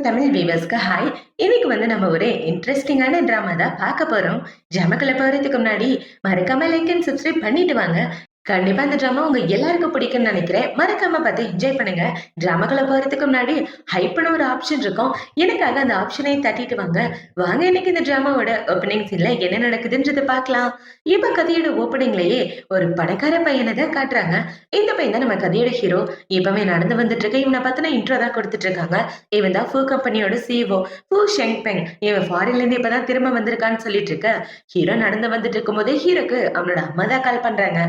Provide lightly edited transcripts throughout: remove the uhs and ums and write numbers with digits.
Tamil வீவர்ஸ்க்கு hi. இன்னைக்கு நம்ம ஒரு இன்ட்ரெஸ்டிங்கான டிராமா தான் பார்க்க போறோம். டிராமாக்குள்ள போறதுக்கு முன்னாடி மறக்காம லைக் அண்ட் சப்ஸ்கிரைப் பண்ணிட்டு வாங்க. கண்டிப்பா இந்த டிராமா உங்க எல்லாருக்கும் பிடிக்கும்னு நினைக்கிறேன். மறக்காம பார்த்து என்ஜாய் பண்ணுங்க. டிராமாக்குள்ள போறதுக்கு முன்னாடி ஹைப்னு ஒரு ஆப்ஷன் இருக்கும். எனக்காக அந்த ஆப்ஷனை தட்டிட்டு வாங்க. வாங்க இன்னைக்கு இந்த டிராமாவோட ஓப்பனிங் சீன்ல என்ன நடக்குதுன்றத பார்க்கலாம். இப்ப கதையோட ஓப்பனிங்லயே ஒரு பணக்கார பையனை தான் காட்டுறாங்க. இந்த பையன் தான் நம்ம கதையோட ஹீரோ. இப்பவே நடந்து வந்துட்டு இருக்க இவனை பத்தின இன்ட்ரோ தான் கொடுத்துட்டு இருக்காங்க. இவன் தான் ஃபூ கம்பெனியோட சிஇஓ ஃபூ ஷெங்பெங். இவன் ஃபாரின்ல இருந்து இப்பதான் திரும்ப வந்திருக்கான்னு சொல்லிட்டு இருக்க ஹீரோ நடந்து வந்துட்டு இருக்கும் போதே ஹீரோக்கு அவனோட அம்மா தான் கால் பண்றாங்க.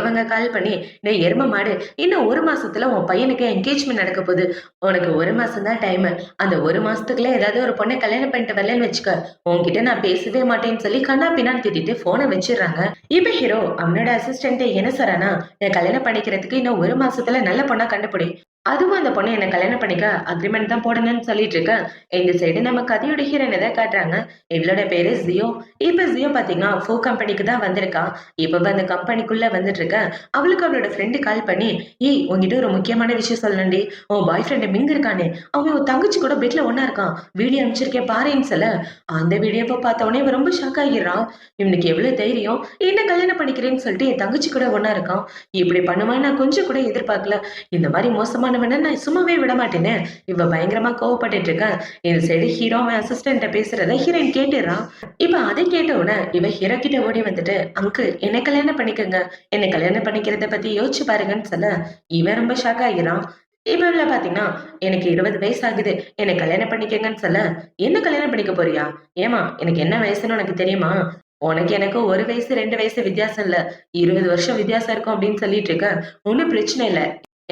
இப்பவங்க கால் பண்ணி, டேய் எரும மாடு, இன்னும் 1 மாசத்துல உன் பையனுக்கு என்கேஜ்மெண்ட் நடக்க போகுது. உனக்கு 1 மாசம் தான் டைம். அந்த 1 மாசத்துக்குள்ள ஏதாவது ஒரு பொண்ணை கல்யாணம் பண்ணிட்டு வரலன்னு வச்சுக்க, உன்கிட்ட நான் பேசவே மாட்டேன்னு சொல்லி கண்ணா பின்னான்னு திட்டிட்டு போனை வச்சிடுறாங்க. இப்ப ஹீரோ அவனோட அசிஸ்டன்ட் என்ன சொல்றானா, நான் கல்யாணம் பண்ணிக்கிறதுக்கு இன்னும் 1 மாசத்துல நல்ல பொண்ணா கண்டுபிடி. அதுவும் அந்த பொண்ணை என்ன கல்யாணம் பண்ணிக்க அக்ரிமெண்ட் தான் போடணும்னு சொல்லிட்டு இருக்க. இந்த சைடு நம்ம கதையோட ஹீரோனை தான் காட்டுறாங்க. இவளோட பேரு ஜியோ. இப்ப ஜியோ பாத்தீங்கன்னா ஃபோ கம்பெனிக்கு தான் வந்திருக்கா. இப்ப அந்த கம்பெனிக்குள்ள வந்துட்டு இருக்க அவளுக்கு அவளோட ஃப்ரெண்டு கால் பண்ணி, ஏய் உங்ககிட்ட ஒரு முக்கியமான விஷயம் சொல்லணும்டி. உன் பாய் ஃப்ரெண்டு மிங்க இருக்கானே, அவன் உன் தங்கச்சி கூட பெட்ல ஒண்ணா இருக்கான். வீடியோ அனுப்பிச்சிருக்கேன் பாருன்னு சொல்ல, அந்த வீடியோ பார்த்த உடனே இவன் ரொம்ப ஷாக் ஆகிடுறான். இவனுக்கு எவ்வளவு தைரியம், என்ன கல்யாணம் பண்ணிக்கிறேன்னு சொல்லிட்டு என் தங்கச்சி கூட ஒண்ணா இருக்கான். இப்படி பண்ணுவான்னு நான் கொஞ்சம் கூட எதிர்பார்க்கல. இந்த மாதிரி மோசமானவன நான் சும்மாவே விட மாட்டேனே. இவ பயங்கரமா கோவப்பட்டுட்டு இருக்க. இந்த சைடு ஹீரோ அவன் அசிஸ்டன்ட்ட பேசுறத ஹீரோயின் கேட்டுறான். இப்ப அதை கேட்ட உடனே இவ ஹீரோ கிட்ட ஓடி வந்துட்டு, அங்கிள் என்ன கல்யாணம் பண்ணிக்கங்க, என்ன கல்யாணம் பண்ணிக்கிறத பத்தி யோசிச்சு பாருங்கன்னு சொல்ல, இவன் ரொம்ப ஷாக் ஆகிறான். இப்ப இவள பாத்தீங்கன்னா, எனக்கு 20 வயசு ஆகுது, என்னை கல்யாணம் பண்ணிக்கங்கன்னு சொல்ல, என்ன கல்யாணம் பண்ணிக்க போறியா? ஏமா எனக்கு என்ன வயசுன்னு உனக்கு தெரியுமா? உனக்கு எனக்கு 1 வயசு 2 வயசு வித்தியாசம் இல்ல, 20 வருஷம் வித்தியாசம் இருக்கும் அப்படின்னு சொல்லிட்டு இருக்க. ஒண்ணும் பிரச்சனை இல்ல,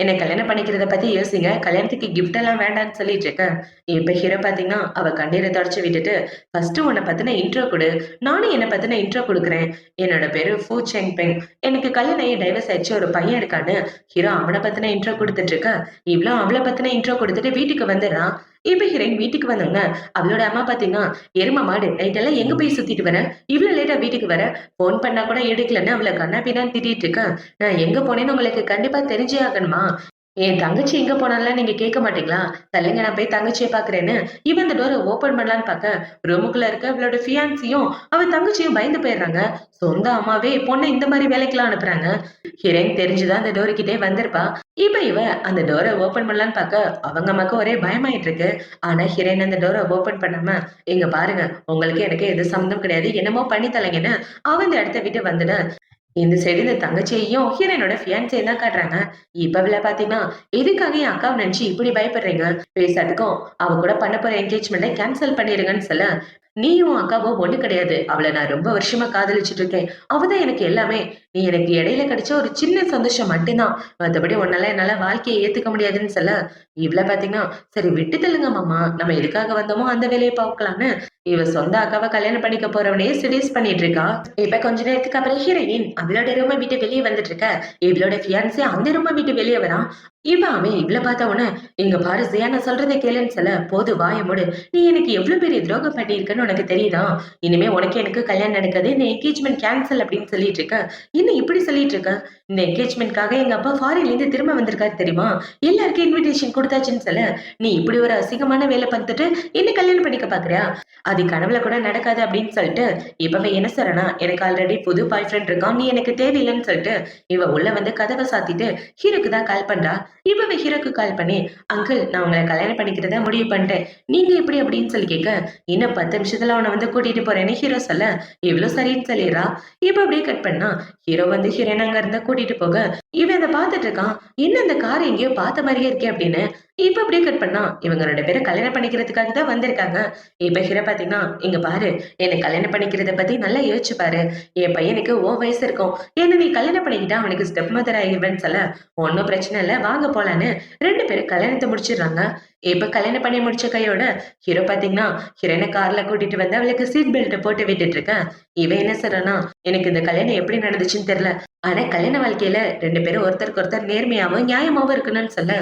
என்ன கல்யாணம் பண்ணிக்கிறத பத்தி யோசிங்க, கல்யாணத்துக்கு கிஃப்ட் எல்லாம் வேண்டாம்னு சொல்லிட்டு இருக்கேன். இப்ப ஹீரோ பாத்தீங்கன்னா அவ கண்ணீரை தொடச்சு விட்டுட்டு, ஃபர்ஸ்ட் உன்னை பத்தின இன்ட்ரோ கொடு, நானும் என்ன பத்தின இன்ட்ரோ கொடுக்குறேன். என்னோட பேரு ஃபூ செங்பெங். எனக்கு கல்யாணம் ஆகி டைவர்ஸ் ஆயிடுச்சு, ஒரு பையன் இருக்கான்னு ஹீரோ அவனை பத்தின இன்ட்ரோ கொடுத்துட்டு இருக்க. இவ்வளோ அவளை பத்தின இன்ட்ரோ கொடுத்துட்டு வீட்டுக்கு வந்துடுறான். இப்ப ஹீரோயின் வீட்டுக்கு வந்தாங்க. அவளோட அம்மா பாத்தீங்கன்னா, எரும மாடு நைட் எல்லாம் எங்க போய் சுத்திட்டு வர, இவ்வளவு லேட்டா வீட்டுக்கு வர, போன் பண்ணா கூட எடுக்கலன்னு அவளை கண்ணா பின்னான்னு திட்டிட்டு இருக்கேன். நான் எங்க போனேன்னு உங்களுக்கு கண்டிப்பா தெரிஞ்சே ஆகணுமா? என் தங்கச்சி எங்க போனாலும் நீங்க கேட்க மாட்டீங்களா? தள்ளுங்க நான் போய் தங்கச்சியை பாக்குறேன்னு இவன் இந்த டோரை ஓபன் பண்ணலான்னு பாக்க, ரூமுக்குள்ள இருக்க அவளோட ஃபியான்சியும் அவ தங்கச்சியும் பயந்து போயிடுறாங்க. சொந்த அம்மாவே பொண்ணை இந்த மாதிரி வேலைக்கெல்லாம் அனுப்புறாங்க. ஹீரோயின் தெரிஞ்சுதான் அந்த டோரு கிட்டே வந்திருப்பா. இப்ப இவ அந்த டோரை ஓபன் பண்ணலான்னு பாக்க அவங்க அம்மாக்கு ஒரே பயமாயிட்டு இருக்கு. ஆனா ஹீரோயின் அந்த டோரை ஓபன் பண்ணாம, இங்க பாருங்க உங்களுக்கு எனக்கு எது சம்மந்தம் கிடையாது, என்னமோ பண்ணி தலைங்கன்னு அவன் இந்த இடத்த விட்டு வந்துட. இந்த சைடு இந்த தங்கச்சியையும் ஹீரோனோட ஃபியான்சியை தான் காட்டுறாங்க. இப்ப இவள பாத்தீங்கன்னா, எதுக்காக என் அக்காவை நினைச்சு இப்படி பயப்படுறீங்க? பேசாட்டுக்கும் அவ கூட பண்ண போற என்கேஜ்மெண்ட்டை கேன்சல் பண்ணிடுங்கன்னு சொல்ல, நீயும் அக்காவும் ஒண்ணு கிடையாது. அவளை நான் ரொம்ப வருஷமா காதலிச்சுட்டு இருக்கேன். அவதான் எனக்கு எல்லாமே. நீ எனக்கு இடையில கிடைச்ச ஒரு சின்ன சந்தோஷம் மட்டும்தான். மத்தபடி உன்னால என்னால வாழ்க்கையை ஏத்துக்க முடியாதுன்னு சொல்ல, இவள பாத்தீங்கன்னா, சரி விட்டு தள்ளுங்க மாமா. நம்ம எதுக்காக வந்தோமோ அந்த வேலையை பார்க்கலான்னு இவ சொந்த அக்காவை கல்யாணம் பண்ணிக்க போறவனே செடியூஸ் பண்ணிட்டு இருக்கா. இப்ப கொஞ்ச நேரத்துக்கு அப்புறம் ஹீரோயின் அவளோட ரூமை விட்டு வெளியே வந்துட்டு இருக்க. இவளோட ஃபியான்சி அந்த ரூமை விட்டு வெளியே வரான். இப்ப அவன் இவள பார்த்த உடனே, இங்க பாரு ஜியா நான் சொல்றதை கேளுன்னு சொல்ல, போது வாய மூடு. நீ எனக்கு எவ்வளவு பெரிய துரோகம் பண்ணியிருக்கன்னு உனக்கு தெரியுதா? இனிமே உனக்கு எனக்கு கல்யாணம் நடக்காது, இந்த என்கேஜ்மெண்ட் கேன்சல் அப்படின்னு சொல்லிட்டு இருக்க. இன்னும் இப்படி சொல்லிட்டு இருக்க. இந்த என்கேஜ்மெண்ட்காக எங்க அப்பா ஃபாரின்ல இருந்து திரும்ப வந்திருக்காரு தெரியுமா? எல்லாருக்கும் இன்விடேஷன் கொடுத்தாச்சுன்னு சொல்ல, நீ இப்படி ஒரு அசிங்கமான வேலை பார்த்துட்டு என்ன கல்யாணம் பண்ணிக்க பாக்குறியா? அது கனவுல கூட நடக்காது அப்படின்னு சொல்லிட்டு இப்பவே என்ன சொல்றனா, எனக்கு ஆல்ரெடி புது பாய் ஃப்ரெண்ட் இருக்கான், நீ எனக்கு தேவையில்லைன்னு சொல்லிட்டு இவ உள்ள வந்து கதவை சாத்திட்டு ஹீரோக்கு தான் கால் பண்றா. இப்பவே ஹீரோக்கு கால் பண்ணி, அங்கிள் நான் உங்களை கல்யாணம் பண்ணிக்கிறதா முடிவு பண்ணிட்டேன், நீங்க எப்படி அப்படின்னு சொல்லி கேட்க, இன்னும் 10 நிமிஷத்துல அவனை வந்து கூட்டிட்டு போறேன்னு ஹீரோ சொல்ல, இவ்வளவு சரின்னு சொல்லிடுறா. இப்ப அப்படியே கட் பண்ணா ஹீரோ வந்து ஹீரோயின் அங்க இருந்தா கூட்டிட்டு போக, இவன் அதை பார்த்துட்டு இருக்கான். என்ன அந்த கார் எங்கேயோ பார்த்த மாதிரியே இருக்கே அப்படின்னு. இப்ப அப்படியே கட் பண்ணா இவங்க 2 பேரும் கல்யாணம் பண்ணிக்கிறதுக்காக தான் வந்திருக்காங்க. இப்ப ஹீரோ பாத்தீங்கன்னா, இங்க பாரு, என்னை கல்யாணம் பண்ணிக்கிறத பத்தி நல்லா யோசிச்சு பாரு. என் பையனுக்கு வயசு இருக்கும், என்ன நீ கல்யாணம் பண்ணிக்கிட்டா அவனுக்கு ஸ்டெப் மதர் ஆகிருவேன்னு சொல்ல, ஒன்னும் பிரச்சனை இல்ல வாங்க போலான்னு 2 பேரும் கல்யாணத்தை முடிச்சிடுறாங்க. இப்ப கல்யாணம் பண்ணி முடிச்ச கையோட ஹீரோ பாத்தீங்கன்னா ஹீரோயினை கார்ல கூட்டிட்டு வந்து அவளுக்கு சீட் பெல்ட் போட்டு விட்டுட்டு இருக்க. இவன் என்ன சொல்றானா, எனக்கு இந்த கல்யாணம் எப்படி நடந்துச்சுன்னு தெரியல, ஆனா கல்யாண வாழ்க்கையில 2 பேரும் ஒருத்தருக்கு ஒருத்தர் நேர்மையாவும் நியாயமாவும் இருக்கணும்னு சொல்ல,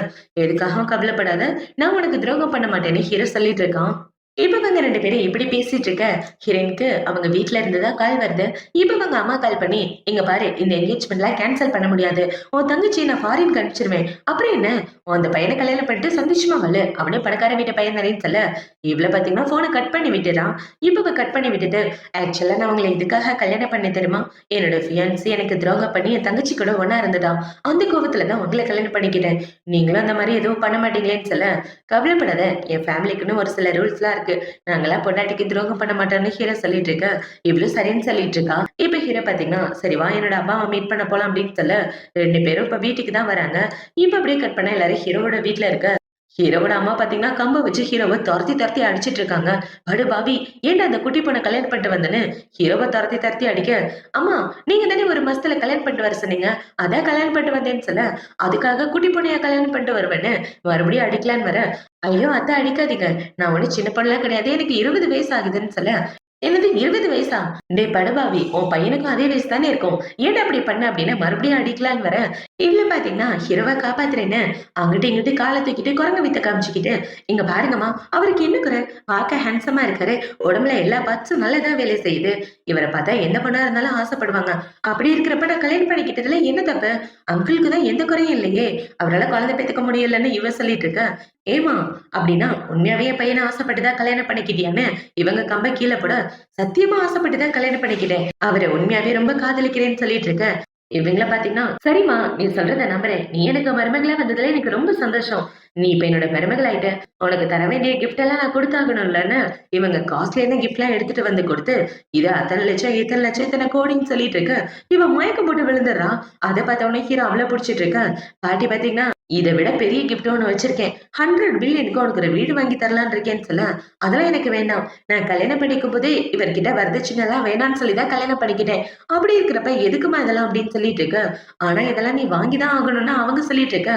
எதுக்காகவும் கவலைப்படாத, நான் உனக்கு துரோகம் பண்ண மாட்டேன்னு ஹீரோ சொல்லிட்டு இருக்கான். இப்ப இவங்க 2 பேரும் இப்படி பேசிட்டு இருக்க, ஹீரோயினுக்கு அவங்க வீட்ல இருந்து தான் கால் வருது. இப்ப இவங்க அம்மா கால் பண்ணி, "இங்க பாரு, இந்த என்கேஜ்மெண்ட்லாம் கேன்சல் பண்ண முடியாது. உன் தங்கச்சிய நான் ஃபாரின்க்கு அனுப்பிச்சுருவேன். அப்புறம் என்ன? உன் அந்த பையன கல்யாணம் பண்ணிட்டு சந்தோஷமா வாழு. அவனே பணக்கார வீட்டு பையன் தானேன்னு" சொல்ல, இவள பாத்தீங்கன்னா ஃபோன கட் பண்ணி விட்டுறான். இப்ப இவ கட் பண்ணி விட்டுட்டு, "ஆக்சுவலா நான் உங்கள எதுக்காக கல்யாணம் பண்ணேன் தெரியுமா? என்னோட ஃபியான்சி எனக்கு துரோகம் பண்ணி என் தங்கச்சி கூட ஒண்ணா இருந்துட்டான். அந்த கோவத்துல தான் உங்கள கல்யாணம் பண்ணிக்கிட்டேன். நீங்களும் அந்த மாரி எதுவும் பண்ண மாட்டீங்களேன்னு" சொல்ல, "கவலைப்படாத, என் ஃபேமிலிக்குன்னு ஒரு சில ரூல்ஸ்லாம் இருக்கு. நாங்கெல்லாம் பொண்டாட்டிக்கு துரோகம் பண்ண மாட்டோம்னு ஹீரோ சொல்லிட்டு இருக்க, இவ்ளோ சரின்னு சொல்லிட்டு இருக்கா. இப்ப ஹீரோ பாத்தீங்கன்னா, சரி வா என்னோட அம்மாவ மீட் பண்ண போலாம் அப்படின்னு சொல்ல, 2 பேரும் இப்ப வீட்டுக்கு தான் வராங்க. இப்ப அப்படியே கட் பண்ணா எல்லாரும் ஹீரோவோட வீட்ல இருக்க. ஹீரோவோட அம்மா பாத்தீங்கன்னா, கம்ப வச்சு ஹீரோவ தொரத்தி தொரத்தி அடிச்சிட்டு இருக்காங்க. "அடு பாவி! ஏன்டா அந்த குட்டி பொண்ண கல்யாணம் பண்ணிட்டு வந்தன்னு?" ஹீரோவ தொரத்தி தொரத்தி அடிக்க, "அம்மா நீங்க தானே ஒரு மாசத்துல கல்யாணம் பண்ணிட்டு வர சொன்னீங்க. அதான் கல்யாணம் பண்ணிட்டு வந்தேன்னு சொல்ல, அதுக்காக குட்டி பொண்ணையா கல்யாணம் பண்ணிட்டு வருவேன்னு மறுபடியும் அடிக்கலான்னு வர, ஐயோ! அத்த அடிக்காதீங்க. நான் ஒண்ணும் சின்ன பொண்ணுலாம் கிடையாது. எனக்கு 20 வயசு ஆகுதுன்னு சொல்ல, என்னது 20 வயசா? டேய் படுபாவி! உன் பையனுக்கும் அதே வயசு தானே இருக்கும். ஏன்டா அப்படி பண்ண? அப்படின்னு மறுபடியும் அடிக்கலான்னு வர, இவள பாத்தீங்கன்னா ஹீரோவ காப்பாத்துறேன்னு அங்கிட்டு இங்கிட்டு கால தூக்கிட்டு குரங்கு வித்த காமிச்சுக்கிட்டு, "இங்க பாருங்கம்மா, அவருக்கு என்ன குறை? பார்க்க ஹேண்ட்ஸமா இருக்காரு. உடம்புல எல்லா பார்ட்ஸும் நல்லதா வேலை செய்யுது. இவர பார்த்தா எந்த பொண்ணா இருந்தாலும் ஆசைப்படுவாங்க. அப்படி இருக்கிறப்ப நான் கல்யாணம் பண்ணிக்கிட்டதுல என்ன தப்பு? அங்கிளுக்கு தான் எந்த குறையும் இல்லையே. அவரால குழந்தை பெத்துக்க முடியலன்னு இவ சொல்லிட்டு இருக்க. ஏம்மா அப்படின்னா உண்மையாவே என் பையன ஆசைப்பட்டு தான் கல்யாணம் பண்ணிக்கிட்டியான்னு இவங்க கம்ப கீழ போட, சத்தியமா ஆசைப்பட்டு தான் கல்யாணம் பண்ணிக்கிட்டேன். அவர உண்மையாவே ரொம்ப காதலிக்கிறேன்னு சொல்லிட்டு இருக்க. இவங்கள பாத்தீங்கன்னா, "சரிம்மா, நீ சொல்றத நம்புறேன். நீ எனக்கு மருமகளா வந்ததுல எனக்கு ரொம்ப சந்தோஷம். நீ இப்ப என்னோட மருமகள் ஆயிட்ட. உனக்கு தர வேண்டிய கிஃப்ட் எல்லாம் நான் குடுத்தாகணும்லன்னு" இவங்க காஸ்ட்லியான கிஃப்ட்லாம் எடுத்துட்டு வந்து குடுத்து, இது அத்தன லட்சம், இத்தன லட்சம், இத்தன கோடின்னு சொல்லிட்டு இருக்க. இவன் மயக்கம் போட்டு விழுந்துடுறான். அத பார்த்த உடனே ஹீரோ அவள புடிச்சிட்டு இருக்க. பாட்டி பாத்தீங்கன்னா, "இத விட பெரிய கிஃப்ட் ஒண்ணு வச்சிருக்கேன். 100 பில்லியனுக்கு உனக்கு ஒரு வீடு வாங்கி தரலான்னு இருக்கேன்னு" சொல்ல, "அதெல்லாம் எனக்கு வேண்டாம். நான் கல்யாணம் பண்ணிக்கும் போதே இவர்கிட்ட வரதட்சணைலாம் வேணான்னு சொல்லி தான் கல்யாணம் பண்ணிக்கிட்டேன். அப்படி இருக்கிறப்ப எதுக்கும்மா இதெல்லாம் அப்படின்னு சொல்லிட்டு இருக்க. ஆனா இதெல்லாம் நீ வாங்கி தான் ஆகணும்னு அவங்க சொல்லிட்டு இருக்க.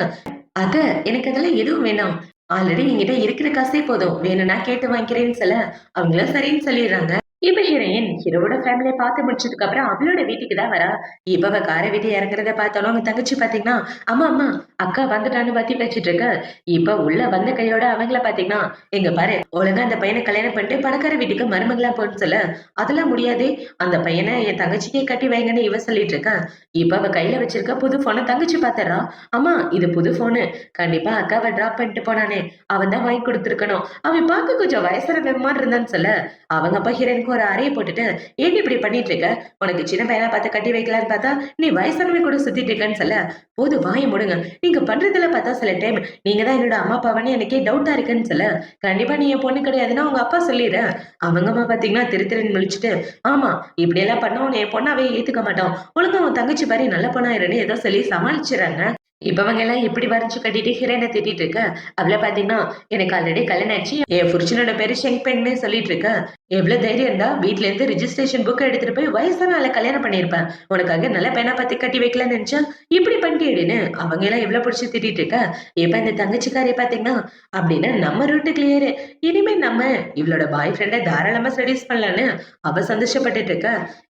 அத்த எனக்கு அதெல்லாம் எதுவும் வேணாம். ஆல்ரெடி என்கிட்ட இருக்கிற காசே போதும். வேணும்னா கேட்டு வாங்கிக்கிறேன்னு சொல்ல, அவங்களும் சரின்னு சொல்லிடுறாங்க. இப்ப ஹீரோயின் ஹீரோவோட ஃபேமிலிய பார்த்து முடிச்சதுக்கு அப்புறம் அவளோட வீட்டுக்கு தான் வரா. இப்ப அவ கார விட்டு இறங்குறத பார்த்தாலும் அவங்க தங்கச்சி பாத்தீங்கன்னா, "அம்மா அம்மா அக்கா வந்துட்டான்னு பத்தி பேசிட்டு இருக்க." இப்ப உள்ள வந்த கையோட அவங்கள பாத்தீங்கன்னா, "எங்க பாரு ஒழுங்கா அந்த பையனை கல்யாணம் பண்ணிட்டு பணக்கார வீட்டுக்கு மருமகளா போன்னு சொல்ல." "அதெல்லாம் முடியாதே. அந்த பையனை என் தங்கச்சிக்கே கட்டி வைங்கன்னு" இவ சொல்லிட்டு இருக்கா. இப்ப அவ கையில வச்சிருக்க புது போன தங்கச்சி பாத்துறா. "அம்மா இது புது போனு. கண்டிப்பா அக்காவை டிராப் பண்ணிட்டு போனானே அவன் தான் வாங்கி கொடுத்துருக்கணும். அவன் பார்க்க கொஞ்சம் வயசான மாதிரி இருந்தான்னு சொல்ல, அவங்க அப்பா ஹீரோயினுக்கு ஒரு அறைய போட்டுட்டு, "ஏன்டி இப்படி பண்ணிட்டு இருக்க? உனக்கு சின்ன பையனா பார்த்து கட்டி வைக்கலான்னு பார்த்தா, நீ வயசானவன் கூட சுத்திட்டு இருக்கன்னு" சொல்ல, "போதும் வாய மூடுங்க. நீங்க பண்றதெல்லாம் பார்த்தா சில டைம் நீங்க தான் என்னோட அம்மா அப்பாவான்னு எனக்கே டவுட்டா இருக்குன்னு" சொல்ல, "கண்டிப்பா நீ என் பொண்ணு கிடையாதுன்னு உங்க அப்பா சொல்லிரு." அவங்க அம்மா பார்த்தீங்கன்னா திரு திருன்னு முழிச்சுட்டு, "ஆமா இப்படியெல்லாம் பண்ணா உன்ன என் பொண்ணாவே ஏத்துக்க மாட்டோம். ஒழுங்கா உன் தங்கச்சி பாரு நல்ல பொண்ணா இருன்னு" ஏதோ சொல்லி சமாளிச்சுறாங்க. இப்ப அவங்கலாம் எப்படி வரைஞ்சு கட்டிட்டு ஹீரோயின திட்டிட்டு இருக்க. அவள பார்த்தீங்கன்னா, "எனக்கு ஆல்ரெடி கல்யாணம் ஆச்சு. என் புருஷனோட பேரு ஷெங்பென்னு" சொல்லிட்டு இருக்க. "எவ்ளோ தைரியம் இருந்தா வீட்ல இருந்து ரிஜிஸ்ட்ரேஷன் புக் எடுத்துட்டு போய் வயசான ஆள கல்யாணம் பண்ணியிருப்பேன். உனக்காக நல்ல பையனா பார்த்து கட்டி வைக்கலாம்னு நெனச்சா, இப்படி பண்ணிட்டியேடின்னு" அவங்க எல்லாம் எவ்ளோ புடிச்சு திட்டிட்டு இருக்க. இப்ப இந்த தங்கச்சிக்காரிய பார்த்தீங்கன்னா, "அப்படின்னா நம்ம ரூட் கிளியரு. இனிமே நம்ம இவளோட பாய் ஃப்ரெண்ட தாராளமா செடியூஸ் பண்ணலான்னு" அவ சந்தோஷப்பட்டுட்டு இருக்க.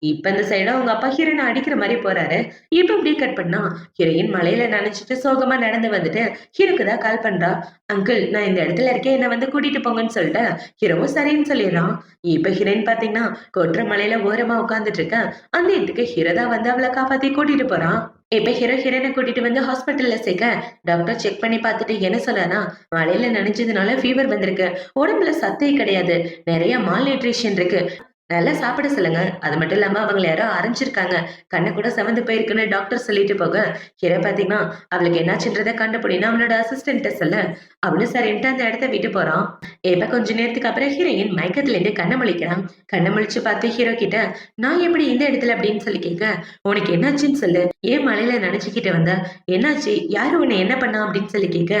இப்ப இந்த சைடு அவங்க அப்பா ஹீரோயின அடிக்கிற மாரி போறாரு. இப்ப இப்படியே கட் பண்ணா, ஹீரோயின் மழையில நனைஞ்சுட்டு சோகமா நடந்து வந்துட்டு ஹீரோக்கு தான் கால் பண்றா. "அங்கிள் நான் இந்த இடத்துல இருக்கேன். என்ன வந்து கூட்டிட்டு போங்கன்னு" சொல்லிட்டு ஹீரோவும் சரின்னு சொல்லிடுறான். இப்ப ஹீரோயின் பாத்தீங்கன்னா கொட்டுற மழையில ஓரமா உட்கார்ந்துட்டு இருக்க. அந்த இடத்துக்கு ஹீரோ தான் வந்து அவளை காப்பாத்தி கூட்டிட்டு போறான். இப்ப ஹீரோயினை கூட்டிட்டு வந்து ஹாஸ்பிட்டல்ல சேர்க்க டாக்டர் செக் பண்ணி பார்த்துட்டு என்ன சொன்னானா, மழையில நனைஞ்சதுனால ஃபீவர் வந்திருக்கு. உடம்புல சத்தே கிடையாது. நிறைய மால் நியூட்ரிஷன் இருக்கு. நல்லா சாப்பிட சொல்லுங்க. அது மட்டும் இல்லாம அவங்கள யாரோ அரைஞ்சிருக்காங்க. கண்ணு கூட சிவந்து போயிருக்குன்னு டாக்டர் சொல்லிட்டு போக, ஹீரோ பாத்தீங்கன்னா, அவளுக்கு என்னாச்சுன்றத கண்டுபிடின்னு அவனோட அசிஸ்டன்ட்ட சொல்ல, அவனும் சரின்ட்டு அந்த இடத்த விட்டு போறான். இப்ப கொஞ்ச நேரத்துக்கு அப்புறம் ஹீரோயின் மயக்கத்துல இருந்து கண்ண முழிக்கிறான். கண்ண முழிச்சு பார்த்து ஹீரோ கிட்ட, "நான் எப்படி இந்த இடத்துல?" அப்படின்னு சொல்லி கேட்க, "உனக்கு என்னாச்சுன்னு சொல்லு. ஏன் மழையில நனைச்சுக்கிட்டு வந்த? என்னாச்சு? யாரு உன்னை என்ன பண்ணா?" அப்படின்னு சொல்லி கேட்க,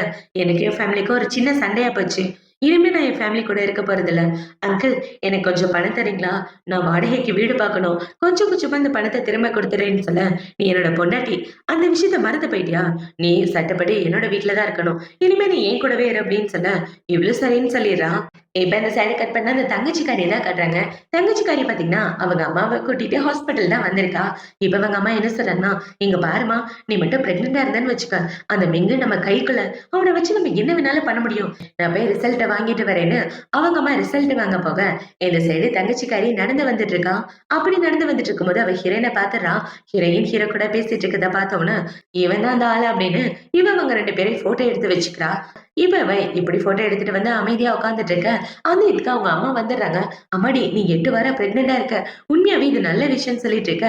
"எனக்கு என் ஃபேமிலிக்கு ஒரு சின்ன சண்டையா போச்சு. இனிமே நான் என் ஃபேமிலி கூட இருக்க போறதில்ல. அங்கிள் எனக்கு கொஞ்சம் பணம் தரீங்களா? நான் வாடகைக்கு வீடு பார்க்கணும். கொஞ்சம் கொஞ்சமா இந்த பணத்த திரும்ப குடுத்துறேன்னு" சொல்ல, "நீ என்னோட பொண்டாட்டி. அந்த விஷயத்த மறந்து போயிட்டியா? நீ சட்டப்படி என்னோட வீட்ல தான் இருக்கணும். இனிமே நீ என் கூடவே இரு" அப்படின்னு சொல்ல, இவளும் சரின்னு சொல்லிர்றா. இப்ப இந்த சைடு கட் பண்ணா அந்த தங்கச்சிக்காரியை தான் காட்டுறாங்க. தங்கச்சிக்காரி பாத்தீங்கன்னா, அவங்க அம்மாவ கூட்டிட்டு ஹாஸ்பிட்டல் தான் வந்திருக்கா. இப்ப அவங்க அம்மா என்ன சொல்றாங்கன்னா, "இங்க பாரும்மா, நீ மட்டும் பிரெக்னன்ட்டா இருந்தன்னு வச்சுக்க, அந்த மிங்கு நம்ம கைக்குள்ள அவன வச்சு நம்ம என்ன வேணாலும் பண்ண முடியும். நான் போய் ரிசல்ட்ட வாங்கிட்டு வரேன்னு" அவங்க அம்மா ரிசல்ட் வாங்க போக, இந்த சைடு தங்கச்சிக்காரி நடந்து வந்துட்டு இருக்கா. அப்படி நடந்து வந்துட்டு இருக்கும்போது அவ ஹீரோயின பாத்துடுறா. ஹீரோயின் ஹீரோ கூட பேசிட்டு இருக்கத பார்த்தவுடனே, இவன் தான் அந்த ஆளு அப்படின்னு அவங்க 2 பேரையும் போட்டோ எடுத்து வச்சுக்கிறா. இப்ப அவ இப்படி போட்டோ எடுத்துட்டு வந்து அமைதியா உட்கார்ந்துட்டு இருக்க. அந்த இதுக்கு அவங்க அம்மா வந்துடுறாங்க. "அம்மாடி நீ 8 வாரம் பிரெக்னன்ட்டா இருக்க. உண்மையாவே இது நல்ல விஷயம்னு சொல்லிட்டு இருக்க.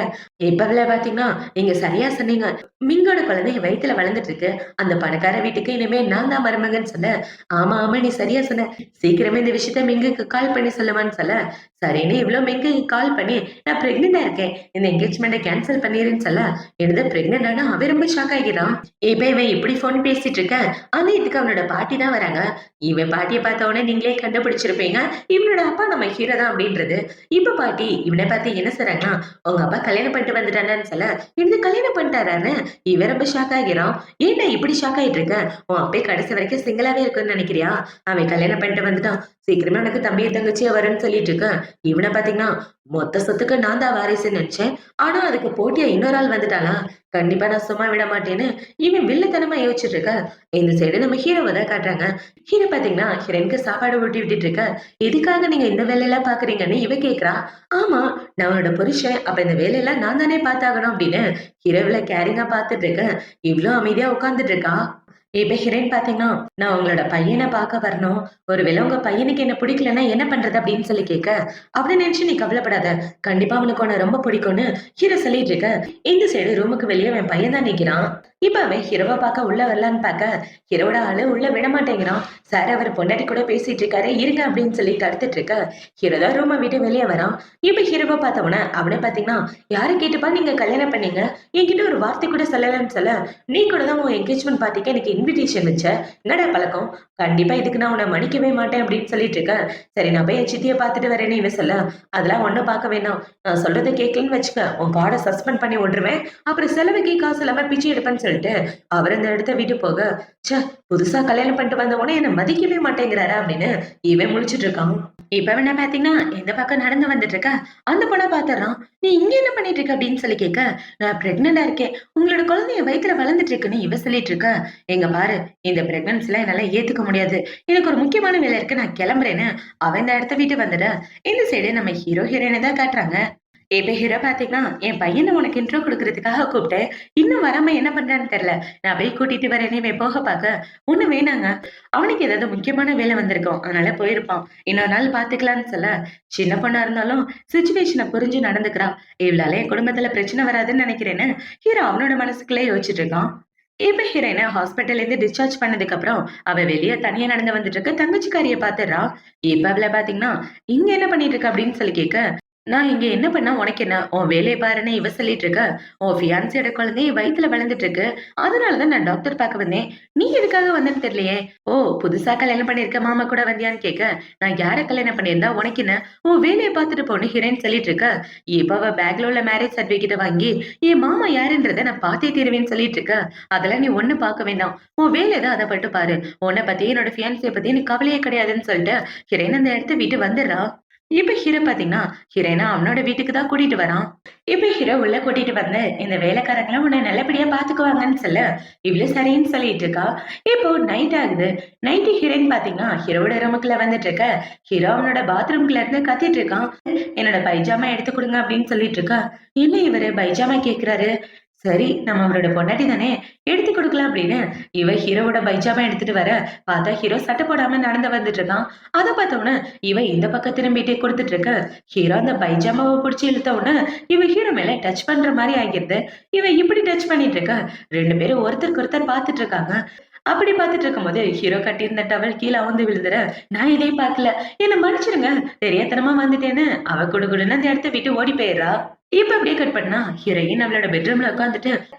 இப்பவே பாத்தீங்கன்னா, நீங்க சரியா சொன்னீங்க. மிங்கோட குழந்தை என் வயித்துல வளர்ந்துட்டு இருக்கு. அந்த பணக்கார வீட்டுக்கு இனிமே நான் தான் மருமகன்னு சொல்ல, ஆமா, ஆமா நீ சரியா சொன்ன. சீக்கிரமே இந்த விஷயத்த மிங்குக்கு கால் பண்ணி சொல்லுவான்னு சொல்ல, சரின்னு இவ்ளோ மிங்குக்கு கால் பண்ணி, நான் பிரெக்னன்ட்டா இருக்கேன். இந்த என்கேஜ்மெண்ட்ட கேன்சல் பண்ணிருன்னு சொல்ல, என்னது பிரெக்னன்ட்டானா அவன் ரொம்ப ஷாக் ஆகிறான். இப்ப இவன் இப்படி ஃபோன் பேசிட்டு இருக்க, அந்த இதுக்கு அவனோட பாட்டி தான் வராங்க. இவன் பாட்டிய பார்த்த உடனே நீங்களே கண்டுபிடிச்சிருப்பீங்க. இவனோட அப்பா நம்ம ஹீரோ தான் அப்படின்றது. இப்ப பாட்டி இவனை பார்த்து என்ன சொல்றாங்கன்னா, உங்க அப்பா கல்யாணம் பண்ணிட்டு வந்துட்டானன்னு சொல்ல, "என்னது கல்யாணம் பண்ணிட்டாரான்னு?" இவன் ரொம்ப ஷாக் ஆகிறான். "ஏன்டா இப்படி ஷாக் ஆயிட்டு இருக்க? உன் அப்பயே கடைசி வரைக்கும் சிங்கிளாவே இருக்குன்னு நினைக்கிறியா? அவன் கல்யாணம் பண்ணிட்டு வந்துட்டான். சீக்கிரமே உனக்கு தம்பியும் தங்கச்சியா வரும்ன்னு சொல்லிட்டு இருக்கேன்." இவனை பாத்தீங்கன்னா, மொத்த சொத்துக்கு நான் தான் வாரிசுன்னு நினைச்சேன். ஆனா அதுக்கு போட்டியா இன்னொரு ஆள் வந்துட்டாளா? கண்டிப்பா நான் சும்மா விட மாட்டேன்னு இவன் வில்லத்தனமா யோசிச்சுட்டு இருக்க. இந்த சைடு நம்ம ஹீரோவ தான் காட்டுறாங்க. ஹீரோ பாத்தீங்கன்னா ஹீரோயினுக்கு சாப்பாடு ஊட்டி விட்டுட்டு இருக்க. "எதுக்காக நீங்க இந்த வேலையெல்லாம் பாக்குறீங்கன்னு?" இவ கேக்குறா. "ஆமா, நான் உன்னோட புருஷன். அப்ப இந்த வேலையெல்லாம் நான் தானே பாத்தாகணும்" அப்படின்னு ஹீரோவில கேரிங்கா பாத்துட்டு இருக்க. இவ்ளோ அமைதியா உட்கார்ந்துட்டு இருக்கா. இப்ப ஹீரோயின் பாத்தீங்கன்னா, "நான் உங்களோட பையன பாக்க வரணும். ஒருவேளை உங்க பையனுக்கு என்ன பிடிக்கலன்னா என்ன பண்றது?" அப்படின்னு சொல்லி கேட்க, "அவன நினைச்சு நீ கவலைப்படாத. கண்டிப்பா அவனுக்கு உன்ன ரொம்ப பிடிக்கும்னு" ஹீரோ சொல்லிட்டு இருக்க. இந்த சைடு ரூமுக்கு வெளிய அவன் பையன் தான் நிக்கிறான். இப்ப அவன் ஹீரோவ பாக்க உள்ள வரலான்னு பாக்க, ஹீரோவோட ஆளு உள்ள விட மாட்டேங்கிறான். "சார் அவர் பொண்டாட்டி கூட பேசிட்டு இருக்காரு. இருங்க" அப்படின்னு சொல்லி தடுத்துட்டு இருக்க. ஹீரோ தான் ரூம விட்டு வெளிய வரான். இப்ப ஹீரோவ பார்த்தவன அவன பாத்தீங்கன்னா, "யார கேட்டுப்பா நீங்க கல்யாணம் பண்ணீங்க? என்கிட்ட ஒரு வார்த்தை கூட சொல்லலன்னு" சொல்ல, "நீ கூட தான் உன் என்கேஜ்மென்ட் பார்ட்டிக்கு எனக்கு இன்விடேஷன் வச்ச. என்னடா பழக்கம்? கண்டிப்பா இதுக்கு நான் உன்ன மன்னிக்கவே மாட்டேன்" அப்படின்னு சொல்லிட்டு இருக்க. "சரி நான் போய் என் சித்திய பார்த்துட்டு வரேன்னு" இவ சொல்ல, "அதெல்லாம் ஒண்ணும் பார்க்க வேணாம். நான் சொல்றத கேட்கலன்னு வச்சுக்க, உன் கார்ட சஸ்பெண்ட் பண்ணி விட்டுருவேன். அப்புறம் செலவுக்கு காசு இல்லாம பிச்சை எடுப்பேன்னு" சொல்லிட்டு அவர் அந்த இடத்த விட்டு போக, ச்சே புதுசா கல்யாணம் பண்ணிட்டு வந்தவனே என்ன மதிக்கவே மாட்டேங்கிறாரா அப்படின்னு இவன் முழிச்சிட்டு இருக்கான். இப்ப என்ன பாத்தீங்கன்னா, இந்த பக்கம் நடந்து வந்துட்டு இருக்க. அந்த பொண்ண பாத்துர்றான். "நீ இங்க என்ன பண்ணிட்டு இருக்க?" அப்படின்னு சொல்லி கேட்க, "நான் பிரெக்னன்ட்டா இருக்கேன். உங்களோட குழந்தை என் வயித்துல வளர்ந்துட்டு இருக்குன்னு" இவ சொல்லிட்டு இருக்க. "எங்க பாரு, இந்த பிரெக்னன்சிலாம் என்னால ஏத்துக்க முடியாது. எனக்கு ஒரு முக்கியமான வேலை இருக்கு. நான் கிளம்புறேன்னு" அவன் இந்த இடத்த விட்டு வந்துட. இந்த சைடு நம்ம ஹீரோ ஹீரோயின தான் காட்டுறாங்க. இப்ப ஹீரோ பாத்தீங்கன்னா, "என் பையன உனக்கு இன்ட்ரோ குடுக்குறதுக்காக கூப்பிட்டேன். இன்னும் வராம என்ன பண்றான்னு தெரியல. நான் போய் கூட்டிட்டு வரேன்னு" இவன் போக பாக்க, "ஒண்ணும் வேணாங்க. அவனுக்கு ஏதாவது முக்கியமான வேலை வந்திருக்கும். அதனால போயிருப்பான். இன்னொரு நாள் பாத்துக்கலாம்னு" சொல்ல, சின்ன பொண்ணா இருந்தாலும் சிச்சுவேஷன புரிஞ்சு நடந்துக்கிறா. இவளால என் குடும்பத்துல பிரச்சனை வராதுன்னு நினைக்கிறேன்னு ஹீரோ அவனோட மனசுக்குள்ளே யோசிச்சுட்டு இருக்கான். இப்ப ஹீரோயின ஹாஸ்பிட்டல்ல இருந்து டிஸ்சார்ஜ் பண்ணதுக்கு அப்புறம் அவ வெளிய தனியா நடந்து வந்துட்டு இருக்க தங்கச்சிக்காரிய பாத்துடுறா. இப்ப அவள பாத்தீங்கன்னா, "இங்க என்ன பண்ணிட்டு இருக்க?" அப்படின்னு சொல்லி கேட்க, "நான் இங்க என்ன பண்ணா உனக்கு என்ன? உன் வேலைய பாருன்னு" இவ சொல்லிட்டு இருக்க. "உன் ஃபியான்சியோட குழந்தை என் வயித்துல வளர்ந்துட்டு இருக்கு. அதனால தான் நான் டாக்டர் பார்க்க வந்தேன். நீ எதுக்காக வந்தன்னு தெரியலையே." "ஓ! புதுசா கல்யாணம் பண்ணியிருக்க மாமா கூட வந்தியான்னு?" கேட்க, "நான் யார கல்யாணம் பண்ணியிருந்தா உனக்கு என்ன? உன் வேலைய பார்த்துட்டு போன்னு" ஹீரோயின் சொல்லிட்டு இருக்க. இப்ப அவ பேக்ல உள்ள மேரேஜ் சர்டிபிகேட்ட வாங்கி, "என் மாமா யாருன்றத நான் பார்த்தே தீருவேன்னு" சொல்லிட்டு இருக்க. "அதெல்லாம் நீ ஒண்ணும் பார்க்க வேண்டாம். உன் வேலை தான் அத மட்டும் பாரு. உன்ன பத்தி என்னோட ஃபியான்சிய பத்தி எனக்கு கவலையே கிடையாதுன்னு" சொல்லிட்டு ஹீரோயின் அந்த இடத்த விட்டு வந்துடுறா. இப்ப ஹீரோ பாத்தீங்கன்னா, ஹீரோயின அவனோட வீட்டுக்கு தான் கூட்டிட்டு வரான். இப்ப ஹீரோ உள்ள கூட்டிட்டு வந்து, "இந்த வேலைக்காரங்கலாம் உன்ன நல்லபடியா பாத்துக்குவாங்கன்னு" சொல்ல, இவளும் சரின்னு சொல்லிட்டு இருக்கா. இப்போ நைட் ஆகுது. நைட்டு ஹீரோயின் பாத்தீங்கன்னா, ஹீரோவோட ரூமுக்குள்ள வந்துட்டு இருக்க. ஹீரோ அவனோட பாத்ரூம்குள்ள இருந்து கத்திட்டு இருக்கான். "என்னோட பைஜாமா எடுத்து குடுங்க" அப்படின்னு சொல்லிட்டு இருக்கா. என்ன இவரு பைஜாமா கேக்குறாரு? சரி, நம்ம அவரோட பொண்டாட்டி தானே, எடுத்து குடுக்கலாம் அப்படின்னு இவ ஹீரோவோட பைஜாமா எடுத்துட்டு வர, பார்த்தா ஹீரோ சட்டை போடாம நடந்து வந்துட்டு இருக்கான். அத பார்த்த உடனே இவ இந்த பக்கம் திரும்பிட்டே குடுத்துட்டு இருக்க. ஹீரோ அந்த பைஜாமாவ புடிச்சு இழுத்த உடனே இவ ஹீரோ மேல டச் பண்ற மாரி ஆகிருது. இவ இப்படி டச் பண்ணிட்டு இருக்க. 2 பேரும் ஒருத்தருக்கு ஒருத்தர் பார்த்துட்டு இருக்காங்க. அப்படி பார்த்துட்டு இருக்கும்போது ஹீரோ கட்டியிருந்த டவல் கீழ அவுந்து விழுந்துற, "நான் இதையும் பார்க்கல. என்ன மன்னிச்சிடுங்க. தெரியாத்தனமா வந்துட்டேன்னு" அவ குடுகுடுன்னு அந்த இடத்த விட்டு ஓடி போயிடுறா. இப்ப அப்படியே கட் பண்ணா, ஹீரோயின் அவளோட பெட்ரூம்ல உட்காந்துட்டு,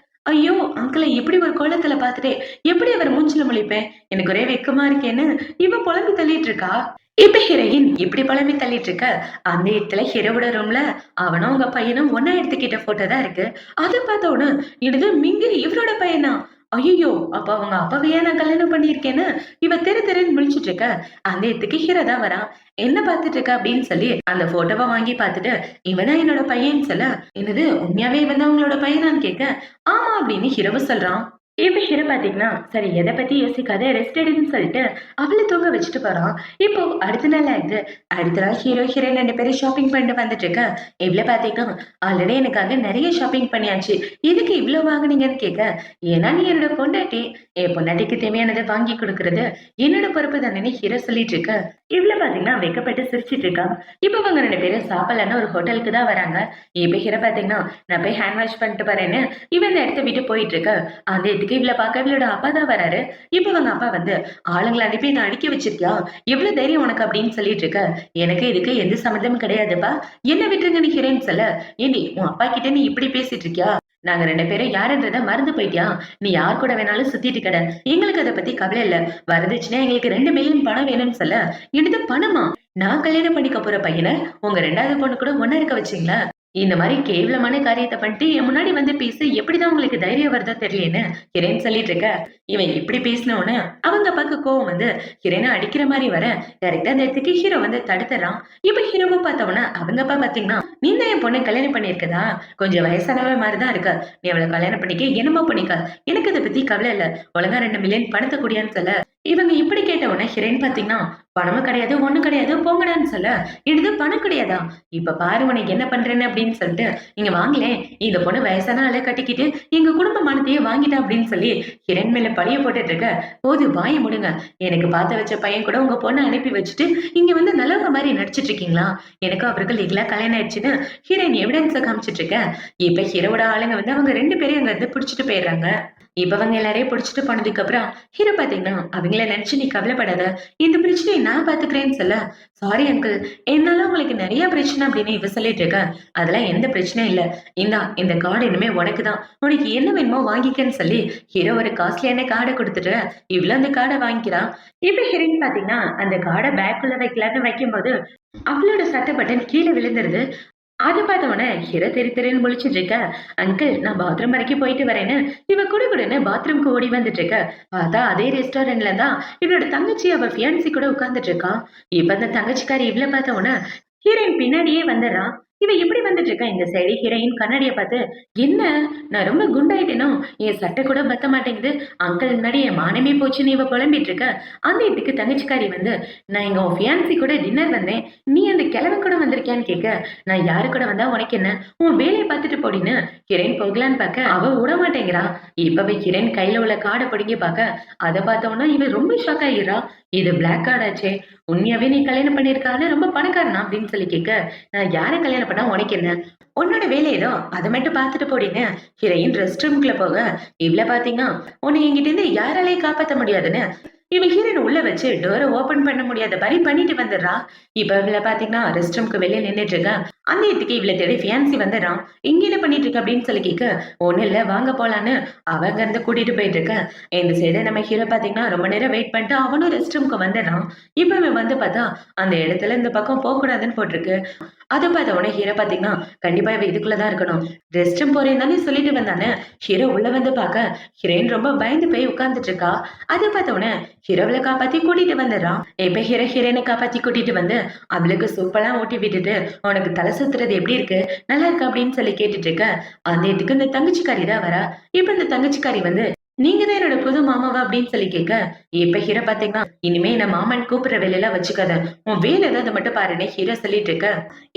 "ஐயோ! அங்கிள இப்படி ஒரு கோலத்துல பார்த்துட்டே, எப்படி அவர் மூஞ்சில முழிப்பேன்? எனக்கு ஒரே வெட்கமா இருக்கேன்னு" இவ புலம்பி தள்ளிட்டு இருக்கா. இப்ப ஹீரோயின் இப்படி புலம்பி தள்ளிட்டு இருக்க, அந்த இடத்துல ஹீரோவோட ரூம்ல அவனும் அவங்க பையனும் ஒண்ணா எடுத்துக்கிட்ட போட்டோ தான் இருக்கு. அத பார்த்த உடனே, "என்னது மிங்கு இவரோட பையனா? ஐயோ, அப்ப அவங்க அப்பாவையா நான் கல்யாணம் பண்ணியிருக்கேன்னு இவ தெரு தெருன்னு முழிச்சிட்டு இருக்க. அந்த இடத்துக்கு ஹீரோ தான் வரான். என்ன பாத்துட்டு இருக்க அப்படின்னு சொல்லி அந்த போட்டோவை வாங்கி பார்த்துட்டு, இவதான் என்னோட பையன்னு சொல்ல, என்னது உண்மையாவே இவன் தான் உங்களோட பையனான்னு கேட்க, ஆமா அப்படின்னு ஹீரோவை சொல்றான். இப்ப ஹீரோ பாத்தீங்கன்னா, சரி எதை பத்தி யோசிக்காத ரெஸ்ட் எடுன்னு சொல்லிட்டு அவளை தூங்க வச்சுட்டு போறான். இப்போ அடுத்த நாள் ஆயிடுது. அடுத்த நாள் ஹீரோ ஹீரோயின் 2 பேரும் ஷாப்பிங் பண்ணிட்டு வந்துட்டு இருக்க. இவ்ளோ பாத்தீங்கன்னா, ஆல்ரெடி எனக்காக நிறைய ஷாப்பிங் பண்ணியாச்சு. எதுக்கு இவ்ளோ வாங்குனீங்கன்னு கேட்க, ஏன்னா நீ என்னோட பொண்டாட்டி. என் பொண்டாட்டிக்கு தேவையானதை வாங்கி கொடுக்கறது என்னோட பொறுப்பு தானேன்னு ஹீரோ சொல்லிட்டு இருக்க. இவ்ளோ பாத்தீங்கன்னா வெக்கப்பட்டு சிரிச்சிட்டு இருக்கா. இப்ப அவங்க 2 பேரும் சாப்பிடலான்னு ஒரு ஹோட்டலுக்கு தான் வராங்க. இப்ப ஹீரோ பாத்தீங்கன்னா, நான் போய் ஹேண்ட் வாஷ் பண்ணிட்டு வரேன்னு இவன் இந்த இடத்த விட்டு போயிட்டு இருக்க. அந்த இடத்துக்கு இவளை பார்க்க இவளோட அப்பா தான் வராரு. இப்ப அவங்க அப்பா வந்து, ஆளுங்களை அனுப்பி நான் அடிக்க வச்சிருக்கியா, எவ்வளவு தைரியம் உனக்கு அப்படின்னு சொல்லிட்டு இருக்க. எனக்கு இதுக்கு எந்த சம்மந்தமும் கிடையாதுப்பா, என்ன விட்டுருங்க நிக்கிறேன்னு சொல்ல, ஏண்டி உன் அப்பா கிட்ட நீ இப்படி பேசிட்டு இருக்கியா, நாங்க 2 பேரும் யாருன்றத மறந்து போயிட்டியா, நீ யார் கூட வேணாலும் சுத்திட்டு கட, எங்களுக்கு அதை பத்தி கவலை இல்ல, வந்துச்சுன்னா எங்களுக்கு 2 மில்லியன் பணம் வேணும்னு சொல்ல, என்னது பணமா, நான் கல்யாணம் பண்ணிக்க போற பையனை உங்க 2வது பொண்ணு கூட ஒன்னா இருக்க வச்சீங்களா, இந்த மாதிரி கேவலமான காரியத்தை பண்ணிட்டு என் முன்னாடி வந்து பேச எப்படிதான் உங்களுக்கு தைரியம் வருதோ தெரியலன்னு ஹிரேன் சொல்லிட்டு இருக்க. இவன் இப்படி பேசினவன அவங்க அப்பாக்கு கோவம் வந்து ஹிரேனை அடிக்கிற மாதிரி வர கரெக்டா அந்த இடத்துக்கு ஹீரோ வந்து தடுத்துறான். இப்ப ஹீரோவை பார்த்தவன அவங்க அப்பா பாத்தீங்கன்னா, நீ தான் என் பொண்ணை கல்யாணம் பண்ணிருக்கதா, கொஞ்சம் வயசானவ மாதிரிதான் இருக்க, நீ அவளை கல்யாணம் பண்ணிக்க என்னமோ பண்ணிக்க, எனக்கு அதை பத்தி கவலை இல்ல, ஒழுங்கா 2 மில்லியன் பணத்தை கூடியான்னு சொல்ல, இவங்க இப்படி கேட்டவன ஹிரேன் பாத்தீங்கன்னா, பணமும் கிடையாது ஒண்ணும் கிடையாது போங்கடான்னு சொல்ல, இது பணம் கிடையாதா, இப்ப பாரு உனக்கு என்ன பண்றேன்னு அப்படின்னு சொல்லிட்டு, இங்க வாங்கலேன், இந்த பொண்ணு வயசான ஆளை கட்டிக்கிட்டு எங்க குடும்பமானத்தையே வாங்கிட்டா அப்படின்னு சொல்லி ஹிரண் மேல பழிய போட்டுட்டு இருக்க. போது வாய முடுங்க, எனக்கு பார்த்த வச்ச பையன் கூட உங்க பொண்ணை அனுப்பி வச்சுட்டு இங்க வந்து நல்லவங்க மாதிரி நடிச்சிட்டு இருக்கீங்களா, எனக்கு அவருக்கு லீகலா கல்யாணம் ஆயிடுச்சுன்னு ஹீரோயின் எவிடன்ஸ காமிச்சிட்டு இருக்க. இப்ப ஹீரோட ஆளுங்க வந்து அவங்க 2 பேரையும் அங்க இருந்து பிடிச்சிட்டு போயிடுறாங்க. இப்ப அவங்க எல்லாரையும் பிடிச்சிட்டு போனதுக்கு அப்புறம் ஹீரோ பாத்தீங்கன்னா, அவங்கள நினைச்சு நீ கவலைப்படாத, இந்த பிரச்சனையை நான் பாத்துக்கிறேன்னு சொல்ல, சாரி அங்கிள், என்னால உங்களுக்கு நிறைய பிரச்சனை அப்படின்னு இவ சொல்லிட்டு இருக்க. அதெல்லாம் எந்த பிரச்சனையும் இல்ல, இந்தா இந்த கார்டு இனிமே உனக்கு தான், உனக்கு என்ன வேணுமோ வாங்கிக்கன்னு சொல்லி ஹீரோ ஒரு காஸ்ட்லியான கார்டை கொடுத்துட்டு இவ்வளவு அந்த கார்டை வாங்கிக்கிறான். இப்ப ஹீரோயின் பாத்தீங்கன்னா அந்த கார்டை பேக்குள்ள வைக்கலான்னு வைக்கும்போது அவளோட சட்டை பட்டன் கீழே விழுந்துருது. அது பார்த்தவன ஹீரோ தெரி தெரியன்னு முழிச்சிட்டு இருக்க. அங்கிள் நான் பாத்ரூம் வரைக்கும் போயிட்டு வரேன்னு இவ குடுன்னு பாத்ரூம்க்கு ஓடி வந்துட்டு இருக்க. பார்த்தா அதே ரெஸ்டாரண்ட்ல தான் இவளோட தங்கச்சி அவ ஃபியான்சி கூட உட்கார்ந்துட்டு இருக்கான். இப்ப அந்த தங்கச்சிக்காரி இவ்வளவு பார்த்தவன ஹீரோயின் பின்னாடியே வந்துடுறான். இவ எப்படி வந்துட்டு இருக்கா இந்த சைடு. ஹீரோயின் கண்ணாடியை பார்த்து, என்ன நான் ரொம்ப குண்டாயிட்டேனோ, என் சட்டை கூட பத்த மாட்டேங்குது, அங்கிள் முன்னாடி என் மானமே போச்சுன்னு இவ புலம்பிட்டு இருக்க. அந்த இதுக்கு தங்கச்சிக்காரி வந்து, நான் எங்க உன் ஃபியான்சி கூட டின்னர் வந்தேன், நீ அந்த கிழமை கூட வந்திருக்கியான்னு கேட்க, நான் யாரு கூட வந்தா உனக்கு என்ன, உன் வேலையை பார்த்துட்டு போடின்னு ஹீரோயின் போகலான்னு பார்க்க அவ விட மாட்டேங்கிறா. இப்பவே ஹீரோயின் கையில உள்ள காடை பிடிங்கி பார்க்க அதை பார்த்தோம்னா இவ ரொம்ப ஷாக் ஆகிறா. இது பிளாக் கார்டு ஆச்சே, உண்மையாவே நீ கல்யாணம் பண்ணிருக்கான்னு ரொம்ப பணக்காரனா அப்படின்னு சொல்லி கேட்க, நான் யாரை கல்யாணம் பண்ணா உனக்கு என்ன, உன்னோட வேலை ஏதோ அதை மட்டும் பார்த்துட்டு போடின்னு ஹீரோயின் ரெஸ்ட் ரூம்குள்ள போக, இவ்ள பாத்தீங்கன்னா உன்னை என்கிட்ட இருந்து யாராலையும் காப்பாற்ற முடியாதுன்னு இவன் ஹீரோயின் உள்ள வச்சு டோரை ஓபன் பண்ண முடியாத மாதிரி பண்ணிட்டு வந்துடுறா. இப்ப இவள பாத்தீங்கன்னா ரெஸ்ட் ரூம்க்கு வெளியே நின்றுட்டு இருக்க. அந்த இடத்துக்கு இவளை தேடி ஃபியான்சி வந்துடுறான். இங்க என்ன பண்ணிட்டு இருக்க அப்படின்னு சொல்லி கேட்க, ஒண்ணு இல்ல வாங்க போலான்னு அவங்க இருந்து கூட்டிட்டு போயிட்டு இருக்க. இந்த சைடு நம்ம ஹீரோ பாத்தீங்கன்னா ரொம்ப நேரம் வெயிட் பண்ணிட்டு அவனும் ரெஸ்ட் ரூம்க்கு வந்துடுறான். இப்ப இவன் வந்து பார்த்தா அந்த இடத்துல இந்த பக்கம் போக கூடாதுன்னு போட்டிருக்கு. அதை பார்த்த உடனே ஹீரோ பாத்தீங்கன்னா, கண்டிப்பா இவ இதுக்குள்ளதான் இருக்கணும், ரெஸ்ட் ரூம் போறேன் தானே சொல்லிட்டு வந்தானே. ஹீரோ உள்ள வந்து பார்க்க ஹீரோயின் ரொம்ப பயந்து போய் உட்கார்ந்துட்டு இருக்கா. அதை பார்த்த உடனே ஹீரோவில காப்பாத்தி கூட்டிட்டு வந்துடுறான். இப்ப ஹீரோ ஹீரோயினை காப்பாத்தி கூட்டிட்டு வந்து அவளுக்கு சூப்பெல்லாம் ஊட்டி விட்டுட்டு, உனக்கு தலை சுத்துறது எப்படி இருக்கு, நல்லா இருக்கு அப்படின்னு சொல்லி கேட்டுட்டு இருக்க. அந்த இதுக்கு இந்த தங்கச்சிக்காரி தான் வரா. இப்ப இந்த தங்கச்சிக்காரி வந்து, நீங்க தான் என்னோட புது மாமாவா அப்படின்னு சொல்லி கேட்க, இப்ப ஹீரோ பாத்தீங்கன்னா, இனிமே என்ன மாமன் கூப்பிடுற வேலையெல்லாம் வச்சுக்காத, உன் வேலை ஏதாவது மட்டும் பாருன்னு ஹீரோ சொல்லிட்டு இருக்க.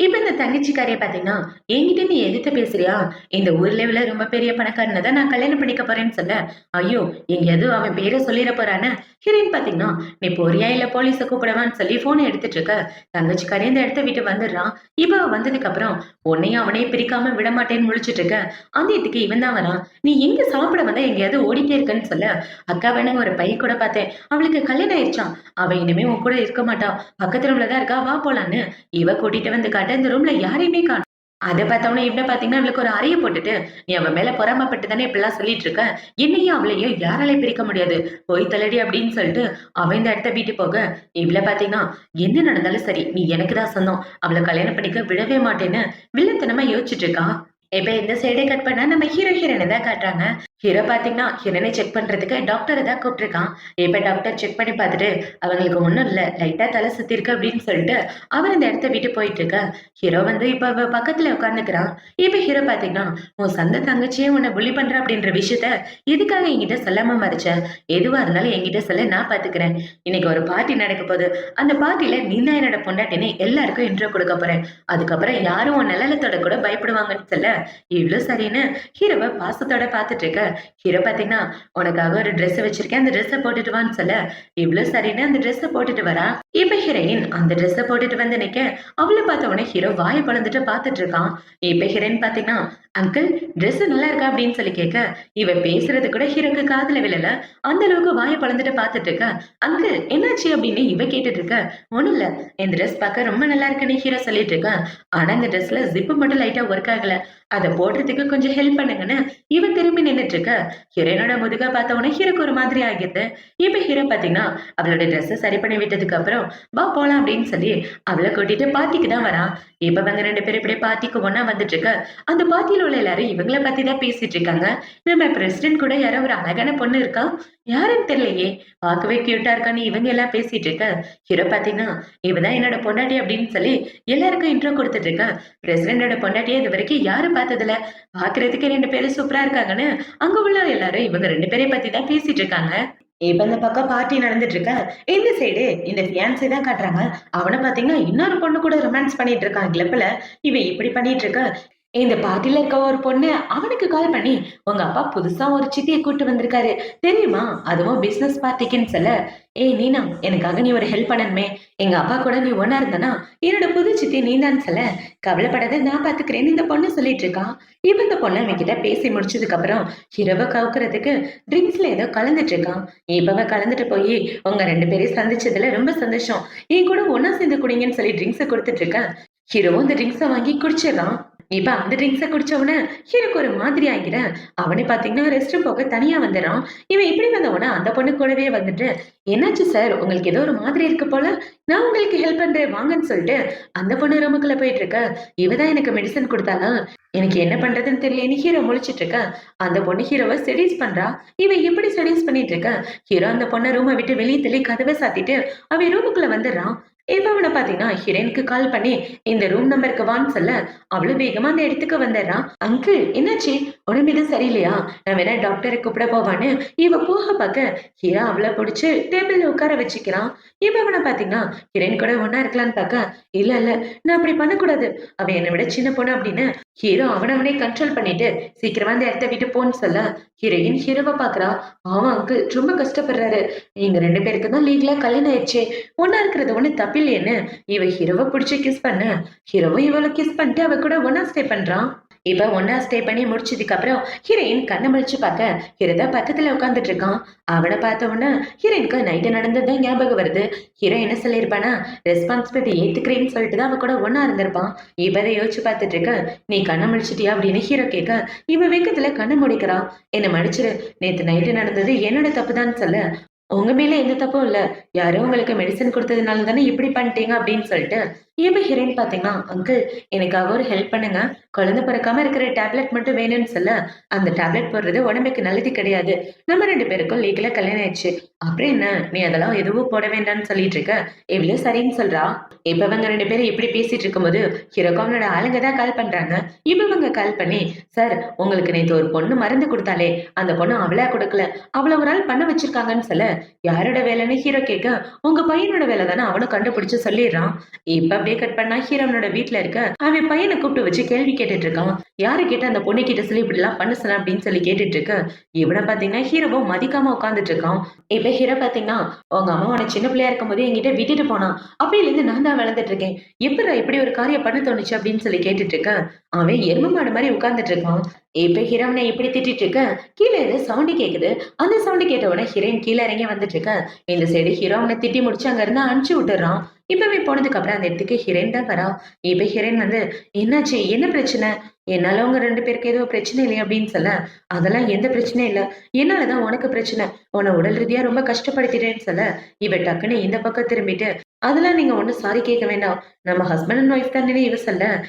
இப்ப இந்த தங்கச்சிக்காரிய பாத்தீங்கன்னா, என்கிட்ட நீ எதிர்த்து பேசுறியா, இந்த ஊர்ல உள்ள ரொம்ப பெரிய பணக்காரனை தான் நான் கல்யாணம் பண்ணிக்க போறேன்னு சொல்ல, ஐயோ எங்கேயாவது அவன் பேரை சொல்லிட போறான்னு ஹீரோயின் பாத்தீங்கன்னா, நீ போறியா இல்ல போலீஸ கூப்பிடவான்னு சொல்லி போனை எடுத்துட்டு இருக்க. தங்கச்சிக்காரி இந்த இடத்த விட்டு வந்துடுறான். இப்ப வந்ததுக்கு அப்புறம் உன்னையும் அவனையும் பிரிக்காம விட மாட்டேன்னு முழிச்சிட்டு இருக்க. அந்த இதுக்கு இவன் தான் வரான். நீ எங்க சாப்பிட வந்தா எங்கேயாவது ஓடிட்டே இருக்கன்னு சொல்ல, அக்கா வேணாங்க ஒரு பைய கூட பார்த்தேன், அவளுக்கு கல்யாணம் ஆயிடுச்சான், அவ இனிமே உன் கூட இருக்க மாட்டா, பக்கத்து ரூம்ல தான் இருக்கா, வா போலான்னு இவ கூட்டிட்டு வந்து காட்ட இந்த ரூம்ல யாரையுமே காணும். அதை பார்த்தவன இவனை பாத்தீங்கன்னா அவளுக்கு ஒரு அறைய போட்டுட்டு, நீ அவன் மேல பொறாமப்பட்டு தானே இப்படிலாம் சொல்லிட்டு இருக்க, என்னையும் அவளையும் யாராலையும் பிரிக்க முடியாது, போய் தலடி அப்படின்னு சொல்லிட்டு அவன் இந்த இடத்த வீட்டு போக, இவ்வளவு பாத்தீங்கன்னா என்ன நடந்தாலும் சரி நீ எனக்கு தான் சொந்தம், அவளை கல்யாணம் பண்ணிக்க விடவே மாட்டேன்னு வில்லத்தனமா யோசிச்சுட்டு இருக்கான். இப்ப இந்த சைடே கட் பண்ணா நம்ம ஹீரோ ஹீரோனை தான் காட்டுறாங்க. ஹீரோ பாத்தீங்கன்னா ஹிரனை செக் பண்றதுக்கு டாக்டரை தான் கூப்பிட்டுருக்கான். இப்ப டாக்டர் செக் பண்ணி பார்த்துட்டு அவங்களுக்கு ஒண்ணும் இல்ல, லைட்டா தலை சுத்தி இருக்கு அப்படின்னு சொல்லிட்டு அவர் இந்த இடத்த விட்டு போயிட்டு இருக்க. ஹீரோ வந்து இப்ப அவ பக்கத்துல உட்காந்துக்கிறான். இப்ப ஹீரோ பாத்தீங்கன்னா, உன் சொந்த தங்கச்சியே உன்னை புள்ளி பண்ற அப்படின்ற விஷயத்த எதுக்காக என்கிட்ட சொல்லாம மறைச்ச? எதுவா இருந்தாலும் என்கிட்ட சொல்ல, நான் பாத்துக்கிறேன். இன்னைக்கு ஒரு பார்ட்டி நடக்க போகுது. அந்த பார்ட்டில நீ தான் என்னோட பொண்டாட்டின்னு எல்லாருக்கும் இன்ட்ரோ கொடுக்க போறேன். அதுக்கப்புறம் யாரும் உன் நிழலத்தோட கூட பயப்படுவாங்கன்னு சொல்ல, இவ்வளவு சரின்னு ஹீரோவை பாசத்தோட பாத்துட்டு இருக்க. ஹீரோ பாத்தீங்கன்னா, உனக்காக ஒரு Dress வச்சிருக்கேன், அந்த Dress போட்டுட்டு வான்னு சொல்ல, இவ்ளோ சரின்னு அந்த Dress போட்டுட்டு வரா. இப்ப ஹீரோயின் அந்த Dress போட்டுட்டு வந்து நிக்க, அவளை பார்த்த உடனே ஹீரோ வாயை பொளந்துட்டு பாத்துட்டு இருக்கான். இப்ப ஹீரோயின் பாத்தீங்கன்னா, அங்கிள் Dress நல்லா இருக்கா அப்படின்னு சொல்லி கேட்க, இவ பேசுறது கூட ஹீரோக்கு காதுல விழல. அந்த அளவுக்கு வாயை பொளந்துட்டு பாத்துட்டு இருக்க. அங்கிள் என்னாச்சு அப்படின்னு இவ கேட்டுட்டு இருக்க. ஒண்ணும் இல்ல, இந்த Dress பார்க்க ரொம்ப நல்லா இருக்குன்னு ஹீரோ சொல்லிட்டு இருக்க. ஆனா இந்த Dressல ஜிப்பு மட்டும் லைட்டா ஒர்க் ஆகல, அதை போடுறதுக்கு கொஞ்சம் ஹெல்ப் பண்ணுங்கன்னு இவ திரும்பி நின்னுட்டு இருக்க. ஹீரோனோட முதுக பார்த்த உடனே ஹீரோக்கு ஒரு மாதிரி ஆகிடுது. இப்ப ஹீரோ பாத்தீங்கன்னா அவளோட ட்ரெஸ் சரி பண்ணி விட்டதுக்கு அப்புறம் வா போலாம் அப்படின்னு சொல்லி அவளை கூட்டிட்டு பார்ட்டிக்கு தான் வரான். இப்ப இவங்க ரெண்டு பேரும் இப்படியே பார்ட்டிக்கு ஒண்ணா வந்துட்டு இருக்க. அந்த பார்ட்டியில உள்ள எல்லாரும் இவங்கள பத்தி தான் பேசிட்டு இருக்காங்க. நம்ம பிரசிடென்ட் கூட யாரோ ஒரு அழகான பொண்ணு இருக்கா, யாருன்னு தெரியலையே, பார்க்கவே கியூட்டா இருக்கான்னு இவங்க எல்லாம் பேசிட்டு இருக்க. ஹீரோ பாத்தீங்கன்னா, இவதான் என்னோட பொண்டாட்டி அப்படின்னு சொல்லி எல்லாருக்கும் இன்ட்ரோ கொடுத்துட்டு இருக்க. பிரசிடென்டோட பொண்டாட்டியை இது வரைக்கும் யாரும் பார்த்ததில்ல, பாக்குறதுக்கு ரெண்டு பேரும் சூப்பரா இருக்காங்கன்னு அங்க உள்ள எல்லாரும் இவங்க ரெண்டு பேரையும் பத்தி தான் பேசிட்டு இருக்காங்க. இப்ப இந்த பக்கம் பார்ட்டி நடந்துட்டு இருக்க. இந்த சைடு இந்த ஃபியான்ஸே தான் காட்டுறாங்க. அவனை பாத்தீங்கன்னா இன்னொரு பொண்ணு கூட ரொமான்ஸ் பண்ணிட்டு இருக்கான் கிளப்ல. இவன் இப்படி பண்ணிட்டு இருக்க. இந்த பார்ட்டில இருக்க ஒரு பொண்ணு அவனுக்கு கால் பண்ணி, உங்க அப்பா புதுசா ஒரு சித்தியை கூட்டு வந்திருக்காரு தெரியுமா, அதுவும் பிசினஸ் பார்ட்டிக்குன்னு சொல்ல, ஏய் நீனா, எனக்காக நீ ஒரு ஹெல்ப் பண்ணணுமே, எங்க அப்பா கூட நீ ஒன்னா இருந்தனா என்னோட புது சித்தி நீதான் சொல்ல, கவலைப்படாத நான் பாத்துக்கிறேன்னு இந்த பொண்ணு சொல்லிட்டு இருக்கான். இப்ப இந்த பொண்ணு அவன் கிட்ட பேசி முடிச்சதுக்கு அப்புறம் ஹீரோவை கவுக்குறதுக்கு ட்ரிங்க்ஸ்ல ஏதோ கலந்துட்டு இருக்கான். இப்ப கலந்துட்டு போய், உங்க ரெண்டு பேரையும் சந்திச்சதுல ரொம்ப சந்தோஷம், என் கூட ஒன்னா சேர்ந்து குடிங்கன்னு சொல்லி ட்ரிங்க்ஸை கொடுத்துட்டு இருக்கேன். ஹீரோவும் இந்த ட்ரிங்க்ஸை வாங்கி குடிச்சிடறான். இப்ப அந்த ட்ரிங்க்ஸை குடிச்ச உடனே ஹீரோக்கு ஒரு மாதிரி ஆகிற. அவனை பாத்தீங்கன்னா ரெஸ்ட் போக தனியா வந்துடுறான். இவன் இப்படி வந்த உடனே அந்த பொண்ணு கூடவே வந்துட்டு, என்னாச்சு சார், உங்களுக்கு ஏதோ ஒரு மாதிரி இருக்கு போல, நான் உங்களுக்கு ஹெல்ப் பண்றேன் வாங்கன்னு சொல்லிட்டு அந்த பொண்ணு ரூமுக்குள்ள போயிட்டு இருக்க. இவதான் எனக்கு மெடிசன் கொடுத்தாலும் எனக்கு என்ன பண்றதுன்னு தெரியலன்னு ஹீரோ முழிச்சிட்டு இருக்க. அந்த பொண்ணு ஹீரோவை செடியூஸ் பண்றா. இவன் எப்படி செடியூஸ் பண்ணிட்டு இருக்க. ஹீரோ அந்த பொண்ணை ரூமை விட்டு வெளியே தள்ளி கதவை சாத்திட்டு அவன் ரூமுக்குள்ள வந்துடுறான். இப்ப அவனை பாத்தீங்கன்னா ஹீரோயினுக்கு கால் பண்ணி இந்த ரூம் நம்பருக்கு வான்னு சொல்ல, அவ்வளவு வேகமா அந்த இடத்துக்கு வந்துடுறான். அங்கிள் என்னாச்சு, உடம்பு எதுவும் சரியில்லையா, நான் வேணா டாக்டரை கூப்பிட போவான்னு இவ போக பார்க்க ஹீரோ அவளை பிடிச்சு டேபிள்ல உட்கார வச்சுக்கிறான். இப்ப அவனை பாத்தீங்கன்னா ஹீரோயின் கூட ஒன்னா இருக்கலான்னு பார்க்க, இல்ல இல்ல நான் அப்படி பண்ணக்கூடாது, அவ என்னை விட சின்ன பொண்ணு அப்படின்னு ஹீரோ அவனவனே கண்ட்ரோல் பண்ணிட்டு சீக்கிரமா அந்த இடத்த விட்டு போன்னு சொல்ல, ஹீரோயின் ஹீரோவை பாக்குறா. அவன் அங்கிள் ரொம்ப கஷ்டப்படுறாரு, எங்க ரெண்டு பேருக்கு தான் லீகலா கல்யாணம் ஆயிடுச்சு, ஒன்னா இருக்கிறது ஒண்ணு தப்பில்லையேன்னு இவ ஹீரோவை பிடிச்சி கிஸ் பண்ண, ஹீரோவும் இவளை கிஸ் பண்ணிட்டு அவ கூட ஒன்னா ஸ்டே பண்றான். இப்ப ஒன்னா ஸ்டே பண்ணி முடிச்சதுக்கு அப்புறம் ஹீரோயின் கண்ணை முழிச்சு பார்க்க ஹீரோதா பக்கத்துல உட்காந்துட்டு இருக்கான். அவனை பார்த்த உடனே ஹீரோயினுக்கு நைட்டு நடந்ததுதான் ஞாபகம் வருது. ஹீரோ என்ன சொல்லியிருப்பானா, ரெஸ்பான்சிபிலிட்டி ஏத்துக்கிறேன்னு சொல்லிட்டு தான் அவ கூட ஒன்னா இருந்திருப்பான். இப்பதை யோசிச்சு பார்த்துட்டு இருக்க. நீ கண்ணை முடிச்சிட்டியா அப்படின்னு ஹீரோ கேட்க, இவன் வெக்கத்துல கண்ணை முடிக்கிறான். என்ன மடிச்சிரு, நேத்து நைட்டு நடந்தது என்னோட தப்புதான்னு சொல்ல, உங்க மேல எந்த தப்பும் இல்ல, யாரோ உங்களுக்கு மெடிசன் கொடுத்ததுனால தானே இப்படி பண்ணிட்டீங்க அப்படின்னு சொல்லிட்டு இப்ப ஹீரோயின் பாத்தீங்கன்னா, அங்கிள் எனக்காக ஒரு ஹெல்ப் பண்ணுங்க, குழந்தை பிறக்காம இருக்கிற டேப்லெட் மட்டும் வேணும்னு சொல்ல, அந்த டேப்லெட் போடுறது உடம்புக்கு நல்லது கிடையாது, நம்ம ரெண்டு பேருக்கும் லீகலா கல்யாணம் ஆயிடுச்சு, அப்புறம் என்ன நீ அதெல்லாம் எதுவும் போட வேண்டாம்னு சொல்லிட்டு இருக்க. எவ்வளவு சரின்னு சொல்றா. இப்ப இவங்க ரெண்டு பேரும் இப்படி பேசிட்டு இருக்கும்போது ஹீரோக்கு அவனோட ஆளுங்க தான் கால் பண்றாங்க. இப்ப இவங்க கால் பண்ணி, சார் உங்களுக்கு நேற்று ஒரு பொண்ணு மருந்து கொடுத்தாலே அந்த பொண்ணு அவளா கொடுக்கல, அவளை ஒரு ஆள் பண்ண வச்சிருக்காங்கன்னு சொல்ல, யாரோட வேலைன்னு ஹீரோ கேட்க, உங்க பையனோட வேலை தானே அவனும் கண்டுபிடிச்சு சொல்லிடுறான். இப்ப அப்படியே கட் பண்ணா ஹீரோனோட வீட்டுல இருக்க அவன் பையனை கூப்பிட்டு வச்சு கேள்வி கேட்டுட்டு இருக்கான். யாரு கேட்ட அந்த பொண்ணு கிட்ட சொல்லி இப்படி எல்லாம் பண்ண சொன்ன அப்படின்னு சொல்லி கேட்டுட்டு இருக்க. இவனை பாத்தீங்கன்னா ஹீரோவும் மதிக்காம உட்காந்துட்டு இருக்கான். இப்ப ஹீரோ பாத்தீங்கன்னா, உங்க அம்மா உனக்கு சின்ன பிள்ளையா இருக்கும் போது என்கிட்ட விட்டுட்டு போனான், அப்பையில இருந்து நான் தான் வளர்ந்துட்டு இருக்கேன், எப்படி இப்படி ஒரு காரியம் பண்ண தோணுச்சு அப்படின்னு சொல்லி கேட்டுட்டு இருக்க. அவன் எரும மாடு மாதிரி உட்கார்ந்துட்டு இருக்கான். இப்ப ஹீரோனை இப்படி திட்டிட்டு இருக்க. கீழே ஏதோ சவுண்டு கேக்குது. அந்த சவுண்டு கேட்ட உடனே ஹீரோயின் கீழே இறங்கி வந்துட்டு இருக்க. இந்த சைடு ஹீரோனை திட்டி முடிச்சு அங்க இருந்து அனுப்பிச்சு விட்டுறான். இப்பவே போனதுக்கு அப்புறம் அந்த இடத்துக்கு ஹீரோயின் தான் வரா. இப்ப ஹீரோயின் வந்து, என்னாச்சு, என்ன பிரச்சனை, என்னால உங்க ரெண்டு பேருக்கு ஏதோ பிரச்சனை இல்லையா அப்படின்னு சொல்ல, அதெல்லாம் எந்த பிரச்சனையும் இல்ல, என்னாலதான் உனக்கு பிரச்சனை, உன்னை உடல் ரீதியா ரொம்ப கஷ்டப்படுத்திட்டேன்னு சொல்ல, இவ டக்குன்னு இந்த பக்கம் திரும்பிட்டு அதெல்லாம் நீங்க ஒண்ணும் சாரி கேட்க வேண்டாம். நம்ம ஹஸ்பண்ட் அண்ட் ஒய்ஃப் தானே இவ சொல்ல.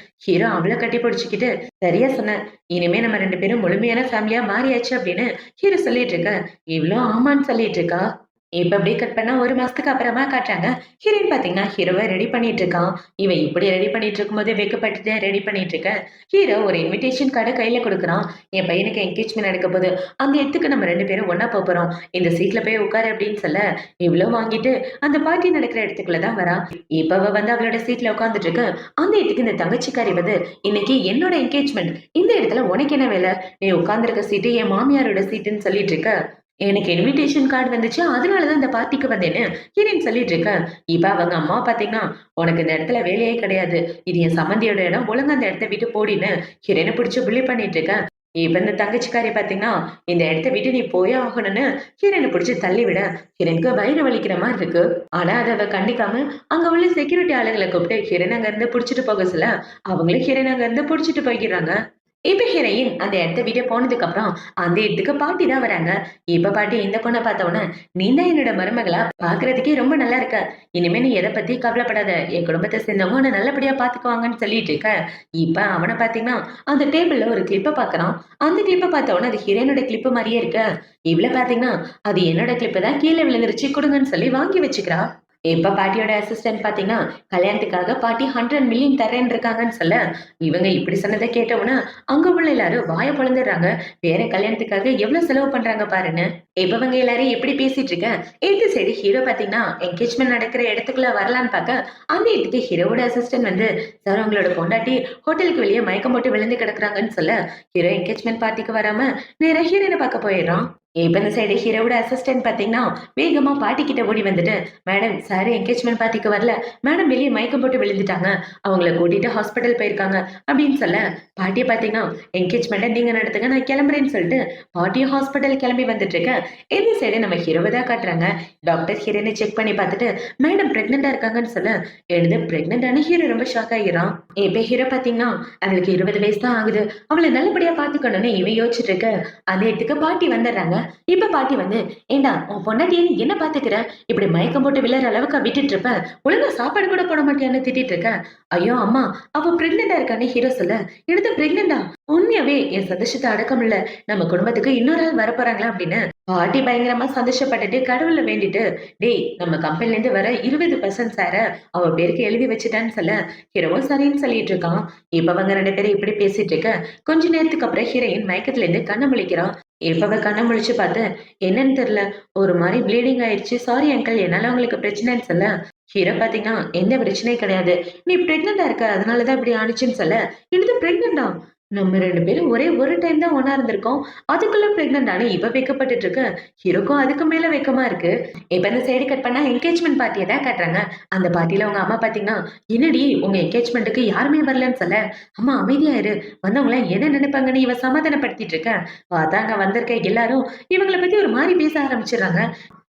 ஹீரோ அவள கட்டி பிடிச்சுக்கிட்டு, சரியா சொன்ன. இனிமே நம்ம 2 பேரும் முழுமையான ஃபேமிலியா மாறியாச்சு அப்படின்னு ஹீரோ சொல்லிட்டு இருக்க. இவ்ளோ ஆமான்னு சொல்லிட்டு இருக்கா. இப்ப அப்படியே கட் பண்ணா 1 மாசத்துக்கு அப்புறமா காட்டுறாங்க. ஹீரோயின் பாத்தீங்கன்னா ஹீரோவ ரெடி பண்ணிட்டு இருக்கான். இவன் இப்படி ரெடி பண்ணிட்டு இருக்கும்போது வெட்கப்பட்டுட்டு ரெடி பண்ணிட்டு இருக்க. ஹீரோ ஒரு இன்விடேஷன் கார்ட கையில குடுக்குறான். என் பையனுக்கு என்கேஜ்மென்ட் நடக்க போகுது. அந்த இடத்துக்கு நம்ம 2 பேரும் ஒண்ணா போறோம். இந்த சீட்ல போய் உட்காரு அப்படின்னு சொல்ல, இவ்ளோ வாங்கிட்டு அந்த பார்ட்டி நடக்கிற இடத்துக்குள்ள தான் வரா. இப்ப அவ வந்து அவளோட சீட்ல உட்கார்ந்துட்டு இருக்க. அந்த இடத்துக்கு இந்த தங்கச்சிக்காரி வந்து, இன்னைக்கு என்னோட என்கேஜ்மென்ட். இந்த இடத்துல உனக்கு என்ன வேலை? நீ உட்கார்ந்திருக்க சீட்டு என் மாமியாரோட சீட்டுன்னு சொல்லிட்டு இருக்க. எனக்கு இன்விடேஷன் கார்டு வந்துச்சு. அதனால தான் இந்த பார்ட்டிக்கு வந்தேன்னு ஹீரோயின் சொல்லிட்டு இருக்க. இப்ப அவங்க அம்மா பாத்தீங்கன்னா, "உனக்கு இந்த இடத்துல வேலையே கிடையாது. இது என் சம்மந்தியோட இடம். ஒழுங்கா அந்த இடத்த விட்டு போடின்னு" ஹீரோயின புடிச்சு புல்லி பண்ணிட்டு இருக்க. இப்ப இந்த தங்கச்சிக்காரி பாத்தீங்கன்னா, "இந்த இடத்த விட்டு நீ போயே ஆகணும்னு" ஹீரோயின புடிச்சு தள்ளி விட, ஹீரோயினுக்கு வயிறு வலிக்கிற மாரி இருக்கு. ஆனா அத அவ கண்டுக்காம அங்க உள்ள செக்யூரிட்டி ஆளுங்கள கூப்பிட்டு ஹீரோயின அங்க இருந்து புடிச்சிட்டு போக சொல்ல, அவங்களும் ஹீரோயின அங்க இருந்து புடிச்சிட்டு போய்க்கிறாங்க. இப்ப ஹீரோயின் அந்த இடத்த விட்டு போனதுக்கு அப்புறம் அந்த இடத்துக்கு பாட்டி தான் வராங்க. இப்ப பாட்டி இந்த பொண்ண பார்த்த உடனே, "நீ தான் என்னோட மருமகளா? பார்க்கறதுக்கே ரொம்ப நல்லா இருக்க. இனிமே நீ எத பத்தி கவலைப்படாத. என் குடும்பத்த சேர்ந்தவங்க உன்ன நல்லபடியா பார்த்துக்குவாங்கன்னு" சொல்லிட்டு இருக்க. இப்ப அவன பார்த்தீங்கன்னா, அந்த டேபிள்ல ஒரு கிளிப்ப பார்க்குறான். அந்த கிளிப்ப பார்த்த உடனே அது ஹீரோயினோட கிளிப்பு மாரியே இருக்கு. இவள பார்த்தீங்கன்னா, "அது என்னோட கிளிப்பு தான் கீழ விழுந்துருச்சு குடுங்கன்னு" சொல்லி வாங்கி வச்சுக்கிறா. இப்ப பாட்டியோட அசிஸ்டன்ட் பாத்தீங்கன்னா, கல்யாணத்துக்காக பாட்டி 100 மில்லியன் தரேன்னு இருக்காங்கன்னு சொல்ல, இவங்க இப்படி சொன்னத கேட்டவுடனே, அங்க உள்ள எல்லாரும் வாய பொளந்துடுறாங்க. வேற கல்யாணத்துக்காக எவ்வளவு செலவு பண்றாங்க பாருன்னு. இப்ப இவங்க எல்லாரும் எப்படி பேசிட்டு இருக்க, இந்த சைடு ஹீரோ பாத்தீங்கன்னா, என்கேஜ்மென்ட் நடக்கிற இடத்துக்குள்ள வரலான்னு பாக்க, அந்த இடத்துக்கு ஹீரோவோட அசிஸ்டன்ட் வந்து, "சார் உங்களோட பொண்டாட்டி ஹோட்டலுக்கு வெளியே மயக்கம் போட்டு விழுந்து கிடக்குறாங்கன்னு" சொல்ல, ஹீரோ என்கேஜ்மென்ட் பார்ட்டிக்கு வராம நேரா ஹீரோயின பார்க்க போயிடுறான். இப்ப இந்த சைடு ஹீரோவோட அசிஸ்டன்ட் பாத்தீங்கன்னா, வேகமா பாட்டி கிட்ட ஓடி வந்துட்டு, "மேடம் சார் என்கேஜ்மென்ட் பார்ட்டிக்கு வரல. மேடம் வெளிய மயக்கம் போட்டு விழுந்துட்டாங்க. அவங்கள கூட்டிட்டு ஹாஸ்பிட்டல் போயிருக்காங்க" அப்படின்னு சொல்ல, பாட்டிய பாத்தீங்கன்னா, "என்கேஜ்மெண்ட்ட நீங்க நடத்துங்க. நான் கிளம்புறேன்னு" சொல்லிட்டு பாட்டியும் ஹாஸ்பிட்டல் கிளம்பி வந்துட்டு இருக்க. இந்த சைடு நம்ம ஹீரோவ தான் காட்டுறாங்க. டாக்டர் ஹீரோயின செக் பண்ணி பார்த்துட்டு, மேடம் பிரெக்னென்ட்டா இருக்காங்கன்னு சொல்ல, "என்னது பிரெக்னென்ட்டான்னு?" ஹீரோ ரொம்ப ஷாக் ஆகிறான். இப்ப ஹீரோ பாத்தீங்கன்னா, அவளுக்கு 20 வயசு தான் ஆகுது. அவள நல்லபடியா பாத்துக்கணும்னு இவன் யோசிச்சுட்டு இருக்க. அந்த இடத்துக்கு பாட்டி வந்துடுறாங்க. இப்ப பாட்டி வந்து, "ஏண்டா உன் பொண்டாட்டிய நீ என்ன பாத்துக்கிற? இப்படி மயக்கம் போட்டு விழற அளவுக்கா விட்டுட்டு இருப்ப? ஒழுங்கா சாப்பாடு கூட போட மாட்டியான்னு" திட்டிட்டு இருக்க. "ஐயோ அம்மா, அவ பிரெக்னென்ட்டா இருக்கான்னு" ஹீரோ சொல்ல, "என்னது பிரெக்னென்ட்டா? உண்மையாவே என் சந்தோஷத்த அடக்க முடியல. நம்ம குடும்பத்துக்கு இன்னொரு ஆள் வரப்போறாங்களா" அப்படின்னு பாட்டி பயங்கரமா சந்தோஷப்பட்டுட்டு கடவுள வேண்டிட்டு, "டேய் நம்ம கம்பெனில இருந்து வர 20% சார அவ பேருக்கு எழுதி வச்சுட்டான்னு" சொல்ல, ஹீரோவும் சரின்னு சொல்லிட்டு இருக்கான். இப்ப அவங்க 2 பேரும் இப்படி பேசிட்டு இருக்க, கொஞ்ச நேரத்துக்கு அப்புறம் ஹீரோயின் மயக்கத்துல இருந்து கண்ண முழிக்கிறா. இப்ப அவ கண்ண முழிச்சு பார்த்து, "என்னன்னு தெரியல. ஒரு மாரி ப்ளீடிங் ஆயிடுச்சு. சாரி அங்கிள் என்னால உங்களுக்கு பிரச்சனைன்னு" சொல்ல, ஹீரோ பாத்தீங்கன்னா, "எந்த பிரச்சனையும் கிடையாது. நீ பிரெக்னென்ட்டா இருக்க. அதனால தான் இப்படி ஆனுச்சுன்னு" சொல்ல, "என்னது பிரெக்னென்ட்டா? நம்ம 2 பேரும் ஒரே ஒரு டைம் தான் ஒண்ணா இருந்திருக்கோம். அதுக்குள்ள பிரெக்னென்ட் ஆன இவ வெட்கப்பட்டுட்டு இருக்க. ஹீரோக்கும் அதுக்கு மேல வெட்கமா இருக்கு. இப்ப இந்த சைடு கட் பண்ணா என்கேஜ்மென்ட் பார்ட்டிய தான் காட்டுறாங்க. அந்த பார்ட்டில அவங்க அம்மா பாத்தீங்கன்னா, "என்னடி உங்க என்கேஜ்மென்ட்க்கு யாருமே வரலன்னு" சொல்ல, "அம்மா அமைதியா இரு. வந்தவங்கள என்ன நினைப்பாங்கன்னு" இவ சமாதானப்படுத்திட்டு இருக்க. பார்த்தா அங்க வந்திருக்க எல்லாரும் இவங்கள பத்தி ஒரு மாரி பேச ஆரம்பிச்சுடுறாங்க.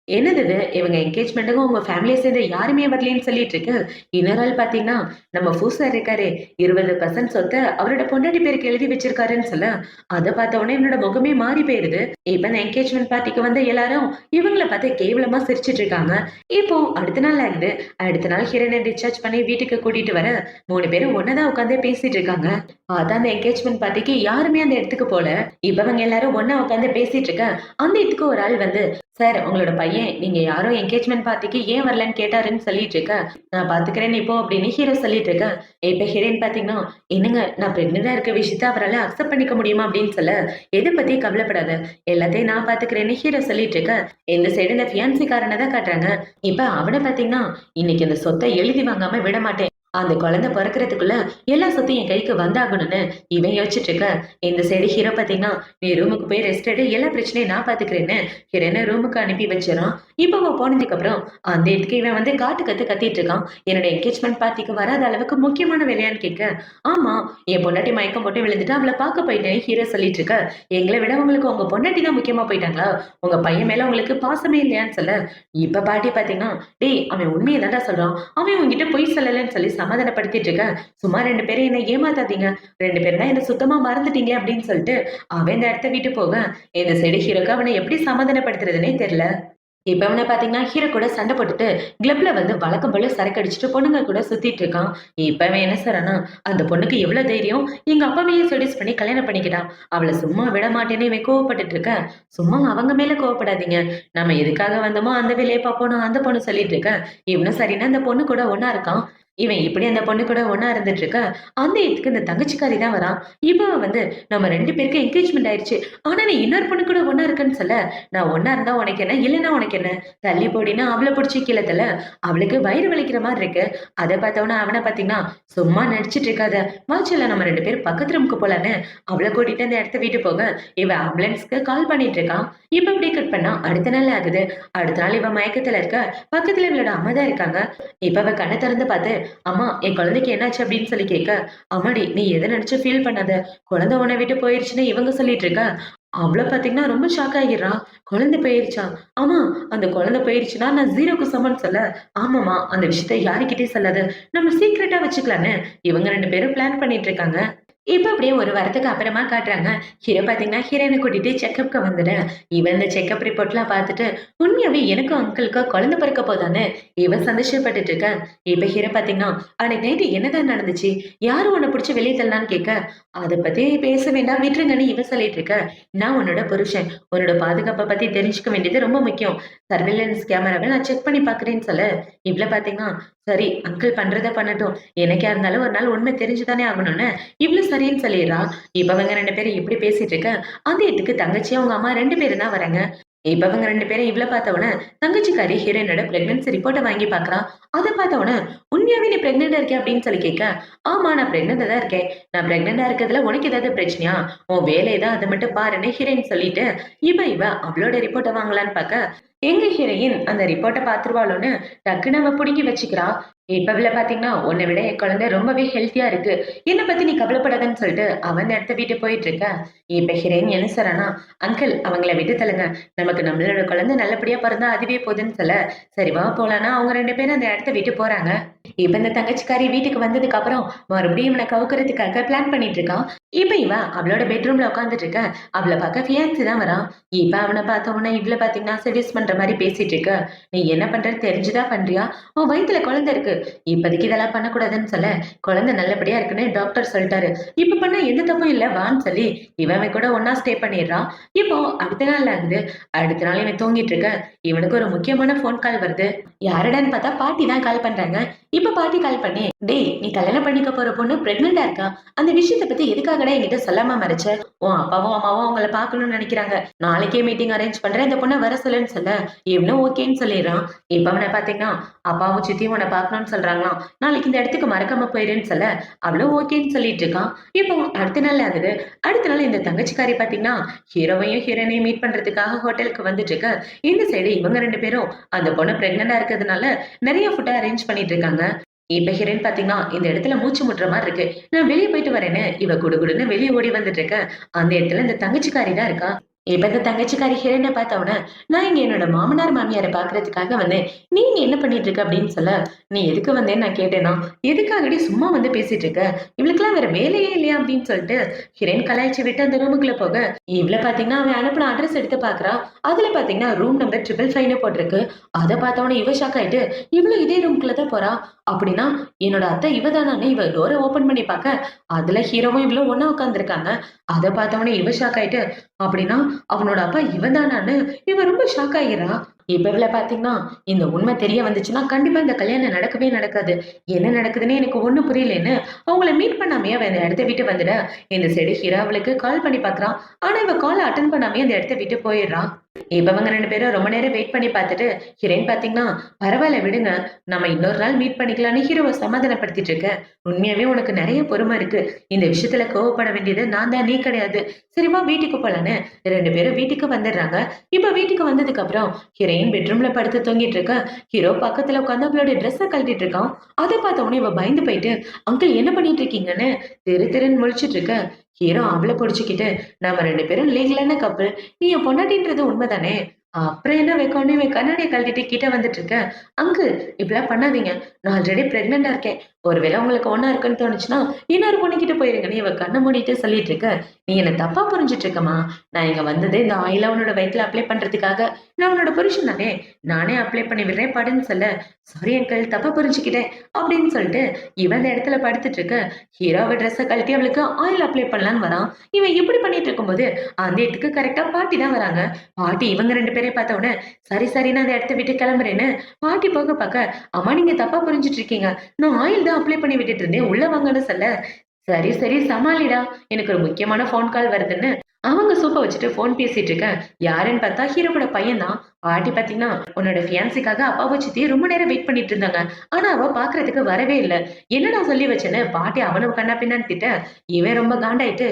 என்னது இது? இவங்க என்கேஜ்மெண்ட்டுக்கும் உங்க ஃபேமிலிய சேர்ந்த யாருமே வரலைன்னு சொல்லிட்டு இருக்கு. இன்னொரு ஆள் பார்த்தீங்கன்னா, நம்ம ஃபூ சார் இருக்காரே, 20% சொத்த அவரோட பொண்டாட்டி பேருக்கு எழுதி வச்சிருக்காருன்னு சொல்ல, அத பார்த்த உடனே என்னோட முகமே மாறி போயிருது. இப்ப இந்த என்கேஜ்மெண்ட் பார்ட்டிக்கு வந்த எல்லாரும் இவங்கள பார்த்து கேவலமா சிரிச்சுட்டு இருக்காங்க. இப்போ அடுத்த நாள் ஆகுது. அடுத்த நாள் ஹீரோயின டிஸ்சார்ஜ் பண்ணி வீட்டுக்கு கூட்டிட்டு வர 3 பேரும் ஒண்ணா தான் உட்கார்ந்து பேசிட்டு இருக்காங்க. பார்த்தா அந்த என்கேஜ்மெண்ட் பார்ட்டிக்கு யாருமே அந்த இடத்துக்கு போல. இப்ப இவங்க எல்லாரும் ஒண்ணா உட்கார்ந்து பேசிட்டு இருக்க, அந்த இடத்துக்கு ஒரு ஆள் வந்து, "சார் உங்களோட பையன் நீங்க யாரோ என்கேஜ்மெண்ட் பார்ட்டிக்கு ஏன் வரலன்னு கேட்டாருன்னு" சொல்லிட்டு இருக்க. "நான் பாத்துக்கிறேன் நீ போ" அப்படின்னு ஹீரோ சொல்லிட்டு இருக்க. இப்ப ஹீரோயின் பாத்தீங்கன்னா, "என்னங்க நான் பிரெக்னென்ட்டா இருக்க விஷயத்த அவரால அக்செப்ட் பண்ணிக்க முடியுமா?" அப்படின்னு சொல்ல, "எத பத்தியும் கவலைப்படாத. எல்லாத்தையும் நான் பாத்துக்கிறேன்னு" ஹீரோ சொல்லிட்டு இருக்க. இந்த சைடு இந்த ஃபியான்சிக்காரன தான் காட்டுறாங்க. இப்ப அவன பாத்தீங்கன்னா, "இன்னைக்கு இந்த சொத்த எழுதி வாங்காம விட மாட்டேன். அந்த குழந்தை பொறக்கறதுக்குள்ள எல்லா சொத்தும் என் கைக்கு வந்தாகணும்னு" இவன் யோசிச்சுட்டு இருக்க. இந்த சைடு ஹீரோ பாத்தீங்கன்னா, "நீ ரூமுக்கு போய் ரெஸ்ட் எடு. எல்லா பிரச்சனையும் நான் பாத்துக்கிறேன்னு" ஹீரோயின ரூமுக்கு அனுப்பி வச்சிடறான். இப்ப அவ போனதுக்கு அப்புறம் அந்த இடத்துக்கு இவன் வந்து காட்டு கத்து கத்திட்டு இருக்கான். "என்னோட என்கேஜ்மெண்ட் பார்ட்டிக்கு வராத அளவுக்கு முக்கியமான வேலையான்னு" கேட்க, "ஆமா, என் பொண்டாட்டி மயக்கம் போட்டு விழுந்துட்டு அவள பார்க்க போயிட்டேன்னு" ஹீரோ சொல்லிட்டு இருக்க. "எங்களை விட உங்களுக்கு உங்க பொண்டாட்டி தான் முக்கியமா போயிட்டாங்களா? உங்க பையன் மேல உங்களுக்கு பாசமே இல்லையான்னு" சொல்ல, இப்ப பாட்டி பாத்தீங்கன்னா, "டேய் அவன் உண்மையை தான்டா சொல்றான். அவன் உன்கிட்ட பொய் சொல்லலன்னு" சொல்லி சமாதானப்படுத்திட்டு இருக்க. "சும்மா 2 பேரும் என்ன ஏமாத்தாதீங்க. 2 பேரும் தான் என்ன சுத்தமா மறந்துட்டீங்க" அப்படின்னு சொல்லிட்டு அவன் இந்த இடத்த விட்டு போக, இந்த சைடு ஹீரோக்கு அவனை எப்படி சமாதானப்படுத்துறதுன்னே தெரியல. இப்ப அவன பாத்தீங்கன்னா ஹீரோ கூட சண்டை போட்டுட்டு கிளப்ல வந்து வழக்கம் போல சரக்கு அடிச்சுட்டு பொண்ணுங்க கூட சுத்திட்டு இருக்கான். இப்ப அவன் என்ன செய்றான்னா, அந்த பொண்ணுக்கு எவ்வளவு தைரியம், எங்க அப்பாவையே செடியூஸ் பண்ணி கல்யாணம் பண்ணிக்கிட்டான். அவள சும்மா விட மாட்டேன்னு இவன் கோவப்பட்டுட்டு இருக்க. சும்மா அவங்க மேல கோவப்படாதீங்க. நம்ம எதுக்காக வந்தோமோ அந்த வேலையை பார்ப்போம் அந்த பொண்ணு சொல்லிட்டு இருக்க. இவனும் சரின்னா அந்த பொண்ணு கூட ஒண்ணா இருக்கான். இவன் இப்படி அந்த பொண்ணு கூட ஒண்ணா இருந்துட்டு இருக்க. அந்த இடத்துக்கு இந்த தங்கச்சிக்காரி தான் வரான். இப்ப அவ வந்து நம்ம 2 பேருக்கு என்கேஜ்மெண்ட் ஆயிடுச்சு. ஆனா நீ இன்னொரு பொண்ணு கூட ஒண்ணா இருக்கன்னு சொல்ல. நான் ஒண்ணா இருந்தா உனக்கு என்ன? இல்லன்னா உனக்கு என்ன? தள்ளி போடின்னா அவள புடிச்சு கீழ தள்ள. அவளுக்கு வயிறு வலிக்கிற மாரி இருக்கு. அத பார்த்தவன அவன பார்த்தீங்கன்னா, சும்மா நடிச்சிட்டு இருக்காத. வா செல்லம் நம்ம 2 பேரும் பக்கத்து ரூமுக்கு போலான்னு அவள கூட்டிட்டு அந்த இடத்த விட்டு போக, இவ ஆம்புலன்ஸ்க்கு கால் பண்ணிட்டு இருக்கான். இப்ப இப்படி கட் பண்ணா அடுத்த நாள் ஆகுது. அடுத்த நாள் இவ மயக்கத்துல இருக்க. பக்கத்துல இவளோட அம்மா தான் இருக்காங்க. இப்ப அவ கண்ண திறந்து பார்த்து, "அம்மா என் குழந்தைக்கு என்னாச்சு?" அப்படின்னு சொல்லி கேட்க, "அம்மாடி நீ எத நினைச்சு ஃபீல் பண்ணாத. குழந்தை உன்னை விட்டு போயிருச்சுன்னு இவங்க சொல்லிட்டு இருக்க." அவள பாத்தீங்கன்னா ரொம்ப ஷாக் ஆகிடுறா. குழந்தை போயிருச்சா? ஆமா, அந்த குழந்தை போயிருச்சுன்னா நான் 0க்கு சமம்னு சொல்ல. ஆமாமா, அந்த விஷயத்த யாருக்கிட்டயும் சொல்லாத. நம்ம சீக்ரெட்டா வச்சுக்கலான்னு இவங்க 2 பேரும் பிளான் பண்ணிட்டு இருக்காங்க. இப்ப அப்படியே ஒரு வாரத்துக்கு அப்புறமா காட்டுறாங்க. ஹீரோ பாத்தீங்கன்னா ஹீரோயின கூட்டிட்டு செக்கப்க்கு வந்துட. இவ இந்த செக்கப் ரிப்போர்ட்லாம் பார்த்துட்டு உண்மையாவே எனக்கும் அங்கிளுக்கும் குழந்தை பிறக்க போதான்னு இவ சந்தோஷப்பட்டுட்டு இருக்க. இப்ப ஹீரோ பாத்தீங்கன்னா அன்னைக்கு நைட்டு என்னதான் நடந்துச்சு, யாரு உன்னை பிடிச்சி வெளியே தள்ளலான்னு கேட்க, அதை பத்தி பேச வேண்டாம் விட்டுருங்கன்னு இவ சொல்லிட்டு இருக்க. நான் உன்னோட புருஷன், உன்னோட பாதுகாப்பை பத்தி தெரிஞ்சுக்க வேண்டியது ரொம்ப முக்கியம். சர்வேலன்ஸ் கேமராவை நான் செக் பண்ணி பாக்குறேன்னு சொல்ல. இவ்வளவு பாத்தீங்கன்னா சரி அங்கிள் பண்றத பண்ணட்டும், எனக்கா இருந்தாலும் ஒரு நாள் உண்மை தெரிஞ்சுதானே ஆகணும்னு இவ்ளோ சரின்னு சொல்லிடுறா. இப்ப அவங்க 2 பேரும் இப்படி பேசிட்டு இருக்க, அந்த இடத்துக்கு தங்கச்சியும் அவங்க அம்மா 2 பேரும் தான் வராங்க. இப்ப அவங்க 2 பேரும் இவ்ளோ பார்த்தவுடனே, தங்கச்சிக்காரி ஹீரோயினோட பிரெக்னன்சி ரிப்போர்ட்ட வாங்கி பார்க்கறா. அத பார்த்தவுடனே, "உண்மையாவே நீ பிரெக்னன்ட்டா இருக்கியா?" அப்படின்னு சொல்லி கேட்க, "ஆமா நான் பிரெக்னன்ட்டா தான் இருக்கேன். நான் பிரெக்னன்ட்டா இருக்கிறதுல உனக்கு ஏதாவது பிரச்சனையா? உன் வேலை தான் அத மட்டும் பாருன்னு" ஹீரோயின் சொல்லிட்டு, இவ அவளோட ரிப்போர்ட்ட வாங்கலான்னு பார்க்க, எங்க ஹீரோயின் அந்த ரிப்போர்ட்ட பார்த்துருவாளோன்னு டக்குன்னு அவ புடுங்கி வச்சுக்கிறா. இப்ப இவள பார்த்தீங்கன்னா, "உன்னை விட என் குழந்தை ரொம்பவே ஹெல்த்தியா இருக்கு. என்ன பத்தி நீ கவலைப்படாதன்னு" சொல்லிட்டு அவ அந்த இடத்த விட்டு போயிட்டு இருக்க. இப்ப ஹீரோயின் என்ன சொல்றான்னா, "அங்கிள் அவங்கள விட்டு தள்ளுங்க. நமக்கு நம்மளோட குழந்தை நல்லபடியா பிறந்தா அதுவே போதுன்னு" சொல்ல, "சரி வா போலான்னா" அவங்க 2 பேரும் அந்த இடத்த விட்டு போறாங்க. இப்ப இந்த தங்கச்சிக்காரி வீட்டுக்கு வந்ததுக்கு அப்புறம் மறுபடியும் இவனை கவுக்கறதுக்காக பிளான் பண்ணிட்டு இருக்கான். இப்ப இவ அவளோட பெட்ரூம்ல உட்காந்துட்டு இருக்க. அவள பார்க்க ஃபியான்சி தான் வரான். இப்ப அவனை பார்த்த உடனே இவள பாத்தீங்கன்னா செடியூஸ் பண்ற மாதிரி பேசிட்டு இருக்க. "நீ என்ன பண்றது தெரிஞ்சுதான் பண்றியா? உன் வயித்துல குழந்தை இருக்கு. இப்போதைக்கு இதெல்லாம் பண்ணக்கூடாதுன்னு சொல்ல, குழந்தை நல்லபடியா இருக்குன்னு டாக்டர் சொல்லிட்டாரு. இப்ப பண்ண எந்த தப்பும் இல்ல வான்னு சொல்லி இவன் கூட ஒண்ணா ஸ்டே பண்ணிடுறான். இப்போ அடுத்த நாள் ஆகுது. அடுத்த நாள் இவன் தூங்கிட்டு இருக்க. இவனுக்கு ஒரு முக்கியமான ஃபோன் கால் வருது. யாருடான்னு பார்த்தா பாட்டி தான் கால் பண்றாங்க. இப்ப பாட்டி கால் பண்ணி, "டேய் நீ கல்யாணம் பண்ணிக்க போற பொண்ணு பிரெக்னென்ட்டா இருக்கா. அந்த விஷயத்த பத்தி எதுக்காகடா என்கிட்ட சொல்லாம மறைச்ச? உன் அப்பாவும் அம்மாவும் அவங்கள பார்க்கணும்னு நினைக்கிறாங்க. நாளைக்கே மீட்டிங் அரேஞ்ச் பண்றேன். இந்த பொண்ண வர சொல்லுன்னு" சொல்ல, இவனும் ஓகேன்னு சொல்லிடுறான். இப்ப அவனை பாத்தீங்கன்னா, அப்பாவும் சித்தியும் உன்னை பார்க்கணும்னு சொல்றாங்களாம். நாளைக்கு இந்த இடத்துக்கு மறக்காம போயிருன்னு சொல்ல, அவளும் ஓகேன்னு சொல்லிட்டு இருக்கான். இப்போ அடுத்த நாள் ஆகுது. அடுத்த நாள் இந்த தங்கச்சிக்காரி பாத்தீங்கன்னா, ஹீரோவையும் ஹீரோனையும் மீட் பண்றதுக்காக ஹோட்டலுக்கு வந்துட்டு இருக்க. இந்த சைடு இவங்க 2 பேரும் அந்த பொண்ணு பிரெக்னென்ட்டா இருக்கிறதுனால நிறைய ஃபுட் அரேஞ்ச் பண்ணிட்டு இருக்காங்க. இப்ப ஹீரோயின் பாத்தீங்கன்னா, இந்த இடத்துல மூச்சு முட்டுற மாரி இருக்கு. நான் வெளிய போயிட்டு வரேன்னு இவ குடுகுடுன்னு வெளிய ஓடி வந்துட்டு இருக்க. அந்த இடத்துல இந்த தங்கச்சிக்காரி தான் இருக்கா. இப்ப இந்த தங்கச்சிக்காரி ஹீரோயின பார்த்தவுடனே, "நான் இங்க என்னோட மாமனார், மாமியார பார்க்கறதுக்காக வந்தேன். நீ இங்க என்ன பண்ணிட்டு இருக்க?" அப்படின்னு சொல்ல, "நீ எதுக்கு வந்தேன்னு நான் கேட்டேனா? எதுக்காகடி சும்மா வந்து பேசிட்டு இருக்க? இவளுக்கெல்லாம் வேற வேலையே இல்லையா?" அப்படின்னு சொல்லிட்டு ஹீரோயின் கலாய்ச்சு விட்டு அந்த ரூமுக்குள்ள போக, இவள பாத்தீங்கன்னா அவன் அனுப்புன அட்ரஸ் எடுத்து பார்க்கறா. அதுல பாத்தீங்கன்னா ரூம் நம்பர் 555ன்னு போட்டிருக்கு. அத பார்த்தவுடனே இவ ஷாக் ஆயிட்டு, இவளும் இதே ரூம்குள்ள தான் போறா. அப்படின்னா என்னோட அத்தை இவ தானான்னு இவ டோர ஓப்பன் பண்ணி பார்க்க, அதுல ஹீரோவும் இவளும் ஒண்ணா உட்கார்ந்திருக்காங்க. அத பார்த்தவுடனே இவ ஷாக் ஆயிட்டு, அப்படின்னா அவனோட அப்பா இவன் தானான்னு இவ ரொம்ப ஷாக் ஆகிறா. இப்ப இவள பாத்தீங்கன்னா, இந்த உண்மை தெரிய வந்துச்சுன்னா கண்டிப்பா இந்த கல்யாணம் நடக்கவே நடக்காது. என்ன நடக்குதுன்னு எனக்கு ஒண்ணும் புரியலன்னு அவங்கள மீட் பண்ணாமயே அவ அந்த இடத்த விட்டு வந்துட. இந்த சைடு ஹீரா அவளுக்கு கால் பண்ணி பாக்குறான். ஆனா இவ கால் அட்டன் பண்ணாமயே அந்த இடத்த விட்டு போயிடுறான். இப்ப இவங்க 2 பேரும் ரொம்ப நேரம் வெயிட் பண்ணி பார்த்துட்டு, ஹீரோயின் பாத்தீங்கன்னா, "பரவால்ல விடுங்க. நம்ம இன்னொரு நாள் மீட் பண்ணிக்கலாம்னு" ஹீரோவ சமாதானப்படுத்திட்டு இருக்க. "உண்மையாவே உனக்கு நெறைய பொறுமை இருக்கு. இந்த விஷயத்துல கோவப்பட வேண்டியது நான் தான், நீ கிடையாது. சரி வா வீட்டுக்கு போலான்னு" 2 பேரும் வீட்டுக்கு வந்துடுறாங்க. இப்ப வீட்டுக்கு வந்ததுக்கு அப்புறம் ஹீரோயின் பெட்ரூம்ல படுத்து தூங்கிட்டு இருக்க. ஹீரோ பக்கத்துல உட்கார்ந்து அவளோட ட்ரெஸ்ஸ கழட்டிட்டு இருக்கான். அத பார்த்த உடனே இவ பயந்து போயிட்டு, "அங்கிள் என்ன பண்ணிட்டு இருக்கீங்கன்னு" திரு திருன்னு முழிச்சிட்டு இருக்க. ஹீரோ அவள புடிச்சுக்கிட்டு, "நம்ம 2 பேரும் லீகலான கப்புள். நீ என் பொண்டாட்டின்றது உண்மைதானே? அப்புறம் என்ன வைக்கோன்னு" இவன் கண்ணாடிய கழட்டிட்டு கிட்ட வந்துட்டு இருக்க. "அங்கிள் இப்படிலாம் பண்ணாதீங்க. நான் ஆல்ரெடி பிரெக்னன்ட்டா இருக்கேன். ஒருவேளை உங்களுக்கு ஒண்ணா இருக்குன்னு தோணுச்சுன்னா இன்னொரு பொண்ணுகிட்ட போயிருங்கன்னு இவ கண்ணை மூடிட்டு சொல்லிட்டு இருக்க. நீ என்ன தப்பா புரிஞ்சுட்டு இருக்கமா? நான் இங்க வந்ததே இந்த ஆயில உன்னோட வயித்துல அப்ளை பண்றதுக்காக. நான் உன்னோட புருஷன் தானே, நானே அப்ளை பண்ணி விடுறேன் படுன்னு சொல்ல. சாரி அங்கிள், தப்பா புரிஞ்சுக்கிட்டேன் அப்படின்னு சொல்லிட்டு இவன் அந்த இடத்துல படுத்துட்டு இருக்க. ஹீரோவை ட்ரெஸ்ஸை கழட்டி அவளுக்கு ஆயில் அப்ளை பண்ணலான்னு வரான். இவன் இப்படி பண்ணிட்டு இருக்கும்போது அந்த இடத்துக்கு கரெக்டா பாட்டி தான் வராங்க. பாட்டி இவங்க ரெண்டு பேரையும் பார்த்த உடனே சரி சரி நான் அந்த இடத்த விட்டு கிளம்புறேன்னு பாட்டி போக பார்க்க, அம்மா நீங்க தப்பா புரிஞ்சுட்டு இருக்கீங்க, நான் ஆயில் தான் அப்ளை பண்ணி விட்டுட்டு இருந்தேன், உள்ள வாங்கன்னு சொல்ல. சரி சரி சமாளிடா, எனக்கு ஒரு முக்கியமான ஃபோன் கால் வருதுன்னு அவங்க சூப்பை வச்சுட்டு போன் பேசிட்டு இருக்கேன். யாருன்னு பார்த்தா ஹீரோட பையன் தான். பாட்டி பாத்தீங்கன்னா உன்னோட ஃபியான்சிக்காக அப்பாவை சித்தி ரொம்ப நேரம் வெயிட் பண்ணிட்டு இருந்தாங்க. ஆனா அவ பாக்குறதுக்கு வரவே இல்லை. என்னடா சொல்லி வச்சேன்னு பாட்டி அவனை கண்ணா பின்னான்னு திட்ட. இவன் ரொம்ப காண்டாயிட்டு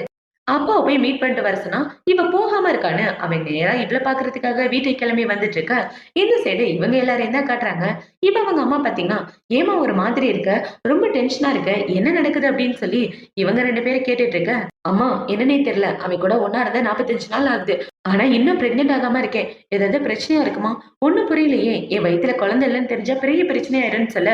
அப்பாவை போய் மீட் பண்ணிட்டு வர சொன்னா இவ போகாம இருக்கான்னு அவன் நேரா இவ்வளவு பாக்குறதுக்காக வீட்டுக்கு கிளம்பி வந்துட்டு இருக்க. இந்த சைடு இவங்க எல்லாரும் என்ன காட்டுறாங்க, இப்ப அவங்க அம்மா பாத்தீங்கன்னா ஏமா ஒரு மாதிரி இருக்க, ரொம்ப டென்ஷனா இருக்க, என்ன நடக்குது அப்படின்னு சொல்லி இவங்க ரெண்டு பேரும் கேட்டுட்டு இருக்க. அம்மா என்னன்னே தெரியல, அவன் கூட ஒன்னா இருந்தா 45 நாள் ஆகுது, ஆனா இன்னும் பிரெக்னென்ட் ஆகாம இருக்கேன், ஏதாவது பிரச்சனையா இருக்குமா? ஒண்ணும் புரியலையே, என் வயித்துல குழந்தை இல்லைன்னு தெரிஞ்சா பெரிய பிரச்சனையாயிருன்னு சொல்ல.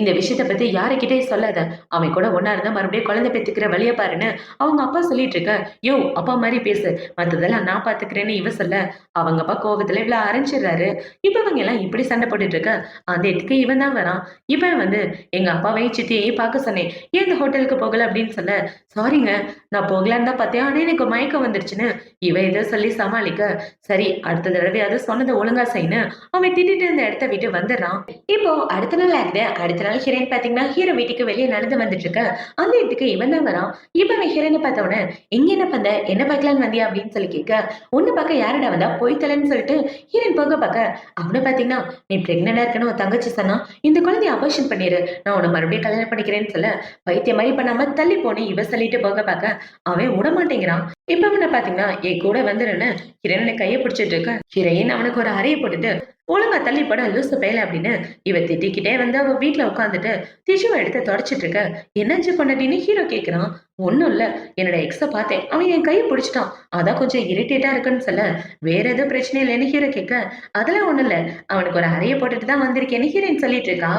இந்த விஷயத்த பத்தி யாருக்கிட்டே சொல்லாத, அவன் கூட ஒன்னா இருந்தா மறுபடியும் குழந்தை பெத்துக்கிற வழிய பாருன்னு அவங்க அப்பா சொல்லிட்டு இருக்க. யோ அப்பா மாதிரி பேசு, மத்ததெல்லாம் நான் பாத்துக்கிறேன்னு இவ சொல்ல. அவங்க அப்பா கோபத்துல இவ்வளவு அரைஞ்சிடுறாரு. இப்ப இவங்க எல்லாம் இப்படி சண்டை போட்டுட்டு இருக்க. அந்த இடத்துக்கு இவன் தான் வரான். இவன் வந்து எங்க அப்பாவையும் சித்தியையும் பார்க்க சொன்னேன், ஏன் இந்த ஹோட்டலுக்கு போகல அப்படின்னு சொல்ல. சாரிங்க, நான் போகலான்னு தான் பார்த்தேன், ஆனா எனக்கு மயக்கம் வந்துருச்சுன்னு இவ இதை சொல்லி சமாளிக்க. சரி அடுத்த தடவையாவது சொன்னதை ஒழுங்கா செய்யணும் அவன் திட்டிட்டு இருந்த இடத்த விட்டு வந்துடுறான். இப்போ அடுத்த நாள் ஆகுது. அடுத்த நாள் ஹீரோயின் பாத்தீங்கன்னா ஹீரோ வீட்டுக்கு வெளியே நடந்து வந்துட்டு இருக்க. அந்த இடத்துக்கு இவன் தான் வரான். இப்ப அவன் ஹீரோயினை பார்த்த உடனே இங்க என்ன பண்ண, என்ன பார்க்கலான்னு வந்தியா அப்படின்னு சொல்லி கேட்க. ஒண்ணு பார்க்க யாரடா வந்தா, போய் தலன்னு சொல்லிட்டு ஹீரோயின் போக பார்க்க அவனை பாத்தீங்கன்னா நீ பிரெக்னெண்டா இருக்கணும் உன் தங்கச்சி சொன்னா, இந்த குழந்தைய அபார்ஷன் பண்ணிரு, நான் உன்னை மறுபடியும் கல்யாணம் பண்ணிக்கிறேன்னு சொல்ல. பைத்திய மாதிரி பண்ணாம தள்ளி போனே இவ சொல்லிட்டு போக பார்க்க அவன் விட மாட்டேங்கிறான். இப்ப அவனை பாத்தீங்கன்னா என் கூட வந்துருன்னு ஹிரனை கையை பிடிச்சிட்டு இருக்க. ஹிரையின் அவனுக்கு ஒரு அறையை போட்டுட்டு ஒழுங்கா தள்ளி போட லூசு பேல அப்படின்னு இவ திட்டிக்கிட்டே வந்து அவ வீட்டுல உட்காந்துட்டு டிஷ்யூவை எடுத்து தொடச்சிட்டு இருக்க. என்னாச்சு பண்ணட்டின்னு ஹீரோ கேக்குறான். ஒண்ணும் இல்ல, என்னோட எக்ஸ பார்த்தேன், அவன் என் கையை பிடிச்சிட்டான், அதான் கொஞ்சம் இரிட்டேட்டா இருக்குன்னு சொல்ல. வேற எதுவும் பிரச்சனை இல்லைன்னு ஹீரோ கேட்க, அதெல்லாம் ஒண்ணும் இல்ல, அவனுக்கு ஒரு அறையை போட்டுட்டு தான் வந்திருக்கேன்னு ஹீரோயின் சொல்லிட்டு இருக்கா.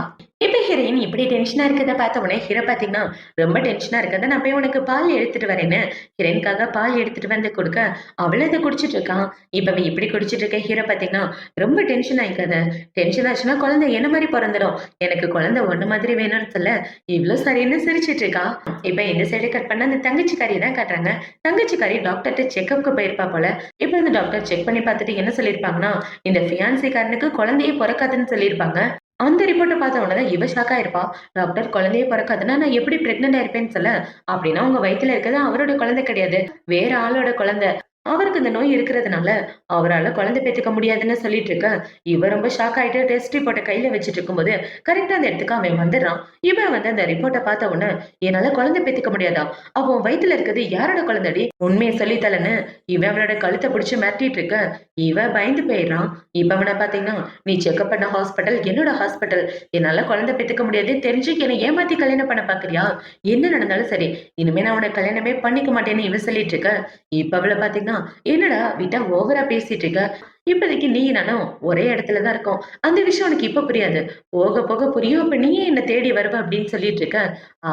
இப்ப ஹீரோயின் இப்படி டென்ஷனா இருக்கத பார்த்த உடனே ஹீரோ பாத்தீங்கன்னா ரொம்ப டென்ஷனா இருக்கத நான் போய் உனக்கு பால் எடுத்துட்டு வரேன்னு ஹீரோயின்காக பால் எடுத்துட்டு வந்து கொடுக்க அவளை அதை குடிச்சிட்டு இருக்கான். இப்ப அவன் இப்படி குடிச்சிட்டு இருக்க ஹீரோ பாத்தீங்கன்னா ரொம்ப டென்ஷன் ஆயிக்காத, டென்ஷன் ஆச்சுன்னா குழந்தை என்ன மாதிரி பிறந்துடும், எனக்கு குழந்தை ஒண்ணு மாதிரி வேணும்னு சொல்ல இவ்வளவு சரின்னு சிரிச்சிட்டு இருக்கா. இப்ப இந்த சைடு கட் பண்ண அந்த தங்கச்சிக்காரி தான் காட்டுறாங்க. தங்கச்சிக்காரி டாக்டர்கிட்ட செக்அப்க்கு போயிருப்பா போல. இப்ப இந்த டாக்டர் செக் பண்ணி பார்த்துட்டு என்ன சொல்லியிருப்பாங்கன்னா, இந்த ஃபியான்சிக்காரனுக்கு குழந்தையே பிறக்காதுன்னு சொல்லியிருப்பாங்க. அந்த ரிப்போர்ட்ட பார்த்த உடனே இவ ஷாக் ஆயிருப்பா. டாக்டர் குழந்தையே பிறக்காதுன்னா நான் எப்படி பிரெக்னென்ட் ஆயிருப்பேன்னு சொல்ல. அப்படின்னா உங்க வயித்துல இருக்கிறது அவரோட குழந்தை கிடையாது, வேற ஆளோட குழந்தை. அவருக்கு இந்த நோய் இருக்கிறதுனால அவரால குழந்தை பெற்றுக்க முடியாதுன்னு சொல்லிட்டு இருக்க. இவ ரொம்ப ஷாக் ஆயிட்டு டெஸ்ட் ரிப்போர்ட்டை கையில வச்சுட்டு இருக்கும்போது கரெக்டா அந்த இடத்துக்கு அவன் வந்துடுறான். இவன் வந்து அந்த ரிப்போர்ட்டை பார்த்த உடனே என்னால குழந்தை பெற்றுக்க முடியாதா, அவன் வயித்துல இருக்கிறது யாரோட குழந்தைடி, உண்மையை சொல்லித்தலன்னு இவன் அவனோட கழுத்தை பிடிச்சு மிரட்டிட்டு இருக்க. இவன் பயந்து போயிடுறான். இப்ப அவனை பாத்தீங்கன்னா நீ செக்அப் பண்ண ஹாஸ்பிட்டல் என்னோட ஹாஸ்பிட்டல், என்னால குழந்தை பெற்றுக்க முடியாது தெரிஞ்சு என்னை ஏமாத்தி கல்யாணம் பண்ண பாக்குறியா, என்ன நடந்தாலும் சரி இனிமே நான் அவனை கல்யாணமே பண்ணிக்க மாட்டேன்னு இவன் சொல்லிட்டு இருக்க. இப்ப அவளை பாத்தீங்கன்னா என்னடா விட்டா ஓவரா பேசிட்டு இருக்க, இப்போதைக்கு நீ நானும் ஒரே இடத்துலதான் இருக்கோம், அந்த விஷயம் உனக்கு இப்ப புரியாது, போக போக புரியும், அப்ப நீயே என்ன தேடி வருவ அப்படின்னு சொல்லிட்டு இருக்க.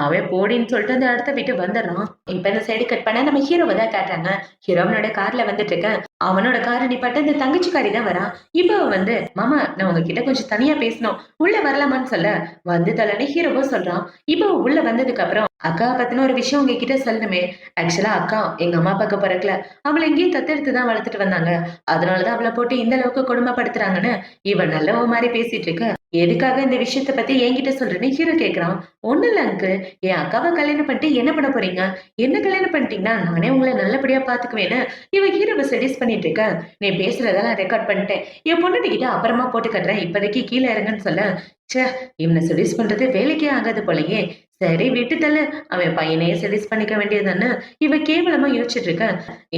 அவன் போடின்னு சொல்லிட்டு அந்த இடத்த விட்டு வந்துடுறான். இப்ப இந்த சைடு கட் பண்ண நம்ம ஹீரோவை தான் காட்டுறாங்க. ஹீரோவனோட கார்ல வந்துட்டு இருக்க. அவனோட காரை நிப்பாட்ட இந்த தங்கச்சிக்காரி தான் வரான். இப்ப அவன் வந்து மாமா நான் உங்ககிட்ட கொஞ்சம் தனியா பேசணும், உள்ள வரலாமான்னு சொல்ல வந்து தலன்னு ஹீரோவும் சொல்றான். இப்ப உள்ள வந்ததுக்கு அப்புறம் அக்கா பத்தின ஒரு விஷயம் உங்ககிட்ட சொல்லணுமே. ஆக்சுவலா அக்கா எங்க அம்மா அப்பாக்கு பிறக்கல, அவளை எங்கேயும் தத்தெடுத்து தான் வளர்த்துட்டு வந்தாங்க, அதனாலதான் அவளை போட்டு இந்த அளவுக்கு கொடுமைப்படுத்துறாங்கன்னு இவன் நல்லவ மாதிரி பேசிட்டு இருக்க. எதுக்காக இந்த விஷயத்த பத்தி என்கிட்ட சொல்றேன்னு ஹீரோ கேக்குறான். ஒண்ணு இல்ல அங்கிள், என் அக்காவை கல்யாணம் பண்ணிட்டு என்ன பண்ண போறீங்க, என்ன கல்யாணம் பண்ணிட்டீங்கன்னா நானே உங்களை நல்லபடியா பாத்துக்குவேன்னு இவன் ஹீரோவை செடியூஸ் பண்ணிட்டு இருக்க. நீ பேசுறதெல்லாம் ரெக்கார்ட் பண்ணிட்டேன், என் பொண்ணுட்டு கிட்ட அப்புறமா போட்டு கட்டுறேன், இப்போதைக்கு கீழே இறங்குன்னு சொல்ல. ச்சே, இவனை செடியூஸ் பண்றது வேலைக்கே ஆகாது போலயே, சரி விட்டு தள்ளு, அவன் பையனையே செடியூஸ் பண்ணிக்க வேண்டியதுன்னு இவ கேவலமா யோசிச்சுட்டு இருக்க.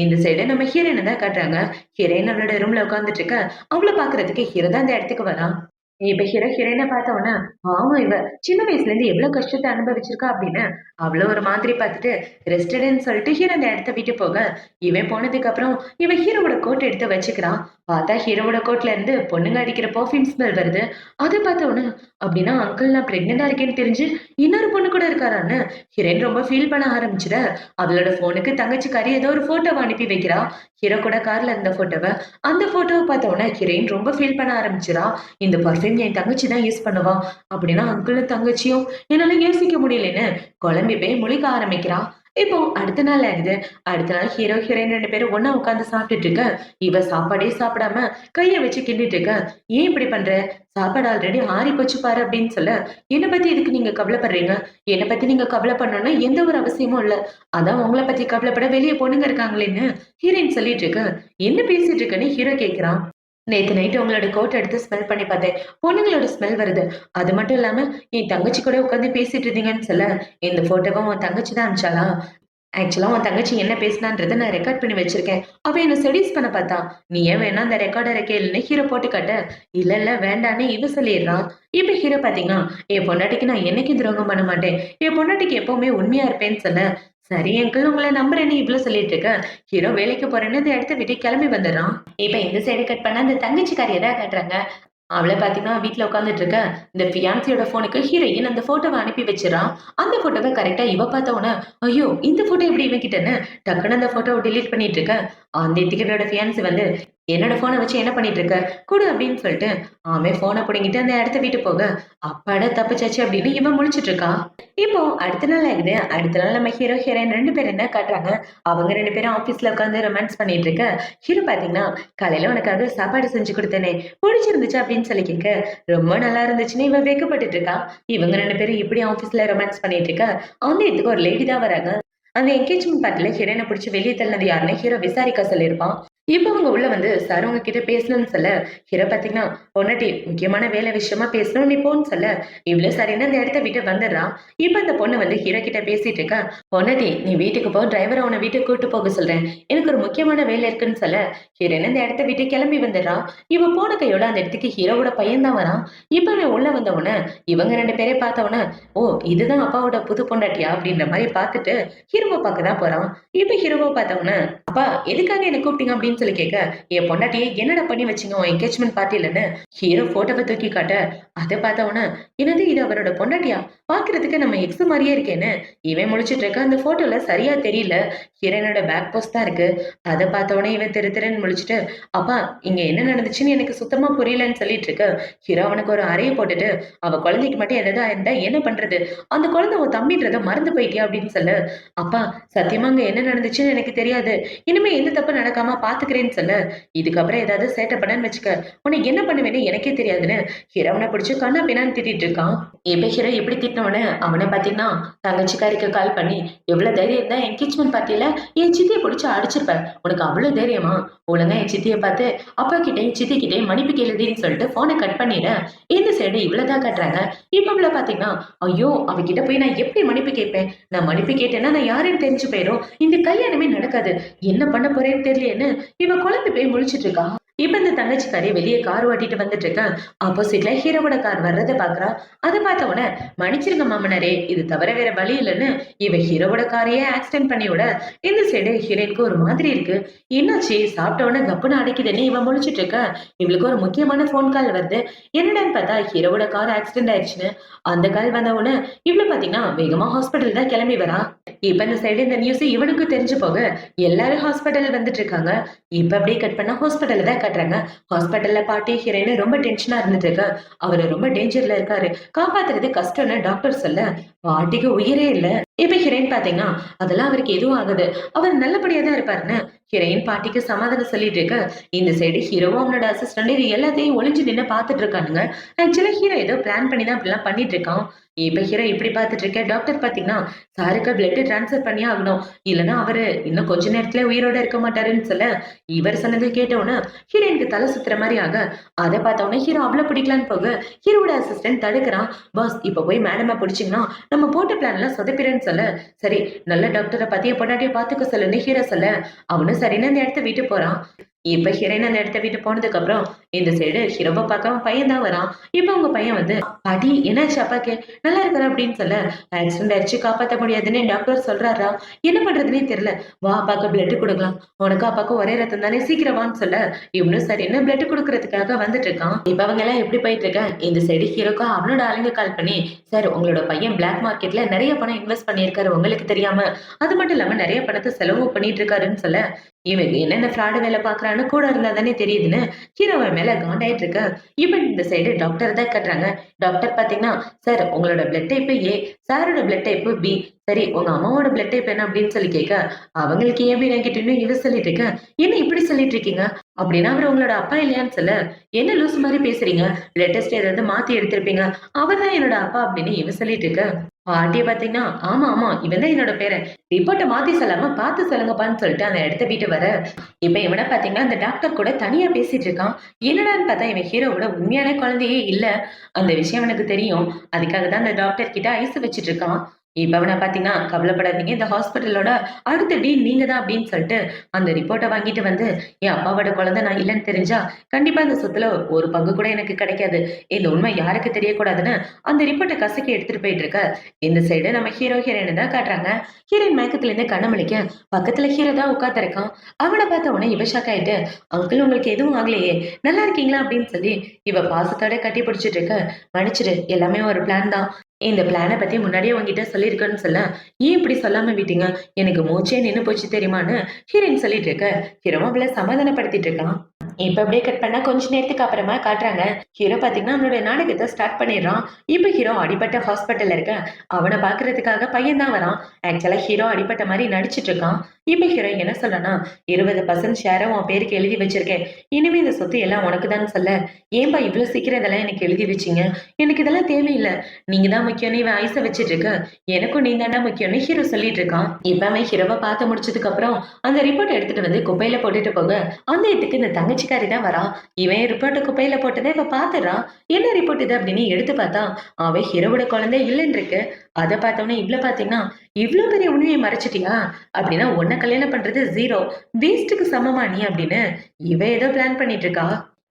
இந்த சைடு நம்ம ஹீரோயினை தான் காட்டுறாங்க. ஹீரோயின் அவளோட ரூம்ல உட்காந்துட்டு இருக்க. அவளை பாக்குறதுக்கு ஹீரோ தான் அந்த இடத்துக்கு வரான். இப்ப ஹீரோயின பார்த்தோன்னா, ஆமா இவ சின்ன வயசுல இருந்து எவ்வளவு கஷ்டத்த அனுபவிச்சிருக்கா அப்படின்னு, அவள ஒரு மாதிரி பார்த்துட்டு, ரெஸ்ட் எடுன்னு சொல்லிட்டு ஹீரோ அந்த இடத்த விட்டு போக, இவன் போனதுக்கு அப்புறம் இவன் ஹீரோவோட கோட் எடுத்து வச்சுக்கிறான். பார்த்தா ஹீரோவோட கோட்ல இருந்து பொண்ணுங்க அடிக்கிற பெர்ஃப்யூம் ஸ்மெல் வருது. அத பார்த்தோன்னே, அப்படின்னா அங்கிள் நான் பிரெக்னன்ட்டா இருக்கேன்னு தெரிஞ்சு, இன்னொரு பொண்ணு கூட இருக்காரான்னு, ஹீரோயின் ரொம்ப ஃபீல் பண்ண ஆரம்பிச்சுட, அவளோட ஃபோனுக்கு தங்கச்சிக்காரி ஏதோ ஒரு ஃபோட்டோவ அனுப்பி வைக்கிறா. ஹீரோ கூட கார்ல இருந்த ஃபோட்டோவ. அந்த ஃபோட்டோவ பார்த்தோன்னே ஹீரோயின் ரொம்ப ஃபீல் பண்ண ஆரம்பிச்சுறா. இந்த பர்ஃப்யூம் என் தங்கச்சி தான் யூஸ் பண்ணுவா. அப்படின்னா அங்கிளும் தங்கச்சியும் என்னால யோசிக்க முடியலன்னு குழம்பி போய் முழிக்க ஆரம்பிக்கிறா. இப்போ அடுத்த நாள் ஆகுது. அடுத்த நாள் ஹீரோ, ஹீரோயின் 2 பேரும் ஒண்ணா உட்கார்ந்து சாப்பிட்டுட்டு இருக்க. இவ சாப்பாடே சாப்பிடாம கைய வச்சு கிண்டிட்டு இருக்க. "ஏன் இப்படி பண்ற? சாப்பாடு ஆல்ரெடி ஆறி போச்சு பாரு" அப்படின்னு சொல்ல, "என்ன பத்தி எதுக்கு நீங்க கவலைப்படுறீங்க? என்ன பத்தி நீங்க கவலைப்படணும்னு எந்த ஒரு அவசியமும் இல்ல. அதான் உங்கள பத்தி கவலைப்பட வெளிய பொண்ணுங்க இருக்காங்களேன்னு" ஹீரோயின் சொல்லிட்டு இருக்க. "என்ன பேசிட்டு இருக்கன்னு?" ஹீரோ கேட்கிறான். நேத்து நைட் உங்களோட கோட் எடுத்து ஸ்மெல் பண்ணி பார்த்தேன். பொண்ணுங்களோட ஸ்மெல் வருது. அது மட்டும் இல்லாம, என் தங்கச்சி கூட உட்கார்ந்து பேசிட்டு இருந்தீங்கன்னு சொல்ல, இந்த ஃபோட்டோவ உன் தங்கச்சி தான் அனுப்பிச்சாளா? ஆக்சுவலா உன் தங்கச்சி என்ன பேசினான்றத நான் ரெக்கார்ட் பண்ணி வச்சிருக்கேன். அவ என்ன செடியூஸ் பண்ண பார்த்தா. நீ ஏன் வேணா அந்த ரெக்கார்டர கேளுன்னு ஹீரோ போட்டு காட்ட, இல்ல இல்ல வேண்டான்னு இவ சொல்லிடுறான். இப்ப ஹீரோ பாத்தீங்கன்னா, என் பொண்டாட்டிக்கு நான் என்னைக்கும் துரோகம் பண்ண மாட்டேன். என் பொண்டாட்டிக்கு எப்பவுமே உண்மையா இருப்பேன்னு சொல்ல, சரி அங்கிள் உங்கள நம்புறேன்னு இவ்ளோ சொல்லிட்டு இருக்க. ஹீரோ வேலைக்கு போறேன்னு இந்த இடத்த விட்டு கிளம்பி வந்துடுறான். இப்ப இந்த சைடு கட் பண்ணா அந்த தங்கச்சிக்காரிய தான் காட்டுறாங்க. அவள பார்த்தீங்கன்னா, வீட்ல உட்கார்ந்துட்டு இருக்க, இந்த ஃபியான்சியோட ஃபோனுக்கு ஹீரோயின் அந்த ஃபோட்டோவ அனுப்பி வச்சுர்றா. அந்த ஃபோட்டோவ கரெக்ட்டா இவ பார்த்த உடனே, ஐயோ! இந்த ஃபோட்டோ எப்படி இவன் கிட்டன்னு டக்குனு அந்த ஃபோட்டோவ டெலீட் பண்ணிட்டு இருக்க. அந்த இவரோட ஃபியான்சி வந்து, என்னோட ஃபோன வச்சு என்ன பண்ணிட்டு இருக்க? குடு அப்படின்னு சொல்லிட்டு, அவன் ஃபோன புடுங்கிட்டு அந்த இடத்த விட்டு போக, அப்பாடா தப்பிச்சாச்சு அப்படின்னு இவன் முழிச்சுட்டு இருக்கா. இப்போ அடுத்த நாள் ஆகுது. அடுத்த நாள் நம்ம ஹீரோ, ஹீரோயின் 2 பேரும் தான் காட்டுறாங்க. அவங்க 2 பேரும் ஆஃபீஸ்ல உட்கார்ந்து ரொமான்ஸ் பண்ணிட்டு இருக்க, ஹீரோ பார்த்தீங்கன்னா, காலையில உனக்காக சாப்பாடு செஞ்சு குடுத்தேனே, புடிச்சிருந்துச்சா? அப்படின்னு சொல்லி கேட்க, ரொம்ப நல்லா இருந்துச்சுன்னு இவ வெட்கப்பட்டுட்டு இருக்கா. இவங்க 2 பேரும் இப்படி ஆஃபீஸ்ல ரொமான்ஸ் பண்ணிட்டு இருக்க, அந்த இடத்துக்கு ஒரு லேடி தான் வராங்க. அந்த என்கேஜ்மெண்ட் பார்ட்டில ஹீரோயின புடிச்சு வெளிய தள்ளினது யாருன்னு ஹீரோ விசாரிக்க சொல்லியிருப்பான். இப்ப அவங்க உள்ள வந்து சார் உங்ககிட்ட பேசணும்னு சொல்ல, ஹீரோ பார்த்தீங்கன்னா, பொண்டாட்டி முக்கியமான வேலை விஷயமா பேசணும் நீ போன்னு சொல்ல, இவ்ளோ சரின்னு அந்த இடத்த விட்டு வந்துடுறா. இப்ப அந்த பொண்ணு வந்து ஹீரோ கிட்ட பேசிட்டு இருக்கா. பொண்டாட்டி நீ வீட்டுக்கு போ, டிரைவர உன்னை வீட்டுக்கு கூட்டு போக சொல்றேன். எனக்கு ஒரு முக்கியமான வேலை இருக்குன்னு சொல்ல, ஹீரோயின் அந்த இடத்த விட்டு கிளம்பி வந்துடுறா. இவ போன கையோட அந்த இடத்துக்கு ஹீரோவோட பையன் தான் வரான். இப்ப அவன் உள்ள வந்த உடனே, இவங்க 2 பேரையும் பார்த்த உடனே, ஓ! இதுதான் அப்பாவோட புது பொண்டாட்டியா? அப்படின்ற மாரி பார்த்துட்டு, ஹீரோவ பார்க்க தான் போறான். இப்ப ஹீரோவ பார்த்த உடனே, அப்பா எதுக்காக என்ன கூப்பிட்டீங்க அப்படின்னு சொல்லி கேட்க, என் பொண்டாட்டியை என்னடா பண்ணி வச்சீங்க உன் என்கேஜ்மெண்ட் பார்ட்டிலன்னு ஹீரோ போட்டோவை தூக்கி காட்ட, அதை பார்த்த உடனே, என்னது இது அவரோட பொண்டாட்டியா? பாக்குறதுக்கு நம்ம எக்ஸ் மாதிரியே இருக்கேன்னு இவன் முழிச்சிட்டு இருக்க. அந்த போட்டோல சரியா தெரியல. ஹீரோனோட பேக் போஸ்ட் தான் இருக்கு. அதை பார்த்த உடனே இவன் திரு திருன்னு முழிச்சிட்டு, அப்பா இங்க என்ன நடந்துச்சுன்னு எனக்கு சுத்தமா புரியலன்னு சொல்லிட்டு இருக்கு. ஹீரோ அவனுக்கு ஒரு அறையை போட்டுட்டு, அவ குழந்தைக்கு மட்டும் எதாவது இருந்தா என்ன பண்றது? அந்த குழந்தை உன் தம்பின்றத மறந்து போயிட்டியா அப்படின்னு சொல்ல, அப்பா சத்தியமா அங்க என்ன நடந்துச்சுன்னு எனக்கு தெரியாது. இனிமே எந்த தப்பு நடக்காம பாத்துக்கிறேன்னு சொல்ல, இதுக்கப்புறம் ஏதாவது சேட்டை பண்ணன்னு வச்சுக்க, உன்னை என்ன பண்ணுவேன்னு எனக்கே தெரியாதுன்னு ஹீரோவனை பிடிச்சு கண்ணா பின்னான்னு திட்டிட்டு இருக்கான். இப்ப ஹீரோ எப்படி திட்டினவனே அவனை பாத்தீங்கன்னா தங்கச்சிக்காரிக்கு கால் பண்ணி, எவ்வளவு தைரியம் இருந்தா என்கேஜ்மெண்ட் பார்ட்டில என் சித்தியை பிடிச்சு அடிச்சிருப்ப. உனக்கு அவ்வளவு தைரியமா? ஒழுங்கா என் சித்தியை பார்த்து அப்பா கிட்டயும் சித்தி கிட்டயும் மன்னிப்பு கேளுடின்னு சொல்லிட்டு போனை கட் பண்ணிட. இந்த சைடு இவ்வளவுதான் காட்டுறாங்க. இப்ப இவ்வளவு பாத்தீங்கன்னா, ஐயோ அவகிட்ட போய் நான் எப்படி மன்னிப்பு கேட்பேன்? நான் மன்னிப்பு கேட்டேன்னா நான் யாருன்னு தெரிஞ்சு போயிரும். இந்த கல்யாணமே நடக்காது. என்ன பண்ண போறேன்னு தெரியலன்னு இவ குழம்பி போய் முழிச்சிட்டு இருக்கா. இப்ப இந்த தங்கச்சிக்காரி வெளியே கார் ஓட்டிட்டு வந்துட்டு இருக்கா. ஆப்போசிட்ல ஹீரோவோட கார் வர்றதை பாக்குறா. அதை பார்த்த உடனே, மன்னிச்சிருங்க மாமனாரே இது தவிர வேற வழி இல்லைன்னு இவ ஹீரோவோட காரையே ஆக்சிடென்ட் பண்ணி விட, இந்த சைடு ஹீரோயினுக்கு ஒரு மாதிரி இருக்கு. என்னாச்சு சாப்பிட்ட உடனே கப்புன்னு அடைக்குதுன்னு இவன் முழிச்சிட்டு இருக்கா. இவளுக்கு ஒரு முக்கியமான போன் கால் வருது. என்னடான்னு பார்த்தா ஹீரோவோட கார் ஆக்சிடென்ட் ஆயிடுச்சுன்னு. அந்த கால் வந்த உடனே இவ்வளவு பாத்தீங்கன்னா வேகமா ஹாஸ்பிட்டல் தான் கிளம்பி வரா. இப்ப இந்த சைடு இந்த நியூஸ் இவனுக்கு தெரிஞ்சு போக எல்லாரும் ஹாஸ்பிட்டல் வந்துட்டு இருக்காங்க. இப்ப அப்படியே கட் பண்ணா ஹாஸ்பிட்டல்ல தான் காட்டுறாங்க. ஹாஸ்பிட்டல்ல பாட்டி ஹீரோயின் ரொம்ப டென்ஷனா இருந்துட்டு இருக்கா. அவரு ரொம்ப டேஞ்சர்ல இருக்காரு. காப்பாத்துறது கஷ்டம்னு டாக்டர் சொல்ல, பாட்டிக்கு உயிரே இல்ல. இப்ப ஹீரோயின் பாத்தீங்கன்னா, அதெல்லாம் அவருக்கு எதுவும் ஆகுது. அவர் நல்லபடியா தான் இருப்பாருன்னு ஹீரோயின் பாட்டிக்கு சமாதானம் சொல்லிட்டு இருக்க. இந்த சைடு ஹீரோவும் அவனோட அசிஸ்டன்ட் இது எல்லாத்தையும் ஒளிஞ்சு நின்னு பாத்துட்டு இருக்கானுங்க. ஆக்சுவலா ஹீரோ ஏதோ பிளான் பண்ணி தான் இப்படிலாம் பண்ணிட்டு இருக்கான். இப்ப ஹீரோ இப்படி பாத்துட்டு இருக்க. டாக்டர் பாத்தீங்கன்னா, சாருக்கு பிளட் டிரான்ஸ்ஃபர் பண்ணி ஆகணும். இல்லன்னா அவரு இன்னும் கொஞ்ச நேரத்துல உயிரோட இருக்க மாட்டாருன்னு சொல்ல, இவர் சொன்னதை கேட்டவுடனே ஹீரோயினுக்கு தலை சுத்துற மாதிரி ஆக, அதை பார்த்தவொடனே ஹீரோ அவ்வளவு பிடிக்கலான்னு போக, ஹீரோட அசிஸ்டன்ட் தடுக்கிறான். பாஸ் இப்ப போய் மேடமை பிடிச்சிங்கன்னா நம்ம போட்ட பிளான் எல்லாம் சொதப்பிடுன்னு சொல்ல, சரி நல்ல டாக்டரை பத்திய பொண்டாட்டிய பாத்துக்க சொல்லுன்னு ஹீரோ சொல்ல, அவனும் சரின்னு அந்த இடத்த விட்டு போறான். இப்ப ஹீரோயின் அந்த இடத்த விட்டு போனதுக்கு அப்புறம் இந்த சைடு ஹீரோவை பார்க்க அவன் பையன் தான் வரான். இப்ப அவங்க பையன் வந்து, "பாட்டி என்னாச்சு அப்பாக்கு? நல்லா இருக்காரா?" அப்படின்னு சொல்ல, "ஆக்சிடென்ட் ஆயிடுச்சு, காப்பாத்த முடியாதுன்னு டாக்டர் சொல்றாரா? என்ன பண்றதுன்னே தெரியல. வா அப்பாக்கு பிளட் குடுக்கலாம். உனக்கும் அப்பாவுக்கும் ஒரே ரத்தம் தானே, சீக்கிரம் வான்னு" சொல்ல, இவனும் சரின்னு பிளட் குடுக்கறதுக்காக வந்துட்டு இருக்கான். இப்ப அவங்க எல்லாம் எப்படி போயிட்டு இருக்க, இந்த சைடு ஹீரோக்கு அவனோட ஆளுங்க கால் பண்ணி, "சார் உங்களோட பையன் பிளாக் மார்க்கெட்ல நிறைய பணம் இன்வெஸ்ட் பண்ணியிருக்காரு உங்களுக்கு தெரியாம. அது மட்டும் இல்லாம நிறைய பணத்தை செலவும் பண்ணிட்டு இருக்காருன்னு" சொல்ல, இவன் என்னென்ன ஃப்ராடு வேலை பாக்குறான்னு கூட இருந்தா தானே தெரியுதுன்னு ஹீரோவன் மேல காண்டாயிட்டு இருக்க. இவன் இந்த சைடு டாக்டர் தான் கட்டுறாங்க. டாக்டர் பாத்தீங்கன்னா, சார் உங்களோட பிளட் டைப் ஏ, சாரோட பிளட் டைப் பி, சரி உங்க அம்மாவோட பிளட் டைப் என்ன அப்படின்னு சொல்லி கேட்க, அவங்களுக்கு ஏன் பி நெகட்டிவ்னு இவ சொல்லிட்டு இருக்க, என்ன இப்படி சொல்லிட்டு இருக்கீங்க அப்படின்னா அவர் உங்களோட அப்பா இல்லையான்னு சொல்ல, என்ன லூசு மாதிரி பேசுறீங்க, பிளட் டெஸ்ட் ஏதாவது மாத்தி எடுத்திருப்பீங்க, அவர் தான் என்னோட அப்பா அப்படின்னு இவ சொல்லிட்டு இருக்க. பாட்டிய பாத்தீங்கன்னா, ஆமா ஆமா இவன் தான் என்னோட பேரன், ரிப்போர்ட்ட மாத்தி சொல்லாம பார்த்து சொல்லுங்கப்பான்னு சொல்லிட்டு அந்த இடத்த விட்டு வர, இப்ப இவனை பாத்தீங்கன்னா அந்த டாக்டர் கூட தனியா பேசிட்டு இருக்கான். என்னடான்னு பார்த்தா இவன் ஹீரோவோட உண்மையான குழந்தையே இல்ல. அந்த விஷயம் எனக்கு தெரியும். அதுக்காக தான் அந்த டாக்டர் கிட்ட ஐஸ் வச்சுட்டு இருக்கான். இப்ப அவனை பாத்தீங்கன்னா, கவலைப்படாதீங்க, இந்த ஹாஸ்பிட்டலோட அடுத்த டீன் நீங்க தான் அப்படின்னு சொல்லிட்டு அந்த ரிப்போர்ட்ட வாங்கிட்டு வந்து, என் அப்பாவோட குழந்தை நான் இல்லைன்னு தெரிஞ்சா கண்டிப்பா இந்த சொத்துல ஒரு பங்கு கூட எனக்கு கிடைக்காது. இந்த உண்மை யாருக்கு தெரியக்கூடாதுன்னு அந்த ரிப்போர்ட்டை கசக்கி எடுத்துட்டு போயிட்டு இருக்க. இந்த சைடு நம்ம ஹீரோ ஹீரோயின் தான் காட்டுறாங்க. ஹீரோயின் மயக்கத்துல இருந்து கண்ண முழிக்க பக்கத்துல ஹீரோ தான் உட்கார்ந்திருக்கான். அவனை பார்த்த உடனே இவ ஷாக் ஆயிட்டு, அங்கிள் உங்களுக்கு எதுவும் ஆகலையே, நல்லா இருக்கீங்களா அப்படின்னு சொல்லி இவ பாசத்தோட கட்டி பிடிச்சிட்டு இருக்க. மன்னிச்சிடு, எல்லாமே ஒரு பிளான் தான். இந்த பிளான பத்தி முன்னாடியே உங்ககிட்ட சொல்லியிருக்கேன்னு சொல்ல, ஏன் இப்படி சொல்லாம விட்டீங்க, எனக்கு மூச்சே நின்னு போச்சு தெரியுமான்னு ஹீரோயின் சொல்லிட்டு இருக்க. ஹீரோவும் அவளை சமாதானப்படுத்திட்டு இருக்கான். இப்ப அப்படியே கட் பண்ணா கொஞ்ச நேரத்துக்கு அப்புறமா காட்டுறாங்க. ஹீரோ பாத்தீங்கன்னா அவனோட நாடகத்தை ஸ்டார்ட் பண்ணிடுறான். இப்ப ஹீரோ அடிபட்ட ஹாஸ்பிட்டல்ல இருக்க. அவனை பாக்குறதுக்காக பையன் தான் வரான். ஆக்சுவலா ஹீரோ அடிபட்ட மாதிரி நடிச்சிட்டு இருக்கான். இப்ப ஹீரோ என்ன சொல்லனா, 20% ஷேரை உன் பேருக்கு எழுதி வச்சிருக்கேன், இனிமே இந்த சொத்து எல்லாம் உனக்கு தான் சொல்ல, ஏன்பா இவ்வளவு சீக்கிரம் இதெல்லாம் எனக்கு எழுதி வச்சீங்க, எனக்கு இதெல்லாம் தேவையில்லை, நீங்க தான் முக்கியம்னு இவன் ஐச வச்சிட்டு இருக்க, எனக்கும் நீ தாண்டா முக்கியம்னு ஹீரோ சொல்லிட்டு இருக்கான். இப்ப அவன் ஹீரோவை பார்த்து முடிச்சதுக்கு அப்புறம் அந்த ரிப்போர்ட் எடுத்துட்டு வந்து குப்பையில போட்டுட்டு போக, அந்த இடத்துக்கு இந்த தங்கச்சிக்காரி தான் வரா. இவன் ரிப்போர்ட் குப்பையில போட்டதை இவ பாத்துறான். என்ன ரிப்போர்ட் இது அப்படின்னு எடுத்து பார்த்தா அவன் ஹீரோவோட குழந்தை இல்லைன்னு இருக்கு. அதை பார்த்தோன்னே இவ்வளவு பாத்தீங்கன்னா, இவ்வளவு பெரிய உண்மையை மறைச்சிட்டியா, அப்படின்னா உன்னை கல்யாணம் பண்றது ஜீரோ, வேஸ்ட்டுக்கு சமமா நீ அப்படின்னு இவ ஏதோ பிளான் பண்ணிட்டு இருக்கா.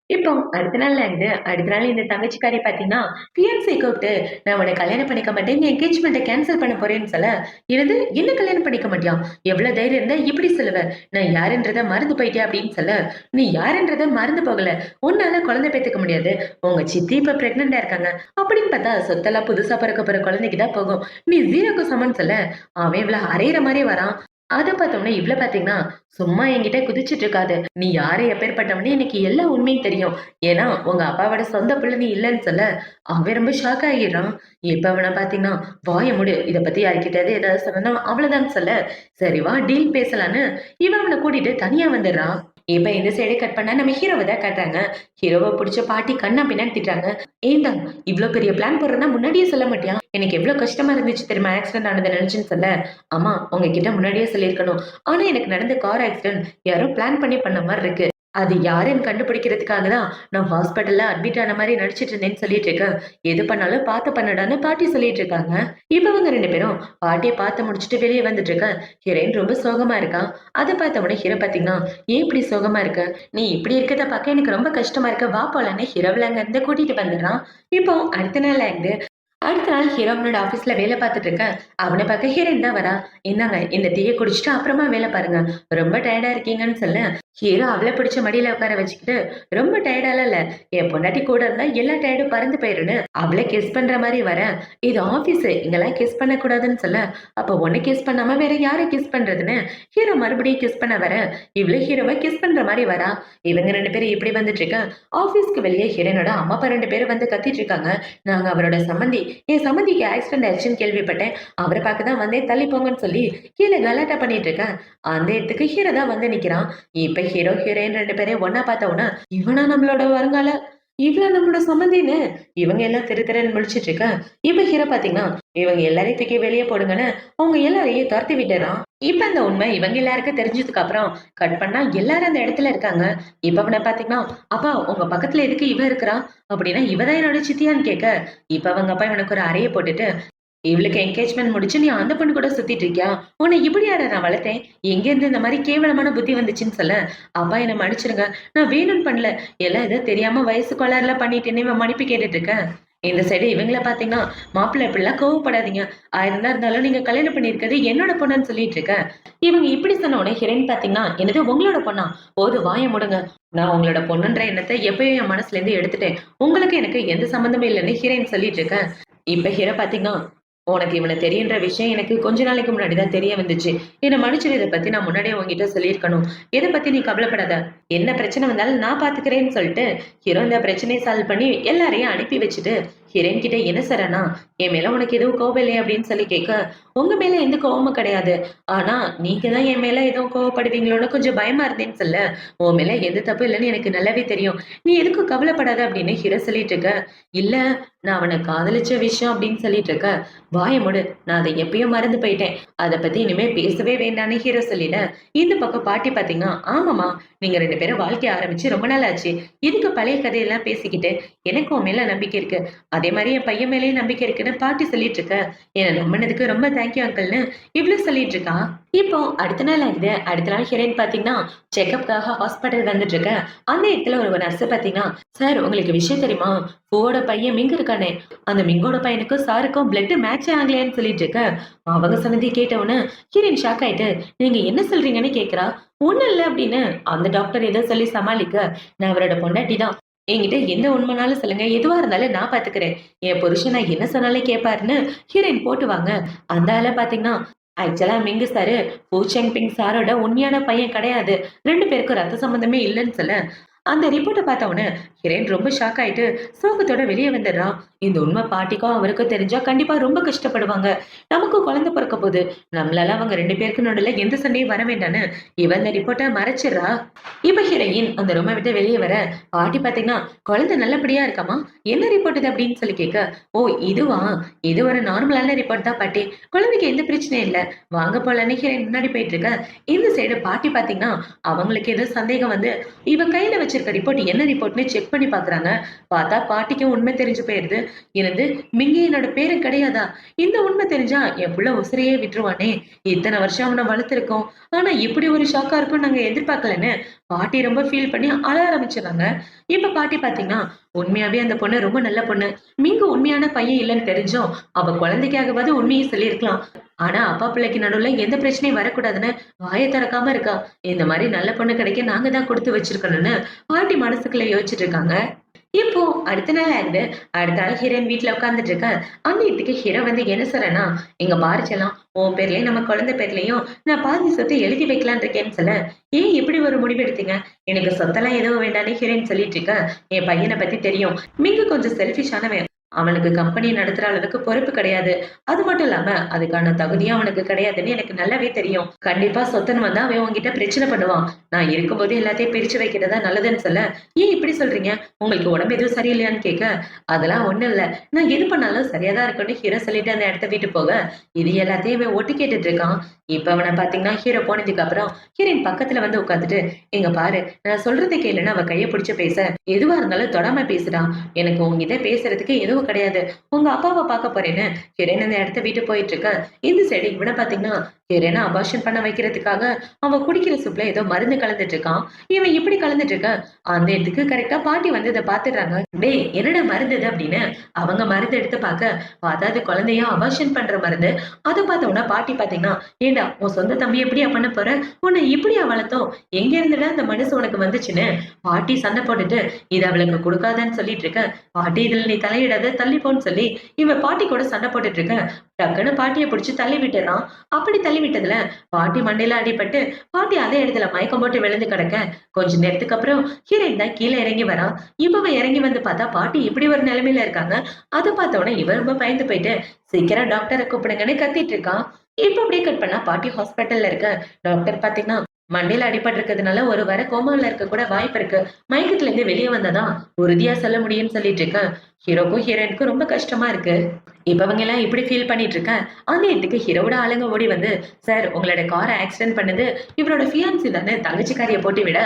இப்போ அடுத்த நாள்ல இருந்து அடுத்த நாள் இந்த தங்கச்சிக்காரி பாத்தீங்கன்னா ஃபியான்ஸை கூப்பிட்டு, நான் உன்னை கல்யாணம் பண்ணிக்க மாட்டேன், நீ என்கேஜ்மெண்ட்டை கேன்சல் பண்ண போறேன்னு சொல்ல, இருந்து என்ன கல்யாணம் பண்ணிக்க மாட்டியா, எவ்வளவு தைரியம் இருந்தா இப்படி சொல்லுவ, நான் யாருன்றத மறந்து போயிட்டியா அப்படின்னு சொல்ல, நீ யாருன்றத மறந்து போகல, உன்னால குழந்தை பெத்துக்க முடியாது, உங்க சித்தி இப்ப பிரெக்னெண்டா இருக்காங்க, அப்படின்னு பார்த்தா சொத்தெல்லாம் புதுசா பிறக்க போற குழந்தைக்கு தான் போகும், நீ ஜீரோக்கு சமன்னு சொல்ல, அவன் இவ்வளவு அரையிற மாதிரி வரான். அத பார்த்தோம்னா இவ்ள பாத்தீங்கன்னா, சும்மா என்கிட்ட குதிச்சிட்டு இருக்காத. நீ யாரு எப்பேர்ப்பட்டவன்னு எனக்கு எல்லா உண்மையும் தெரியும். ஏன்னா, உங்க அப்பாவோட சொந்த பிள்ளை நீ இல்லன்னு சொல்ல, அவன் ரொம்ப ஷாக் ஆகிடுறான். இப்ப அவன பாத்தீங்கன்னா, வாய மூடு. இத பத்தி யார்கிட்டயாவது ஏதாவது சொன்னேன்னா அவ்வளவுதான்னு சொல்ல, சரி வா டீல் பேசலான்னு இவன் அவன கூட்டிட்டு தனியா வந்துடுறான். இப்ப இந்த சைடு கட் பண்ணா நம்ம ஹீரோவ தான் காட்டுறாங்க. ஹீரோவ புடிச்ச பாட்டி கண்ணா பின்னான்னு திட்டுறாங்க. ஏன்டா இவ்ளோ பெரிய பிளான் போடுறேன்னா முன்னாடியே சொல்ல மாட்டியா? எனக்கு எவ்வளவு கஷ்டமா இருந்துச்சு தெரியுமா ஆக்சிடென்ட் ஆனதை நினைச்சுன்னு சொல்ல, ஆமா உங்ககிட்ட முன்னாடியே சொல்லியிருக்கணும். ஆனா எனக்கு நடந்த கார் ஆக்சிடென்ட் யாரோ பிளான் பண்ணி பண்ண மாதிரி இருக்கு. அது யாருன்னு கண்டுபிடிக்கிறதுக்காக தான் நான் ஹாஸ்பிட்டல்ல அட்மிட் ஆன மாதிரி நடிச்சிட்டு இருந்தேன்னு சொல்லிட்டு இருக்கேன். எது பண்ணாலும் பார்த்து பண்ணடான்னு பாட்டி சொல்லிட்டு இருக்காங்க. இப்ப இவங்க 2 பேரும் பாட்டியை பார்த்து முடிச்சுட்டு வெளியே வந்துட்டு இருக்க. ஹீரோயின் ரொம்ப சோகமா இருக்கா. அதை பார்த்த உடனே ஹீரோ பாத்தீங்கன்னா, ஏன் இப்படி சோகமா இருக்க, நீ இப்படி இருக்கிறத பார்க்க எனக்கு ரொம்ப கஷ்டமா இருக்க, வா போலான்னு ஹீரோவில அங்க இருந்து கூட்டிட்டு வந்துடுறான். இப்போ அடுத்த நாள் இருந்து அடுத்த நாள் ஹீரோ அவனோட ஆபீஸ்ல வேலை பார்த்துட்டு இருக்க. அவனை பார்க்க ஹீரோயின் தான் வரா. இந்தாங்க இந்த டீயை குடிச்சிட்டு அப்புறமா வேலை பாருங்க, ரொம்ப டயர்டா இருக்கீங்கன்னு சொல்ல, ஹீரோ அவளை பிடிச்ச மடியில உட்கார வச்சுக்கிட்டு, ரொம்ப டயர்டால இல்ல, என் பொண்டாட்டி கூட இருந்தா எல்லா டயர்டும் பறந்து போயிருன்னு அவளை கிஸ் பண்ற மாதிரி வர, இது ஆபீஸ் இங்கெல்லாம் கிஸ் பண்ண கூடாதுன்னு சொல்ல, அப்ப உன்னை கிஸ் பண்ணாம வேற யாரை கிஸ் பண்றதுன்னு ஹீரோ மறுபடியும் கிஸ் பண்ண வர, இவ்வளவு ஹீரோவை கிஸ் பண்ற மாதிரி வரா. இவங்க 2 பேரும் இப்படி வந்துட்டு இருக்க. ஆபீஸ்க்கு வெளியே ஹீரோனோட அம்மா அப்பா 2 பேரும் வந்து கத்திட்டு இருக்காங்க. நாங்க அவரோட சம்மந்தி, என் சம்மந்திக்கு ஆக்சிடென்ட் ஆயிடுச்சுன்னு கேள்விப்பட்டேன், அவரை பார்க்க தான் வந்தேன், தள்ளி போங்கன்னு சொல்லி கீழே கலாட்டா பண்ணிட்டு இருக்கேன். அந்த இடத்துக்கு ஹீரோ தான் வந்து நிக்கிறான். இப்ப ஹீரோ ஹீரோயின் 2 பேரையும் ஒன்னா பார்த்தவனா, இவனா நம்மளோட வருங்கால, இவ்வளவு நம்மளோட சம்மந்தின்னு இவங்க எல்லாம் திரு திருன்னு முழிச்சிட்டு இருக்க. இப்ப ஹீரோ பாத்தீங்கன்னா, இவங்க எல்லாரையும் தூக்கி வெளியே போடுங்கன்னு அவங்க எல்லாரையும் துரத்தி விட்டுறான். இப்ப அந்த உண்மை இவங்க எல்லாருக்கும் தெரிஞ்சதுக்கு அப்புறம் கட் பண்ணா எல்லாரும் அந்த இடத்துல இருக்காங்க. இப்ப அவனை பாத்தீங்கன்னா, அப்பா உங்க பக்கத்துல எதுக்கு இவ இருக்கிறா அப்படின்னா, இவதான் என்னோட சித்தியான்னு கேட்க, இப்ப அவங்க அப்பா இவனுக்கு ஒரு அறையை போட்டுட்டு, இவளுக்கு என்கேஜ்மெண்ட் முடிச்சு நீ அந்த பொண்ணு கூட சுத்திட்டு இருக்கியா? உன்னை இப்படியாடா நான் வளர்த்தேன்? எங்க இருந்து இந்த மாதிரி கேவலமான புத்தி வந்துச்சுன்னு சொல்ல, அப்பா என்ன மன்னிச்சிடுங்க. நான் வேணும்னு பண்ணல. எல்லாம் ஏதோ தெரியாம வயசு கோளாறுல பண்ணிட்டேன்னு இவன் மன்னிப்பு கேட்டுட்டு இருக்கேன். இந்த சைடு இவங்கள பாத்தீங்கன்னா, மாப்பிள்ளை இப்படிலாம் கோவப்படாதீங்க. ஆயிரம் தான் இருந்தாலும் நீங்க கல்யாணம் பண்ணியிருக்கிறது என்னோட பொண்ணுன்னு சொல்லிட்டு இருக்க. இவங்க இப்படி சொன்ன உடனே ஹிரண் பாத்தீங்கன்னா, என்னது உங்களோட பொண்ணா? போதும் வாய முடுங்க. நான் உங்களோட பொண்ணுன்ற எண்ணத்தை எப்பயும் என் மனசுல இருந்து எடுத்துட்டேன். உங்களுக்கு எனக்கு எந்த சம்மந்தமே இல்லைன்னு ஹிரண் சொல்லிட்டு இருக்கேன். இப்ப ஹீரோ பாத்தீங்கன்னா, உனக்கு இவனை தெரியுன்ற விஷயம் எனக்கு கொஞ்ச நாளைக்கு முன்னாடி தான் தெரிய வந்துச்சு. என்ன மன்னிச்சிடு, இதை பத்தி நான் முன்னாடியே உன்கிட்ட சொல்லியிருக்கணும். இதை பத்தி நீ கவலைப்படாத. என்ன பிரச்சனை வந்தாலும் நான் பாத்துக்கிறேன்னு சொல்லிட்டு ஹீரோ இந்த பிரச்சனையை சால்வ் பண்ணி எல்லாரையும் அனுப்பி வச்சுட்டு ஹீரோயின் கிட்ட என்ன சரணா, என் மேல உனக்கு எதுவும் கோவம் இல்லையா அப்படின்னு சொல்லி கேட்க, உங்க மேல எந்த கோவமும் கிடையாது. ஆனா நீங்க தான் என் மேல எதுவும் கோவப்படுவீங்களோன்னு கொஞ்சம் பயமா இருந்தேன்னு சொல்ல, உன் மேல எந்த தப்பு இல்லைன்னு எனக்கு நல்லாவே தெரியும். நீ எதுக்கும் கவலைப்படாத அப்படின்னு ஹீரோ சொல்லிட்டு இருக்க. இல்ல, நான் அவனை காதலிச்ச விஷயம் அப்படின்னு சொல்லிட்டு இருக்க. வாய மூடு, நான் அதை எப்பயும் மறந்து போயிட்டேன். அதை பத்தி இனிமே பேசவே வேண்டான்னு ஹீரோ சொல்லிட, இந்த பக்கம் பாட்டி பாத்தீங்கன்னா, ஆமாமா, நீங்க ரெண்டு பேரும் வாழ்க்கை ஆரம்பிச்சு ரொம்ப நாள் ஆச்சு. இதுக்கு பழைய கதையெல்லாம் பேசிக்கிட்டு எனக்கு உன் மேல நம்பிக்கை இருக்கு. அதே மாதிரி என் பையன் மேலேயும் நம்பிக்கை இருக்குன்னு பாட்டி சொல்லிட்டு இருக்க. என்ன நம்பினதுக்கு ரொம்ப தேங்க்யூ அங்கிள்னு இவ்வளவு சொல்லிட்டு இருக்கா. இப்போ அடுத்த நாள் ஆகுது. அடுத்த நாள் ஹீரோயின் பாத்தீங்கன்னா செக்அப்காக ஹாஸ்பிட்டல் வந்துட்டு இருக்க. அந்த இடத்துல ஒரு நர்ஸ் பாத்தீங்கன்னா, சார் உங்களுக்கு விஷயம் தெரியுமா? பூவோட பையன் மிங்கு இருக்கானே, அந்த மிங்கோட பையனுக்கும் சாருக்கும் பிளட் மேட்ச் ஆகலையான்னு சொல்லிட்டு இருக்க. அவங்க சொன்னதை கேட்டவொன்னு ஹீரோயின் ஷாக் ஆயிட்டு, நீங்க என்ன சொல்றீங்கன்னு கேக்குறா. ஒண்ணும் இல்ல அப்படின்னு அந்த டாக்டர் ஏதோ சொல்லி சமாளிக்க, நான் அவரோட பொண்டாட்டி தான். என்கிட்ட எந்த உண்மைனாலும் சொல்லுங்க, எதுவா இருந்தாலும் நான் பாத்துக்கிறேன். என் புருஷன் நான் என்ன சொன்னாலும் கேட்பாருன்னு ஹீரோயின் போட்டுவாங்க. அந்த ஆள பாத்தீங்கன்னா, ஆக்சுவலா மிங்கு சாரு பூச்செங் பிங் சாரோட உண்மையான பையன் கிடையாது. ரெண்டு பேருக்கும் ரத்த சம்பந்தமே இல்லைன்னு சொல்ல, அந்த ரிப்போர்ட்டை பார்த்தவொடனே ஹிரேன் ரொம்ப ஷாக் ஆயிட்டு சோகத்தோட வெளியே வந்துடுறான். இந்த உண்மை பாட்டிக்கும் அவருக்கும் தெரிஞ்சா கண்டிப்பா ரொம்ப கஷ்டப்படுவாங்க. நமக்கும் குழந்தை பிறக்க போகுது. நம்மளால அவங்க ரெண்டு பேருக்கு நடுவில் எந்த சண்டையும் வர வேண்டான்னு இவன் அந்த ரிப்போர்ட்டை மறைச்சிடுறா. இப்ப ஹீரோயின் அந்த ரூமை விட்டு வெளியே வர, பாட்டி பாத்தீங்கன்னா, குழந்தை நல்லபடியா இருக்காமா, என்ன ரிப்போர்ட் இது அப்படின்னு சொல்லி கேட்க, ஓ இதுவா, இது ஒரு நார்மலான ரிப்போர்ட் தான் பாட்டி, குழந்தைக்கு எந்த பிரச்சனையும் இல்ல, வாங்க போலன்னு ஹீரோயின் முன்னாடி போயிட்டு இருக்க. இந்த சைடு பாட்டி பாத்தீங்கன்னா, அவங்களுக்கு ஏதோ சந்தேகம் வந்து இவ கையில வச்சிருக்க ரிப்போர்ட் என்ன ரிப்போர்ட்னு செக் பண்ணி பாக்குறாங்க. பார்த்தா பாட்டிக்கும் உண்மை தெரிஞ்சு போயிருது. இருந்து மிங்கி என்னோட பேரு கிடையாதா, இந்த உண்மை தெரிஞ்சா என் புள்ள உசிரையே விட்டுருவானே, இத்தனை வருஷம் அவனை வளர்த்திருக்கோம், ஆனா இப்படி ஒரு ஷாக்கா இருக்கும் நாங்க எதிர்பார்க்கலன்னு பாட்டி ரொம்ப ஃபீல் பண்ணி அழ ஆரம்பிச்சிடறாங்க. இப்ப பாட்டி பாத்தீங்கன்னா, உண்மையாவே அந்த பொண்ணு ரொம்ப நல்ல பொண்ணு. மிங்கு உண்மையான பையன் இல்லைன்னு தெரிஞ்சும் அவ குழந்தைக்காகவாது உண்மையை சொல்லியிருக்கலாம். ஆனா அப்பா பிள்ளைக்கு நடுவுல எந்த பிரச்சனையும் வரக்கூடாதுன்னு வாயை திறக்காம இருக்கா. இந்த மாதிரி நல்ல பொண்ணு கிடைக்க நாங்க தான் கொடுத்து வச்சிருக்கணும்னு பாட்டி மனசுக்குள்ள யோசிச்சுட்டு இருக்காங்க. இப்போ அடுத்த நாள் ஆகுது. அடுத்த நாள் ஹீரோயின் வீட்டுல உட்காந்துட்டு இருக்க. அந்த இடத்துக்கு ஹீரோ வந்து என்ன சொல்றேன்னா, எங்க பாரு செல்லம், உன் பேர்லயும் நம்ம குழந்தை பேர்லயும் நான் பாதி சொத்து எழுதி வைக்கலான் இருக்கேன்னு சொல்ல, ஏன் இப்படி ஒரு முடிவு எடுத்தீங்க? எனக்கு சொத்தெல்லாம் எதுவும் வேண்டான்னு ஹீரோயின் சொல்லிட்டு இருக்க. என் பையனை பத்தி தெரியும், மிக கொஞ்சம் செல்ஃபிஷானவன். அவனுக்கு கம்பெனி நடத்துற அளவுக்கு பொறுப்பு கிடையாது. அது மட்டும் இல்லாம அதுக்கான தகுதியும் அவனுக்கு கிடையாதுன்னு எனக்கு நல்லாவே தெரியும். கண்டிப்பா சொத்துன்னு வந்தா அவன் உன்கிட்ட பிரச்சனை பண்ணுவான். நான் இருக்கும்போது எல்லாத்தையும் பிரிச்சு வைக்கிறதா நல்லதுன்னு சொல்ல, ஏன் இப்படி சொல்றீங்க? உங்களுக்கு உடம்பு எதுவும் சரியில்லையான்னு கேட்க, அதெல்லாம் ஒண்ணும் இல்ல, நான் எது பண்ணாலும் சரியாதான் இருக்குன்னு ஹீரோ சொல்லிட்டு அந்த இடத்த விட்டு போக, இது எல்லாத்தையும் இவன் ஒட்டு கேட்டுட்டு இருக்கான். இப்ப அவனை பாத்தீங்கன்னா ஹீரோ போனதுக்கு அப்புறம் ஹீரோயின் பக்கத்துல வந்து உட்காந்துட்டு, எங்க பாரு, நான் சொல்றதை கேளுன்னு அவ கையை பிடிச்சு பேச, எதுவா இருந்தாலும் தொடாம பேசுறான். எனக்கு உங்ககிட்ட பேசுறதுக்கு எதுவும் கிடையாது. உங்க அப்பாவை பார்க்க போறேன்னு ஹீரோயின் அந்த இடத்த விட்டு போயிட்டு இருக்க. இந்த சைடு இவனை பாத்தீங்கன்னா, ஹீரோயினை அபார்ஷன் பண்ண வைக்கிறதுக்காக அவன் குடிக்கிற சூப்ல ஏதோ மருந்து கலந்துட்டு இருக்கான். இவன் இப்படி கலந்துட்டு இருக்க. அந்த இடத்துக்கு கரெக்டா பாட்டி வந்து இதை பாத்துடுறாங்க. டேய் என்னடா மருந்து இது அப்படின்னு அவங்க மருந்து எடுத்து பார்க்க, அதாவது குழந்தைய அபார்ஷன் பண்ற மருந்து. அதை பார்த்தோம்னா பாட்டி பாத்தீங்கன்னா, ஏண்டா உன் சொந்த தம்பி எப்படியா பண்ண போற, உன்னை இப்படியா வளர்த்தோம், எங்க இருந்துடா அந்த மனசு உனக்கு வந்துச்சுன்னு பாட்டி சண்டை போட்டுட்டு இதை அவளுக்கு கொடுக்காதன்னு சொல்லிட்டு இருக்க. பாட்டி இதுல நீ தலையிடாத, தள்ளி போன்னு சொல்லி இவன் பாட்டி கூட சண்டை போட்டுட்டு இருக்க. டக்குன்னு பாட்டியை பிடிச்சு தள்ளி விட்டுறான். அப்படி தள்ளி விட்டதுல பாட்டி மண்டையில அடிபட்டு பாட்டி அதே இடத்துல மயக்கம் போட்டு விழுந்து கிடக்க. கொஞ்ச நேரத்துக்கு அப்புறம் ஹீரோயின் தான் கீழே இறங்கி வரா. இப்ப இறங்கி வந்து பார்த்தா பாட்டி இப்படி ஒரு நிலைமையில இருக்காங்க. அதை பார்த்த உடனே இவன் ரொம்ப பயந்து போயிட்டு சீக்கிரம் டாக்டரை கூப்பிடுங்கன்னு கத்திட்டு இருக்கான். இப்ப அப்படியே கட் பண்ணா பாட்டி ஹாஸ்பிட்டல்ல இருக்க. டாக்டர் பாத்தீங்கன்னா, மண்டையில அடிபட்டு இருக்கிறதுனால ஒரு வர கோமால இருக்க கூட வாய்ப்பு இருக்கு. மயக்கத்துல இருந்து வெளியே வந்தாதான் உறுதியா சொல்ல முடியும்னு சொல்லிட்டு இருக்கேன். ஹீரோக்கும் ஹீரோயினுக்கும் ரொம்ப கஷ்டமா இருக்கு. இப்ப அவங்க எல்லாம் இப்படி ஃபீல் பண்ணிட்டு இருக்க அந்த இடத்துக்கு ஹீரோவோட ஆளுங்க ஓடி வந்து, சார் உங்களோட காரை ஆக்சிடென்ட் பண்ணது இவரோட ஃபியான்சி தானே, தங்கச்சிக்காரிய போட்டு விட.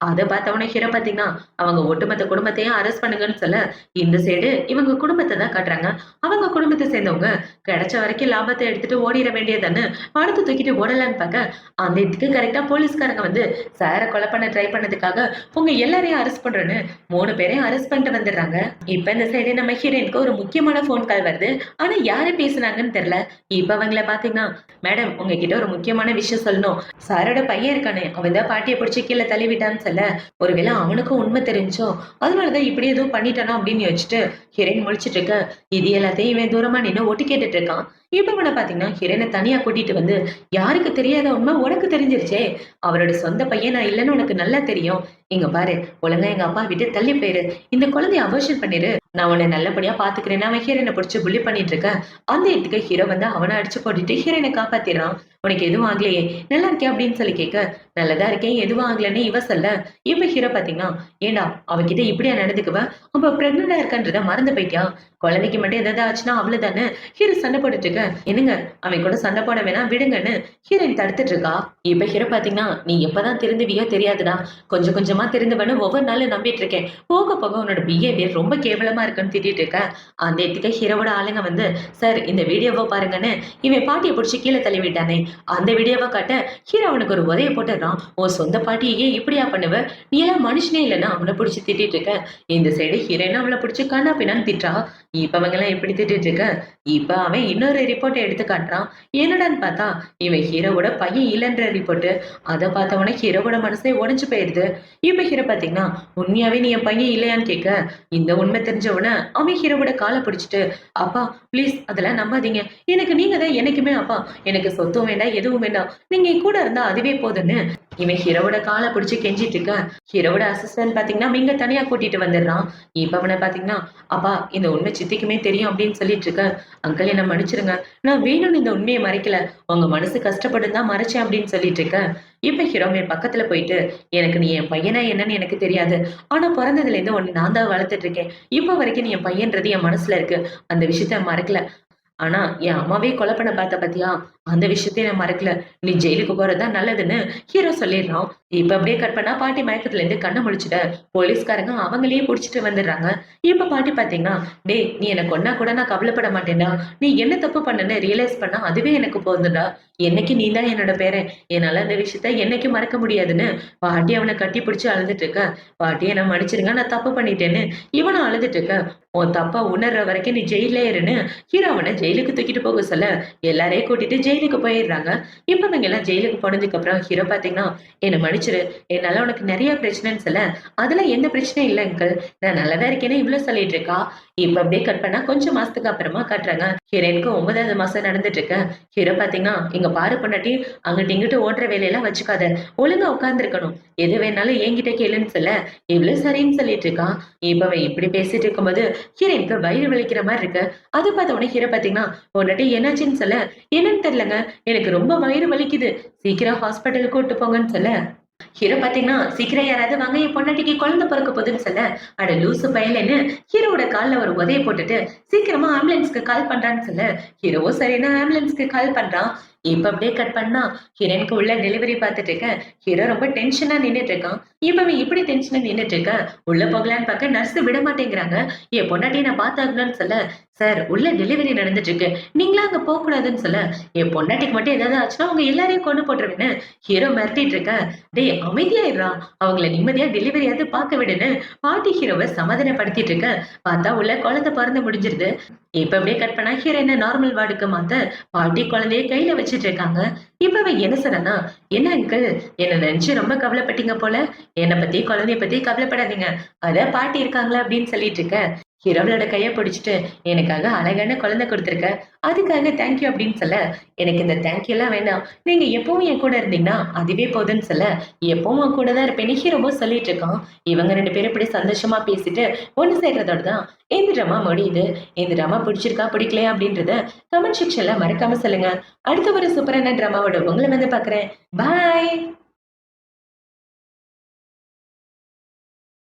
அதை பார்த்தவொடனே ஹீரோ பாத்தீங்கன்னா அவங்க ஒட்டுமொத்த குடும்பத்தையும் அரெஸ்ட் பண்ணுங்கன்னு சொல்ல, இந்த சைடு இவங்க குடும்பத்தை தான் காட்டுறாங்க. அவங்க குடும்பத்தை சேர்ந்தவங்க கிடைச்ச வரைக்கும் லாபத்தை எடுத்துட்டு ஓடிட வேண்டியதானே பணத்தை தூக்கிட்டு ஓடலான்னு பார்க்க, அந்த இடத்துக்கு கரெக்டா போலீஸ்காரங்க வந்து சாரை கொலை பண்ண ட்ரை பண்ணதுக்காக உங்க எல்லாரையும் அரெஸ்ட் பண்றேன்னு 3 பேரையும் அரெஸ்ட் பண்ணிட்டு வந்துடுறாங்க. இப்ப இந்த சைடு நம்ம ஹீரோயினுக்கு ஒரு முக்கியமான போன் கால் வருது. ஆனா யாரு பேசுனாங்கன்னு தெரியல. இப்ப அவங்கள பாத்தீங்கன்னா, மேடம் உங்ககிட்ட ஒரு முக்கியமான விஷயம் சொல்லணும். சாரோட பையன் இருக்கானே அவன் தான் பாட்டியை பிடிச்சி கீழே தள்ளி விட்டான்னு சொல்ல, ஒருவேளை அவனுக்கும் உண்மை தெரிஞ்சோ அதனாலதான் இப்படி எதுவும் பண்ணிட்டானோ அப்படின்னு யோசிச்சுட்டு ஹீரோயின் முழிச்சிட்டு இருக்க. இது எல்லாத்தையும் இவன் தூரமா நின்று ஒட்டு கேட்டுட்டு இருக்கான். இப்ப கூட பாத்தீங்கன்னா ஹீரோயினை தனியா கூட்டிட்டு வந்து, யாருக்கு தெரியாத உண்மை உனக்கு தெரிஞ்சிருச்சே, அவரோட சொந்த பையன் நான் இல்லைன்னு உனக்கு நல்லா தெரியும். இங்க பாரு, ஒழுங்கா எங்க அப்பா விட்டு தள்ளி போயிரு, இந்த குழந்தைய அபோர்ஷன் பண்ணிரு, நான் உன்னை நல்லபடியா பாத்துக்கிறேன்னு அவன் ஹீரோயினை பிடிச்சி புள்ளி பண்ணிட்டு இருக்க. அந்த இடத்துக்கு ஹீரோ வந்து அவனை அடிச்சு போட்டுட்டு ஹீரோயினை காப்பாத்திடுறான். உனக்கு எதுவும் ஆகலையே, நல்லா இருக்கே அப்படின்னு சொல்லி கேட்க, நல்லதா இருக்கேன் எதுவும் ஆகலன்னு இவ சொல்ல. இப்ப ஹீரோ பாத்தீங்கன்னா, ஏண்டா அவகிட்ட இப்படியா நடந்துக்குவ, அப்ப பிரெக்னண்டா இருக்கன்றத மறந்து போயிட்டியா, குழந்தைக்கு மட்டும் ஏதாவது ஆச்சுன்னா அவ்வளவுதானே. ஹீரோ சண்டை போட்டுட்டு இருக்க, என்னங்க அவன் கூட சண்டை போட வேணாம் விடுங்கன்னு ஹீரோயின் தடுத்துட்டு இருக்கா. இப்ப ஹீரோ பாத்தீங்கன்னா, நீ எப்பதான் திருந்துவியோ தெரியாதுடா, கொஞ்சம் கொஞ்சமா திருந்துவேன்னு ஒவ்வொரு நாளும் நம்பிட்டு இருக்கேன், போக போக உன்னோட பிஹேவியர் ரொம்ப கேவலமா இருக்குன்னு திட்டிட்டு இருக்க. அந்த இடத்துக்கு ஹீரோவோட ஆளுங்க வந்து, சார் இந்த வீடியோவை பாருங்கன்னு இவன் பாட்டியை பிடிச்சி கீழே தள்ளி விட்டானே அந்த வீடியோவை காட்ட, ஹீரோ அவனுக்கு ஒரு உதைய போட்டுறான். உன் சொந்த பாட்டியே இப்படியா பண்ணுவ, நீ எல்லாம் மனுஷனே இல்லைன்னா அவனை பிடிச்சி திட்டிட்டு இருக்க. இந்த சைடு ஹீரோயின் அவளை பிடிச்சி கண்ணா பின்னான்னு திட்டா. இப்ப அவங்க எல்லாம் எப்படி திட்டிட்டு இருக்க. இப்ப அவன் இன்னொரு ரிப்போர்ட்டை எடுத்து காட்டுறான். என்னடான்னு பார்த்தா இவன் ஹீரோவோட பையன் இல்லைன்ற ரிப்போர்ட். அதை பார்த்தவன ஹீரோவோட மனசே உடைஞ்சு போயிருது. இப்ப ஹீரோ பாத்தீங்கன்னா, உண்மையாவே நீ என் பையன் இல்லையான்னு கேட்க, இந்த உண்மை தெரிஞ்சவன அவன் ஹீரோவோட காலை பிடிச்சிட்டு, அப்பா ப்ளீஸ் அதெல்லாம் நம்பாதீங்க, எனக்கு நீங்க தான் எனக்குமே அப்பா, எனக்கு சொத்தும் வேண்டாம் எதுவும் வேண்டாம், நீங்க கூட இருந்தா அதுவே போதுன்னு இவன் ஹீரோவோட காலை பிடிச்சி கெஞ்சிட்டு இருக்க. ஹீரோவோட அசிஸ்டன்ட் பாத்தீங்கன்னா இங்க தனியா கூட்டிட்டு வந்துடுறான். இப்ப அவனை பாத்தீங்கன்னா, அப்பா இந்த உண்மை சித்திக்குமே தெரியும் அப்படின்னு சொல்லிட்டு இருக்க. அங்கிள் என்ன மன்னிச்சிருங்க, நான் வேணும்னு இந்த உண்மையை மறைக்கல, உங்க மனசு கஷ்டப்பட்டு தான் மறைச்சேன் அப்படின்னு சொல்லிட்டு இருக்க. இப்ப ஹீரோமே பக்கத்துல போயிட்டு, எனக்கு நீ என் பையனா என்னன்னு எனக்கு தெரியாது, ஆனா பிறந்ததுல இருந்து உன்னை நான் தான் வளர்த்துட்டு இருக்கேன், இப்ப வரைக்கும் நீ என் பையன்றது என் மனசுல இருக்கு, அந்த விஷயத்த மறக்கல. ஆனா என் அம்மாவே கொலை பண்ண பார்த்த பாத்தியா, அந்த விஷயத்தையும் நான் மறக்கல, நீ ஜெயிலுக்கு போறதுதான் நல்லதுன்னு ஹீரோ சொல்லிடுறான். இப்ப அப்படியே கட் பண்ணா பாட்டி மயக்கத்துல இருந்து கண்ணை முழிச்சுட்ட. போலீஸ்காரங்க அவங்களையே புடிச்சிட்டு வந்துடுறாங்க. இப்ப பாட்டி பாத்தீங்கன்னா, டேய் நீ எனக்கு கொன்னா கூட நான் கவலைப்பட மாட்டேன்டா, நீ என்ன தப்பு பண்ணன்னு ரியலைஸ் பண்ணா அதுவே எனக்கு போதும்டா, என்னைக்கு நீ தான் என்னோட பேரன், என்னால அந்த விஷயத்த என்னைக்கு மறக்க முடியாதுன்னு பாட்டி அவனை கட்டி பிடிச்சு அழுதுட்டு இருக்க. பாட்டி என்ன மன்னிச்சிருங்க நான் தப்பு பண்ணிட்டேன்னு இவனும் அழுதுட்டு இருக்க. உன் தப்பா உணர்ற வரைக்கும் நீ ஜெயிலே இருன்னு ஹீரோ அவனை ஜெயிலுக்கு தூக்கிட்டு போக சொல்ல, எல்லாரையும் கூட்டிட்டு ஜெயிலுக்கு போயிடுறாங்க. இப்ப இவங்க எல்லாம் ஜெயிலுக்கு போனதுக்கு அப்புறம் ஹீரோ பாத்தீங்கன்னா, என்ன மன்னிச்சிரு, என்னால உனக்கு நிறைய பிரச்சனைன்னு சொல்ல, அதெல்லாம் எந்த பிரச்சனையும் இல்லை அங்கிள், நான் நல்லதா இருக்கேன்னு இவ்வளவு சொல்லிட்டு இருக்கா. இப்ப அப்படியே கட் பண்ணா கொஞ்சம் மாசத்துக்கு அப்புறமா காட்டுறாங்க. ஹீரோயினுக்கு 9வது மாசம் நடந்துட்டு இருக்கு. ஹீரோ பாத்தீங்கன்னா, இங்க பாரு பொண்டாட்டி, அங்கிட்டு இங்கிட்டு ஓட்டுற வேலையெல்லாம் வச்சுக்காத, ஒழுங்கா உட்கார்ந்து இருக்கணும், எது வேணாலும் என்கிட்ட கேளுன்னு சொல்ல, இவ்வளவு சரின்னு சொல்லிட்டு இருக்கான். இப்ப அவன் இப்படி பேசிட்டு இருக்கும்போது ஹீரோயினுக்கு வயிறு வலிக்கிற மாதிரி இருக்கு. அது பார்த்த உடனே ஹீரோ பாத்தீங்கன்னா, பொண்டாட்டி என்னாச்சுன்னு சொல்ல, என்னன்னு தெரியலங்க, எனக்கு ரொம்ப வயிறு வலிக்குது, சீக்கிரம் ஹாஸ்பிட்டலுக்கு கூட்டு போங்கன்னு சொல்ல, ஹீரோ பாத்தீங்கன்னா சீக்கிரம் யாராவது வாங்க என் பொண்டாட்டிக்கு குழந்தை பிறக்க போகுதுன்னு சொல்ல, அட லூசு பயலன்னு ஹீரோவோட கால்ல ஒரு உதைய போட்டுட்டு சீக்கிரமா ஆம்புலன்ஸ்க்கு கால் பண்றான்னு சொல்ல, ஹீரோவும் சரின்னா ஆம்புலன்ஸ்க்கு கால் பண்றான். இப்ப அப்படியே கட் பண்ணா ஹீரோனுக்கு உள்ள டெலிவரி பார்த்துட்டு இருக்க. ஹீரோ ரொம்ப டென்ஷனா நின்னுட்டு இருக்கான். இப்ப அவன் இப்படி டென்ஷனா நின்னுட்டு இருக்க, உள்ள போகலான்னு பார்க்க நர்ஸ் விட மாட்டேங்கிறாங்க. என் பொண்டாட்டியை நான் பார்த்தாகணும்னு சொல்ல, சார் உள்ள டெலிவரி நடந்துட்டு இருக்கு, நீங்களா அங்க போக கூடாதுன்னு சொல்ல, என் பொண்டாட்டிக்கு மட்டும் ஏதாவது ஆச்சுன்னா அவங்க எல்லாரையும் கொண்டு போட்டுருவேன்னு ஹீரோ மிரட்டிட்டு இருக்க. டேய் அமைதியாயிடுறா, அவங்கள நிம்மதியா டெலிவரியாவது பார்க்க விடுன்னு பாட்டி ஹீரோவை சமாதானப்படுத்திட்டு இருக்க. பார்த்தா உள்ள குழந்தை பிறந்து முடிஞ்சிருது. இப்ப அப்படியே கட் பண்ணா ஹீரோயினை நார்மல் வார்டுக்கு மாத்த பாட்டி குழந்தைய கையில வச்சிட்டு இருக்காங்க. இப்ப அவன் என்ன சொன்னா, என்ன அங்கிள் என்ன நினைச்சு ரொம்ப கவலைப்பட்டீங்க போல, என்னை பத்தி குழந்தைய பத்தி கவலைப்படாதீங்க, அத பாட்டி இருக்காங்களா அப்படின்னு சொல்லிட்டு இருக்க. ஹீரோவோட கைய பிடிச்சிட்டு, எனக்காக அழகான குழந்தை கொடுத்துருக்க, அதுக்காக தேங்க்யூ அப்படின்னு சொல்ல, எனக்கு இந்த தேங்க்யூ எல்லாம் வேண்டாம், நீங்க எப்பவும் என் கூட இருந்தீங்கன்னா அதுவே போதுன்னு சொல்ல, எப்பவும் உன் கூட தான் இருப்பேன்னு ஹீரோவோ சொல்லிட்டு இருக்கான். இவங்க 2 பேரும் இப்படி சந்தோஷமா பேசிட்டு ஒண்ணு சேர்றதோட தான் இந்த ட்ராமா முடியுது. இந்த ட்ராமா பிடிச்சிருக்கா பிடிக்கலையா அப்படின்றத கமெண்ட் செக்ஷன்ல மறக்காம சொல்லுங்க. அடுத்த ஒரு சூப்பரான ட்ராமாவோட உங்களை வந்து பாக்குறேன். பாய்.